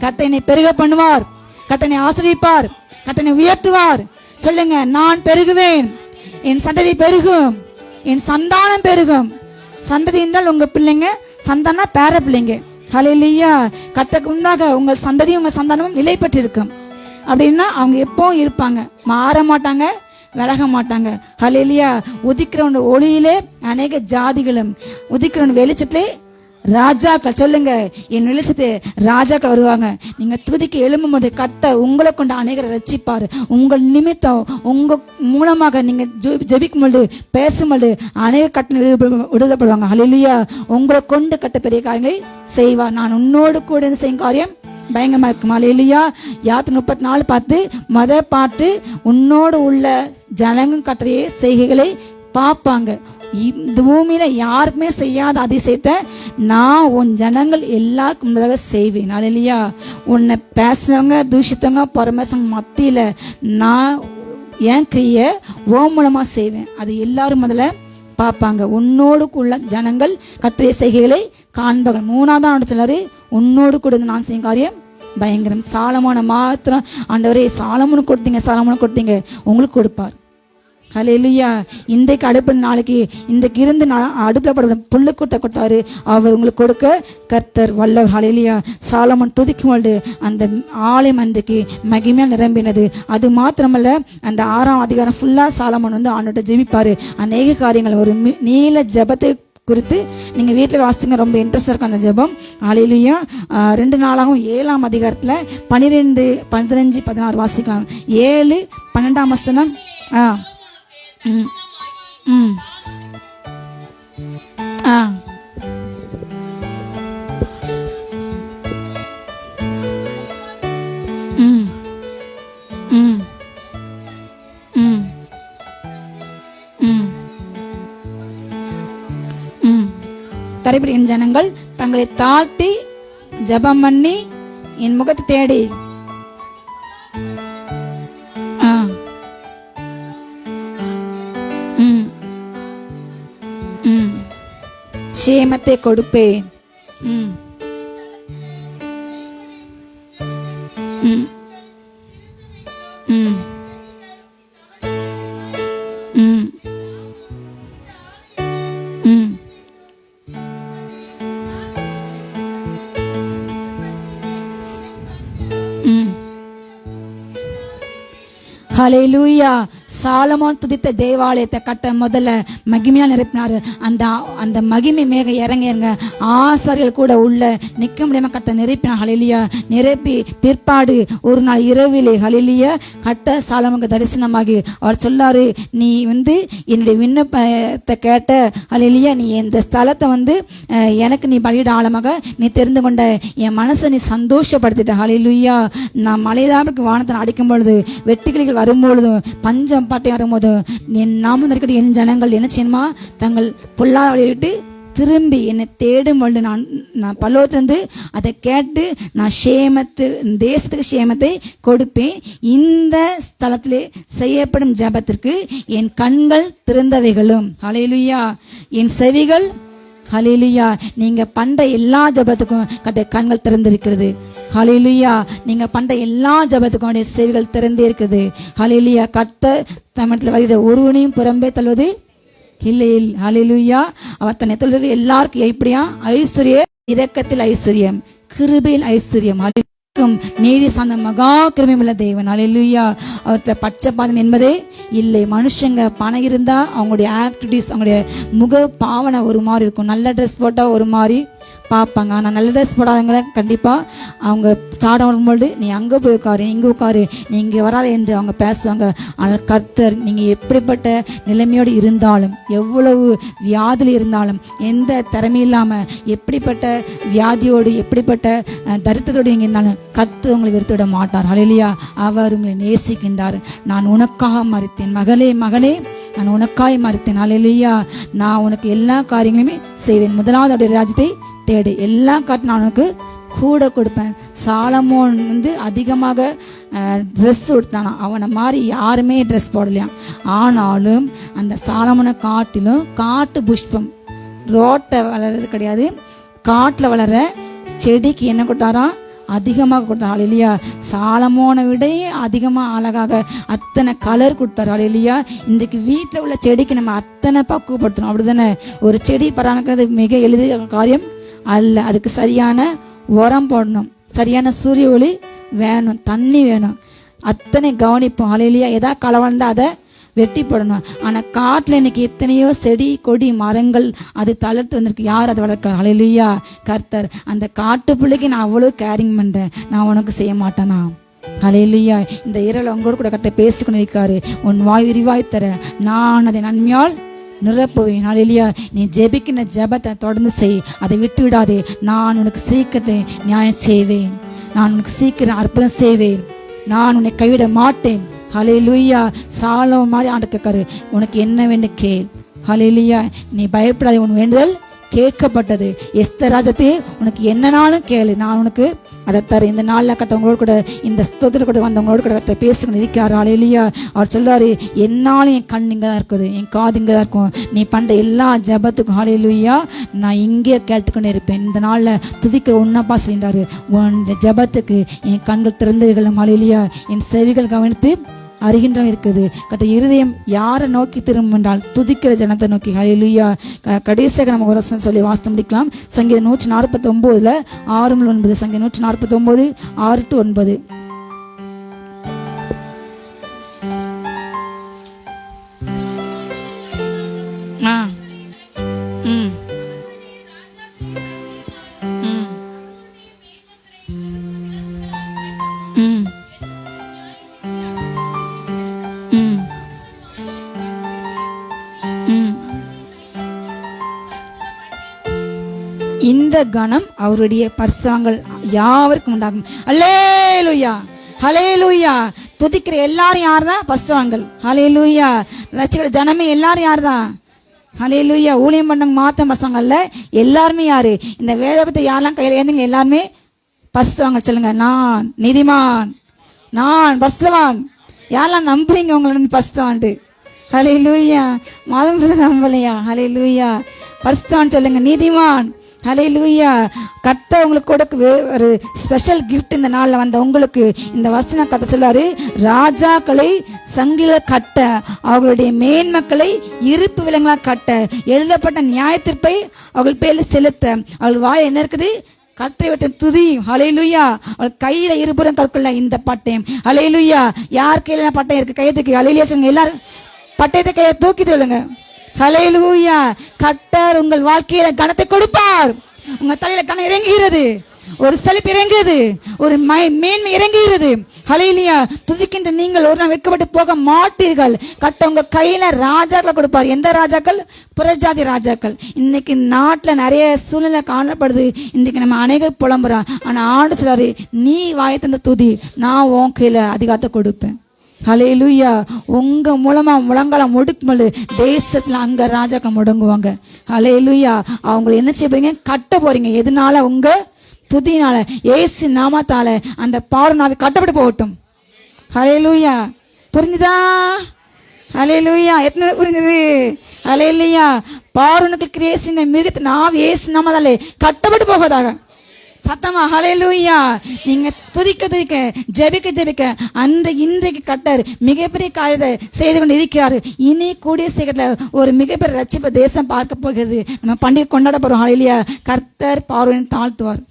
கர்த்தர் என்னை பெருக பண்ணுவார், கர்த்தர் என்னை ஆசிரிப்பார், கர்த்தர் என்னை உயர்த்துவார். சொல்லுங்க, நான் பெருகுவேன், என் சந்ததி பெருகும், என் சந்தானம் பெருகும். சந்ததி என்றால் உங்க பிள்ளைங்க, சந்தானா பேர பிள்ளைங்க. ஹல்லேலூயா. கர்த்தருக்கு உண்டாக உங்கள் சந்ததியும் உங்க சந்தானமும் நிலை பெற்றிருக்கும். அப்படின்னா அவங்க எப்பவும் இருப்பாங்க, மாற மாட்டாங்க, விலக மாட்டாங்க. ஹல்லேலூயா. உதிக்கிறவன் ஒளியிலே அநேக ஜாதிகளும், உதிக்கிறவன் வெளிச்சத்திலே ராஜாக்கள் சொல்லுங்க, என் வெளிச்சத்தை ராஜாக்கள் வருவாங்க. நீங்க துதிக்கு எழும்பும் போது கர்த்தர் உங்களை கொண்டு அநேகரை ரட்சிப்பாரு. உங்கள் நிமித்தம் உங்க மூலமாக நீங்க ஜெபிக்கும் பொழுது பேசும்பொழுது அநேக கட்டணம் விடுதலைப்படுவாங்க. ஹல்லேலூயா. உங்களை கொண்டு கட்ட பெரிய காரியங்களை செய்வார். நான் உன்னோடு கூட செய்யும் காரியம் பயங்கரமா இருக்கும். ஹல்லேலூயா. யாத்திரை 34:10 மத பாட்டு, உன்னோடு உள்ள ஜனங்கும் கட்டளையே செய்கைகளை பார்ப்பாங்க. இந்த பூமியில யாருக்குமே செய்யாத அதிசயத்தை நான் உன் ஜனங்கள் எல்லாருக்கும் முன்னதாக செய்வேன். ஹல்லேலூயா. உன்னை பேசுனவங்க தூஷித்தவங்க பரமேசங்க மத்தியில நான் என் கிரியை ஓ மூலமா செய்வேன். அது எல்லாரும் முதல்ல பார்ப்பாங்க. உன்னோடு உள்ள ஜனங்கள் கற்றைய செய்கைகளை காண்பார்கள். 3ஆவது சொல்லாரு, உன்னோடு கூட நான் செய்யும் காரியம் பயங்கரம். சாலமோன மாத்திரம் ஆண்டவரே சாலமோனு கொடுத்தீங்க உங்களுக்கு கொடுப்பார். ஹல்லேலூயா. இன்றைக்கு அடுப்பு நாளைக்கு இன்றைக்கு இருந்து அடுப்பில் பட புல்லுக்கூட்ட கொடுத்தாரு, அவர் உங்களுக்கு கொடுக்க கர்த்தர் வல்லவர். ஹல்லேலூயா. சாலமோன் துதிக்கும் பொழுது அந்த ஆலயம் அன்றைக்கு மகிமையால் நிரம்பினது. அது மாத்திரமல்ல, அந்த 6ஆம் அதிகாரம் ஃபுல்லா சாலமோன் ஆண்டவர்கிட்ட ஜெபிப்பாரு. அநேக காரியங்கள் ஒரு நீல ஜெபத்தை குறித்து நீங்க வீட்டில் வாசிங்க, ரொம்ப இன்ட்ரெஸ்ட் இருக்கும் அந்த ஜெபம். ஹல்லேலூயா. 2 நாளாகவும் 7ஆம் அதிகாரத்துல 12, 15, 16 வாசிக்கலாம். 7, 12ஆம் வசனம். ம் ம் ஆ ம் ம் ம் ம் ம் தரிபடி என் ஜனங்கள் தங்களை தாழ்த்தி ஜெபம் பண்ணி என் முகத்தை தேடி சேமத்தை கொடுப்பேன். ம் ம் ம் ம் ம் ம் ஹல்லேலூயா. சாலமோன் துதித்த தேவாலயத்தை கட்ட முதல்ல மகிமையா நிரப்பினாரு. அந்த மகிமை மேக இறங்கிருங்க. ஆசாரியர்கள் கூட உள்ள நிக்க முடியாம கட்ட நிரப்பினார். ஹல்லேலூயா. நிரப்பி பிற்பாடு ஒரு நாள் இரவிலே ஹல்லேலூயா கட்ட சாலமோனுக்கு தரிசனமாகி அவர் சொல்லாரு, நீ என்னுடைய விண்ணப்பத்தை கேட்ட ஹல்லேலூயா, நீ இந்த ஸ்தலத்தை எனக்கு நீ பலியிட ஆழமாக நீ தெரிந்து கொண்ட, என் மனசை நீ சந்தோஷப்படுத்திட்ட. ஹல்லேலூயா. நான் மலைதாமிற்கு வானத்தை அடிக்கும் பொழுது வெட்டுக்கிளிகள் வரும்பொழுதும் பஞ்சம் பாட்டை வரும்போது என் நாமம் இருக்கட்டும் என் ஜனங்கள் என்ன செய்யணுமா, தங்கள் பொல்லாத வழியை விட்டு திரும்பி என்னை தேடும் பொழுது நான் பல்லோத்திலிருந்து அதை கேட்டு நான் தேசத்துக்கு சேமத்தை கொடுப்பேன். இந்த ஸ்தலத்திலே செய்யப்படும் ஜெபத்திற்கு என் கண்கள் திறந்தவைகளும். ஹல்லேலூயா. என் செவிகள் ஹல்லேலூயா. நீங்க பண்ற எல்லா ஜெபத்துக்கும் கண்கள் திறந்திருக்கிறது. ஹல்லேலூயா. நீங்க பண்ற எல்லா ஜெபத்துக்கும் செவிகள் திறந்தே இருக்குது. ஹல்லேலூயா. கர்த்தர் தமிழத்தில் வருகிற ஒருவனையும் புறம்பே தள்ளுவது இல்லை. ஹல்லேலூயா. அவர் தன்னை தொழுது எல்லாருக்கும் எப்படியா ஐஸ்வர்ய இரக்கத்தில் ஐஸ்வர்யம், கிருபையில் ஐஸ்வர்யம், நீதி சார்ந்த மகா கிருபையுள்ள தேவன். ஹல்லேலூயா. அவர்கிட்ட பட்சபாதம் என்பதே இல்லை. மனுஷங்க பணம் இருந்தா அவங்களுடைய ஆக்டிவிட்டிஸ், அவங்களுடைய முக பாவனை ஒரு மாதிரி இருக்கும். நல்ல ட்ரெஸ் போட்டா ஒரு மாதிரி பார்ப்பாங்க. ஆனால் நல்ல ட்ரெஸ் போடாதவங்கள கண்டிப்பாக அவங்க சாடம் வரும்பொழுது நீ அங்கே போய் உட்காரு, இங்கே உட்காரு, நீ இங்கே வராத என்று அவங்க பேசுவாங்க. ஆனால் கர்த்தர் நீங்கள் எப்படிப்பட்ட நிலைமையோடு இருந்தாலும், எவ்வளவு வியாதியில் இருந்தாலும், எந்த திறமை இல்லாமல், எப்படிப்பட்ட வியாதியோடு எப்படிப்பட்ட தரித்திரத்தோடு நீங்கள் இருந்தாலும் கர்த்தர் உங்களை வெறுத்து விட மாட்டார். ஹல்லேலூயா. அவர் உங்களை நேசிக்கின்றார். நான் உனக்காக மறித்தேன் மகளே, மகனே, நான் உனக்காய் மறித்தேன். ஹல்லேலூயா. நான் உனக்கு எல்லா காரியங்களையுமே செய்வேன். முதலாவது அவருடைய ராஜ்யத்தை தேடு, எல்லா காட்டு நான் உனக்கு கூட கொடுப்பேன். சாலமோன் அதிகமாக ட்ரெஸ் கொடுத்தானா, அவனை மாதிரி யாருமே ட்ரெஸ் போடலையாம். ஆனாலும் அந்த சாலமோனை காட்டிலும் காட்டு புஷ்பம், ரோட்டை வளர்றது கிடையாது, காட்டில் வளர செடிக்கு என்ன கொடுத்தாராம், அதிகமாக கொடுத்தார். ஹல்லேலூயா. சாலமோனை விட அதிகமாக அழகாக அத்தனை கலர் கொடுத்தார். ஹல்லேலூயா. இன்றைக்கு வீட்டில் உள்ள செடிக்கு நம்ம அத்தனை பக்குவப்படுத்தணும். அப்படிதானே? ஒரு செடி பராமரிக்கிறது மிக எளிய காரியம் அல்ல. அதுக்கு சரியான உரம் போடணும், சரியான சூரிய ஒளி வேணும், தண்ணி வேணும், அத்தனை கவனிப்போம். ஹல்லேலூயா. எதா களை வந்தா அதை வெட்டி போடணும். ஆனா காட்டுல இன்னைக்கு எத்தனையோ செடி கொடி மரங்கள் அது தளர்த்து வந்திருக்கு. யார் அதை வளர்க்க? ஹல்லேலூயா. கர்த்தர். அந்த காட்டு பிள்ளைக்கு நான் அவ்வளவு கேரிங் பண்றேன், நான் உனக்கு செய்ய மாட்டேனா? ஹல்லேலூயா. இந்த இரவு உங்களோட கூட கர்த்தர் பேசிக்கொண்டு இருக்காரு. உன் வாய் விரிவாய் தர, நான் அதை நன்மையால் நிரப்புவேன். ஹல்லேலூயா. நீ ஜெபிக்கிற ஜெபத்தை தொடர்ந்து செய், அதை விட்டு விடாதே. நான் உனக்கு சீக்கிரத்தை நியாயம் செய்வேன், நான் உனக்கு சீக்கிரம் அற்புதம் செய்வேன், நான் உன்னை கைவிட மாட்டேன். ஹல்லேலூயா. சாலோமோன் மாதிரி ஆண்டு கேட்காரு, உனக்கு என்ன வேண்டும் கேள். ஹல்லேலூயா. நீ பயப்படாத, உன் வேண்டுதல் கேட்கப்பட்டது. எஸ்தர் ராஜத்தே, உனக்கு என்னனாலும் கேளு, நான் உனக்கு அதை தர. இந்த நாளில் கட்டவங்களோடு கூட, இந்த ஸ்தோத்திர கூட வந்தவங்களோடு கூட பேசுங்க இருக்கிறார். ஹல்லேலூயா. அவர் சொல்றாரு, என்னாலும் என் கண் இங்கே தான் இருக்குது, என் காது இங்கே தான் இருக்கும். நீ பண்ற எல்லா ஜபத்துக்கும் ஹல்லேலூயா நான் இங்கே கேட்டுக்கொண்டு இருப்பேன். இந்த நாளில் துதிக்க உன்னப்பா செய்தாரு. உன் ஜபத்துக்கு என் கண்கள் திறந்தவைகளும் ஹல்லேலூயா என் செவிகள் கவனித்து அறிகின்றவன் இருக்குது. கட்ட இருதயம் யாரை நோக்கி திரும்பும் என்றால் துதிக்கிற ஜனத்தை நோக்கி. ஹல்லேலூயா. கடைசியாக நம்ம ஒரு வசனம் சொல்லி வாசித்து முடிக்கலாம். சங்கீதம் 149 6-9. சங்கீதம் 149 6-9. இந்த கணம் அவருடைய பரிசுத்தங்கள் யாவருக்கும் உண்டாகும். அல்லேலூயா. ஹல்லேலூயா. துதிக்கிற எல்லாரும் யார்தான்? பரிசுத்தங்கள். ஹல்லேலூயா. ரட்சிக்கிற ஜனமே எல்லாரும் யார்தான்? ஹல்லேலூயா. ஊழியம் பண்ணவங்க மாத்தம் பரிசுத்தங்கள்ல எல்லாருமே யாரு? இந்த வேதத்தை யாரெல்லாம் கையில ஏந்துங்க எல்லாருமே பரிசுத்தங்கள். சொல்லுங்க, நான் நீதிமான், நான் பரிசுத்தவான். யாரெல்லாம் நம்புறீங்க உங்களை பரிசுத்தவான்ட்டு? ஹல்லேலூயா. மாதம் நம்பலையா? ஹல்லேலூயா. பரிசுத்தவான் சொல்லுங்க, நீதிமான். ஹல்லேலூயா. கர்த்தர் உங்களுக்கு கொடுக்க ஒரு ஸ்பெஷல் கிஃப்ட் இந்த நாளில் வந்த உங்களுக்கு. இந்த வசனம் கர்த்தர் சொல்றாரு, ராஜாக்களை சங்கில கட்ட, அவர்களுடைய மேன்மக்களை இருப்பு விலங்களாக கட்ட, எழுதப்பட்ட நியாயத்தீர்ப்பை அவர்கள் பேரில் செலுத்த. அவள் வாய் என்ன இருக்குது? கர்த்தரை விட்டு துதி. ஹல்லேலூயா. அவள் கையில இருபுறம் கற்கொள்ள இந்த பட்டயம். ஹல்லேலூயா. யார் கையில பட்டயம் இருக்கு? கையத்துக்கு ஹல்லேலூயா சொல்லுங்க. எல்லாரும் பட்டயத்தை கையை தூக்கி சொல்லுங்க. ஹல்லேலூயா. கர்த்தர் உங்கள் வாழ்க்கையில கனத்தை கொடுப்பார். உங்க தலையில கனம் இறங்குகிறது, ஒரு செழிப்பு இறங்குகிறது, ஒரு மேன்மை இறங்குகிறது. ஹல்லேலூயா. துதிக்கின்ற நீங்கள் ஒரு நாள் வெட்கப்பட்டு போக மாட்டீர்கள். கர்த்தர் உங்க கையில ராஜாக்களை கொடுப்பார். எந்த ராஜாக்கள்? புறஜாதி ராஜாக்கள். இன்னைக்கு நாட்டுல நிறைய சூழ்நிலை காணப்படுது. இன்னைக்கு நம்ம அநேகர் புலம்புறோம். ஆனா ஆண்டு சொல்றாரு, நீ வாயத்தந்த துதி, நான் உன் கையில அதிகாரத்தை கொடுப்பேன். ஹல்லேலூயா. உங்க மூலமா முழங்காலம் முடுக்கும்போது தேசத்துல அங்க ராஜாக்கள் முடங்குவாங்க. ஹல்லேலூயா. அவங்களை என்ன செய்ய போறீங்க? கட்ட போறீங்க. எதனால? உங்க துதினால. இயேசு நாமத்தால அந்த பார்வோனாவை கட்டப்பட்டு போகட்டும். ஹல்லேலூயா. புரிஞ்சுதா? ஹல்லேலூயா. எத்தனை புரிஞ்சது? ஹல்லேலூயா. பார்வோனுக்கு கிரியேசின மிருகத்தை நான் இயேசு நாமத்தாலே கட்டப்பட்டு போவதாக. சத்தமா ஹல்லேலூயா. நீங்க துதிக்க துதிக்க, ஜெபிக்க ஜெபிக்க, இன்றைக்கு கர்த்தர் மிகப்பெரிய காரியத்தை செய்து கொண்டு இருக்கிறாரு. இனி கூடிய சீக்கிரத்துல ஒரு மிகப்பெரிய ரட்சிப்பு தேசம் பார்க்க போகிறது. நம்ம பண்டிகை கொண்டாட போறோம். ஹல்லேலூயா. கர்த்தர் பார்வையை தாழ்த்துவார்.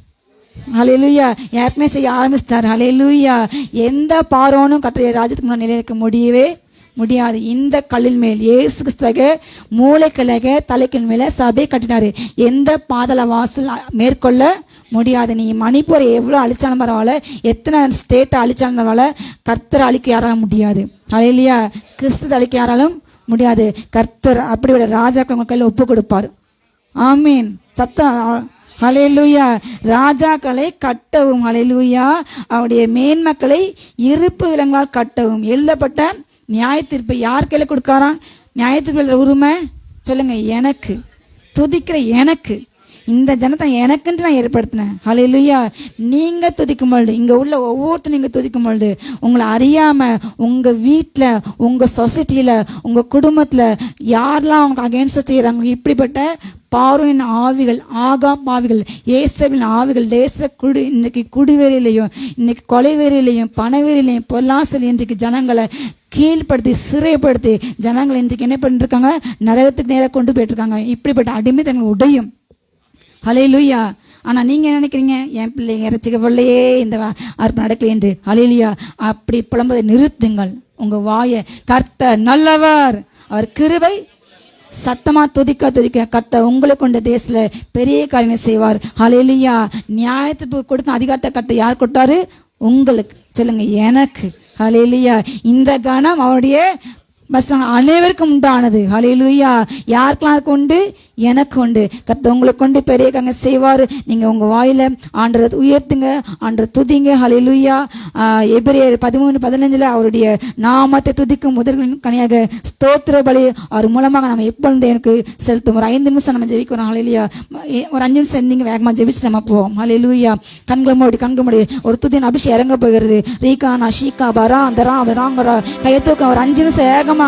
ஹல்லேலூயா. ஏற்கனவே செய்ய ஆரம்பிச்சிட்டார். ஹல்லேலூயா. எந்த பார்வோனும் கர்த்தருடைய ராஜ்யத்துக்கு முன்னாடி நிலைநிற்க முடியவே முடியாது. இந்த கல்லின் மேல் இயேசு கிறிஸ்துவ மூளைக்கிழக தலைக்கின் மேல சபை கட்டினாரு. எந்த பாதாள வாசல் மேற்கொள்ள முடியாது. நீ மணிப்பூரை எவ்வளவு அழிச்சாலும் பரவாயில்ல, எத்தனை ஸ்டேட்டை அழிச்சாலும் பரவாயில்ல, கர்த்தர் அழிக்க யாராலும் முடியாது. ஹல்லேலூயா. கிறிஸ்து அழிக்க யாராலும் முடியாது. கர்த்தர் அப்படியோட ராஜாக்கள் உங்க கையில் ஒப்பு கொடுப்பார். ஆமீன். சத்தம். ஹல்லேலூயா. ராஜாக்களை கட்டவும். ஹல்லேலூயா. அவருடைய மேன்மக்களை இருப்பு விலங்களால் கட்டவும். எழுதப்பட்ட நியாயத்தீர்ப்பை யார் கையில கொடுக்காராம்? நியாயத்தீர்ப்பு உரிமை சொல்லுங்க, எனக்கு. துதிக்கிற எனக்கு. இந்த ஜனத்தை எனக்குன்ட்டு நான் ஏற்படுத்தினேன். ஹல்லேலூயா. நீங்க துதிக்கும் பொழுது, இங்க உள்ள ஒவ்வொருத்தரும் நீங்க துதிக்கும் பொழுது, உங்களை அறியாம உங்க வீட்டுல, உங்க சொசைட்டியில, உங்க குடும்பத்துல யாரெல்லாம் அவங்க அகேன்ஸ்ட் செய்யறாங்க, இப்படிப்பட்ட பார்வோனின் ஆவிகள், ஆகாம் ஆவிகள், ஏசபின் ஆவிகள் இன்னைக்கு குடிவெறியிலையும், இன்னைக்கு கொலைவெறியிலையும், பணவெறியிலையும், பொல்லாசல் இன்றைக்கு ஜனங்களை கீழ்படுத்தி சிறைப்படுத்தி ஜனங்களை இன்றைக்கு என்ன பண்ணிட்டு இருக்காங்க? நரகத்துக்கு நேராக கொண்டு போயிட்டு இருக்காங்க. இப்படிப்பட்ட அடிமைத்தன்மை உடையும். ஹல்லேலூயா. ஆனா நீங்க நினைக்கிறீங்க, என் பிள்ளைங்க இறைச்சிக்க பிள்ளையே இந்த அற்புதம் நடக்கல என்று. ஹல்லேலூயா. அப்படி புலம்பதை நிறுத்துங்கள். உங்க வாயை கர்த்தர் நல்லவர், அவர் கிருபை சத்தமா துதிக்க கர்த்தர் உங்களை கொண்ட தேசத்துல பெரிய காரியங்களை செய்வார். ஹல்லேலூயா. நியாயத்துக்கு கொடுத்த அதிகாரத்தை கர்த்தர் யார் கொடுத்தாரு? உங்களுக்கு. சொல்லுங்க, எனக்கு. ஹல்லேலூயா. இந்த கணம் அவருடைய அனைவருக்கும் உண்டானது. ஹல்லேலூயா. யாருக்கெல்லாம் உண்டு? எனக்கு உண்டு. கர்த்தர் உங்களை கொண்டு பெரிய காரியங்களை செய்வார். நீங்க உங்க வாயில ஆண்டவரை உயர்த்துங்க, ஆண்டவரை துதிங்க. ஹல்லேலூயா. எபிரேயர் 13:15 அவருடைய நாமத்தை துதிக்கும் முதல்களின் கனியாக ஸ்தோத்திர பலி அவர் மூலமாக நம்ம எப்பொழுது எனக்கு செலுத்தும். ஒரு 5 நிமிஷம் நம்ம ஜெபிக்கிறோம். ஹல்லேலூயா. ஒரு 5 நிமிஷம் நீங்க வேகமா ஜெபிச்சு நம்ம போவோம். ஹல்லேலூயா. கண்கள் மூடி ஒரு துதியின் அபிஷேகம் இறங்க போகிறது. ரீகானா ஷீகா பரா அந்தரா வராங்கரா கையை தூக்க ஒரு 5 நிமிஷம் வேகமாக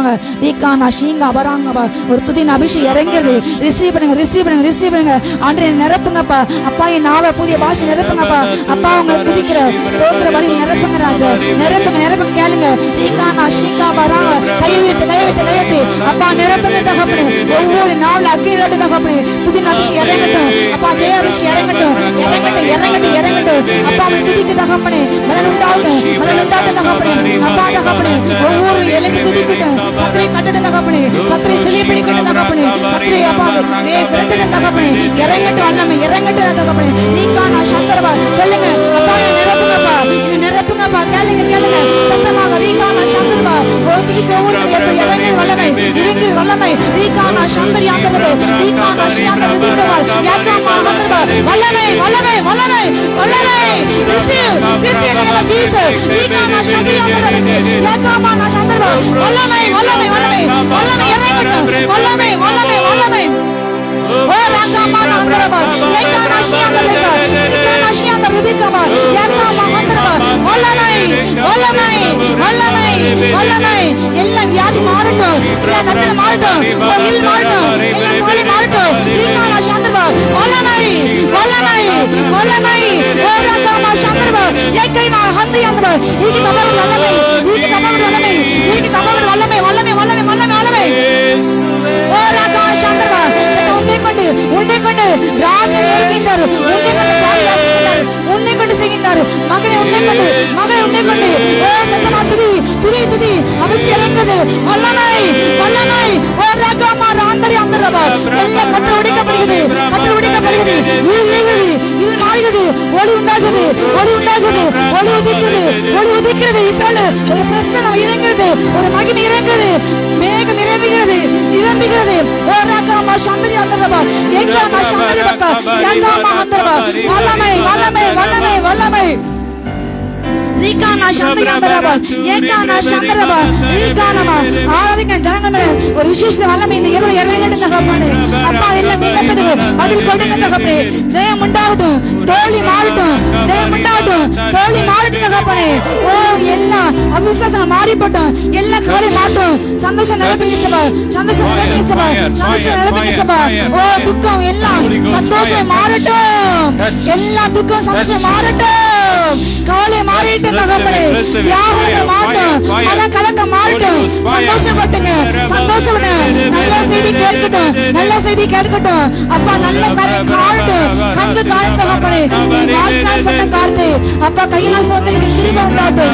ரீகானா ஷீங்கா பராங்கபா ஒரு துதியின் அபிஷேகம் இறங்குறது. ரிசீவ் பண்ணுங்க. ஆண்டவரே நிரப்புங்கப்பா. அப்பா என் நாவை புதிய பாஷை நிரப்புங்கப்பா. அப்பா உங்களை துதிக்கிற ஸ்தோத்திர பலியில் நிரப்புங்க ராஜா. நிரப்புங்க கேளுங்க. ரீகானா ஷீங்கா பராங்க கையை வைத்து அப்பா நிரப்புங்க தகப்பனே. ஒவ்வொரு நாள் அக்கிரட்டு தகப்பனே. துதியின் அபிஷேகம் இறங்கட்டும் அப்பா. ஜெய அபிஷேகம் இறங்கட்டும் அப்பா. அவன் துதிக்கு தகப்பனே. மலன் உண்டாகட்டும் தகப்பனே. அப்பா தகப்பனே ஒவ்வொரு எலும்பி துதிக்கட்டும். சத்திரை கட்டட்டும் தகப்பனே. சத்திரை சிலை பிடிக்கட்டும் தகப்பனே. சத்திரை அப்பா விரட்டட்டும் தகப்பனே. இறங்கட்டும் அல்லமே இறங்கட்டும் தகப்பனே. நீக்கான சந்தர்வா சொல்லுங்க அப்பா. நிரப்புங்கப்பா. கேளுங்க சத்தமாக. ரீகான சந்தர்வா ஒரு துதிக்கு ஒவ்வொரு இறங்கி வல்லமை ரீகான சந்தர் யாந்தரவே ரீகான சியாந்தர் துதிக்கவால் யாக்கமா வந்தர்வா வல்லமை receive in the name of Jesus. ரீகான Chandar யாந்தரவே யாக்கமா சந்தர்வா வல்லமை இறங்கட்டும். வல்லமை ஓ ராகமா நந்தரவா ஏகானா சியாந்தரவே ரீகானா சியாந்தர் துதிக்கவா யாக்கமா வந்தர்வா வல்லமை எல்லாம் வியாதி மாறட்டும். எல்லாம் நரகம் மாறட்டும். கோயில் மாறட்டும். எல்லாம் கோலை மாறட்டும். ரீகானா சந்தர்வா வல்லமை ஓரகமா சந்தர்வா ஏகைனா ஹந்தியந்தவ ஈகி தமர் வல்லமை ஓரகமா சந்தர்வா உன்னை கொண்டு ராஜன் வருகின்றார். உன்னை கொண்டு செய்கின்றார். மகனை உன்னை கொண்டு ஓ சத்தமா துதி அபிஷேகம் வல்லமை ஓ ராகமா ராந்தரி அந்தரவா எல்லாம் கட்டளை உடைக்கப்படுகிறது. இது மாறுகிறது. ஒளி உண்டாகுது. ஒளி உதிக்கிறது. இப்போது ஒரு பிரசன்னம் இறங்குகிறது. ஒரு மகிமை இறங்குகிறது. மேகம் நிரம்புகிறது. ஓ ராகமா சந்தரி அந்தரவா ஏகாமா சந்தரி பக்கா ஏகாமா அந்தரவா வல்லமை ரீகானா சந்தரவா ஏகானா சந்தரவா ரீகானமா ஆராதிக்க ஜனங்களே ஒரு விசேஷ வல்லமை இந்த இரவு இறங்கட்டும் தகப்பனே. அப்பா எல்லாம் விண்ணப்பத்துக்கு பதில் கொடுங்க தகப்பனே. ஜெயம் உண்டாகட்டும். தோல்வி மாறட்டும். தகப்பனே. ஓ எல்லாம் அவிசுவாசம் மாறிப்பட்டும். எல்லாம் கவலை மாட்டும். சந்தோஷம் நிரப்புங்க சபா. ஓ துக்கம் எல்லாம் சந்தோஷம் மாறட்டும். எல்லா துக்கம் சந்தோஷம் மாறட்டும். கவலை மாறிட்டு தகப்பனே. யாரும் மாட்டும். மனம் கலக்க மாறட்டும். சந்தோஷப்படுங்க. நல்ல செய்தி கேட்கட்டும். அப்பா நல்ல காரியம் காணட்டும். கண்டு காணும் தகப்பனே. வாழ்நாள் சொன்ன காரணே அப்பா கையினால் சொந்த கிருபை உண்டாகட்டும்.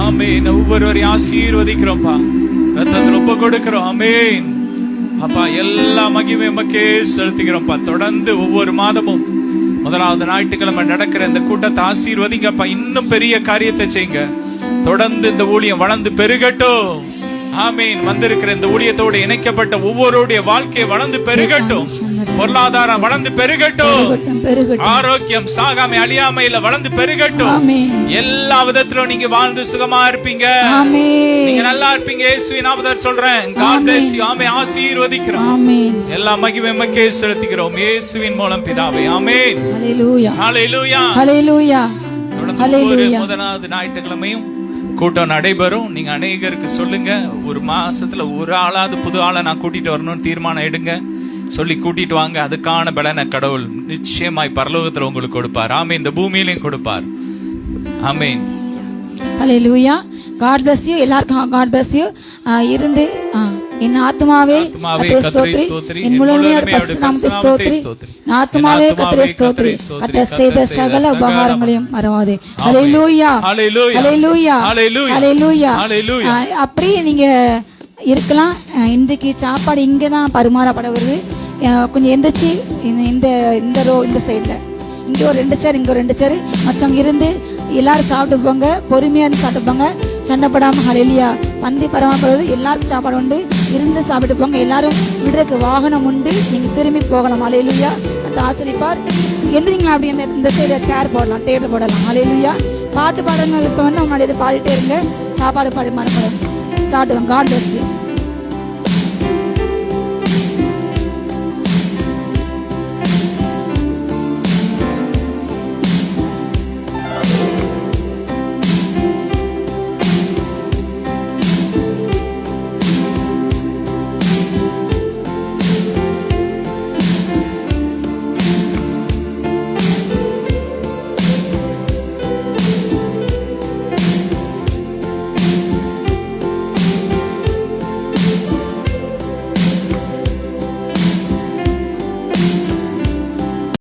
ஆமென். ஒவ்வொருவரையும் ஆசீர்வதிக்கிறோம்ப்பா. ரத்தத்தில் ஒப்பு கொடுக்கிறோம். ஆமென். அப்பா எல்லா மகிமை உமக்கே செலுத்துகிறோம்ப்பா. தொடர்ந்து ஒவ்வொரு மாதமும் முதலாவது ஞாயிற்றுக்கிழமை நடக்கிற இந்த கூட்டத்தை ஆசீர்வதிங்கப்பா. இன்னும் பெரிய காரியத்தை செய்யுங்க. தொடர்ந்து இந்த ஊழியம் வளர்ந்து பெருகட்டும். ஆமீன். வந்திருக்கிற இந்த ஊழியத்தோடு இணைக்கப்பட்ட ஒவ்வொருடைய வாழ்க்கை வளர்ந்து பெருகட்டும். பொருளாதாரம் வளர்ந்து பெருகட்டும். ஆரோக்கியம் சாகாமை அழியாமையில வளர்ந்து பெருகட்டும். எல்லா விதத்திலும் நீங்க வாழ்ந்து சுகமா இருப்பீங்க. நீங்க நல்லா இருப்பீங்க. இயேசுவின் நாமத்தில் சொல்றேன். God bless you. ஆமென். ஆசீர்வதிக்கிறோம். எல்லா மகிமை உமக்கே செலுத்துகிறோம். இயேசுவின் மூலம் பிதாவே. ஆமென். ஹalleluya. ஹalleluya. ஹalleluya. முதலாவது ஞாயிற்றுக்கிழமையும் கூட்டம் நடைபெறும். நீங்க அநேகருக்கு சொல்லுங்க. ஒரு மாசத்துல ஒரு ஆளாவது புது ஆளை நான் கூட்டிட்டு வரணும்னு தீர்மானம் எடுங்க. சொல்லி கூட்டிட்டு வாங்க. அதுக்கான பலனை கடவுள் நிச்சயமாய் பரலோகத்துல உங்களுக்கு கொடுப்பார். ஆமென். இந்த பூமியிலையும் கொடுப்பார். ஆமென். ஹalleluya. God bless you. எல்லாருக்கும் God bless you. இருந்து என் ஆத்துமாவே ஆத்துமாவே கர்த்தரை கர்த்தரை ஸ்தோத்திரி, ஸ்தோத்திரி, என் முழுமையான பரிசுத்த நாமத்தை ஸ்தோத்திரி, என் ஆத்துமாவே கர்த்தரை ஸ்தோத்திரி, கர்த்தர் செய்த சகல உபகாரங்களையும் மறவாதே. ஹல்லேலூயா, ஹல்லேலூயா, ஹல்லேலூயா, ஹல்லேலூயா, ஹல்லேலூயா. ஹல்லேலூயா. அப்படியே நீங்க இருக்கலாம். இன்றைக்கு சாப்பாடு இங்கே தான் பரிமாறப்படுகிறது. கொஞ்சம் எந்திரிச்சு இந்த சைடில் இங்கே ஒரு 2 சேர், இங்கே ஒரு 2 சேர், மற்றவங்க இருந்து எல்லாரும் சாப்பிட்டு போங்க. பொறுமையாக இருந்து சாப்பிட்டு போங்க, சண்டைப்படாமல். ஹல்லேலூயா. பந்தி பரமாப்படுவது எல்லாருக்கும் சாப்பாடு உண்டு, இருந்து சாப்பிட்டு போங்க. எல்லாரும் விடுறதுக்கு வாகனம் உண்டு, நீங்கள் திரும்பி போகலாம். ஹல்லேலூயா. அந்த ஆசிரியப்பார் எந்திரிங்களா? அப்படி இந்த சைடு சேர் போடலாம், டேபிள் போடலாம். ஹல்லேலூயா. பாட்டு பாடுங்க. இப்போ வந்து முன்னாடி பாடிட்டே இருங்க. சாப்பாடு பாடி மறப்படும் சாப்பிடுவாங்க. God bless you.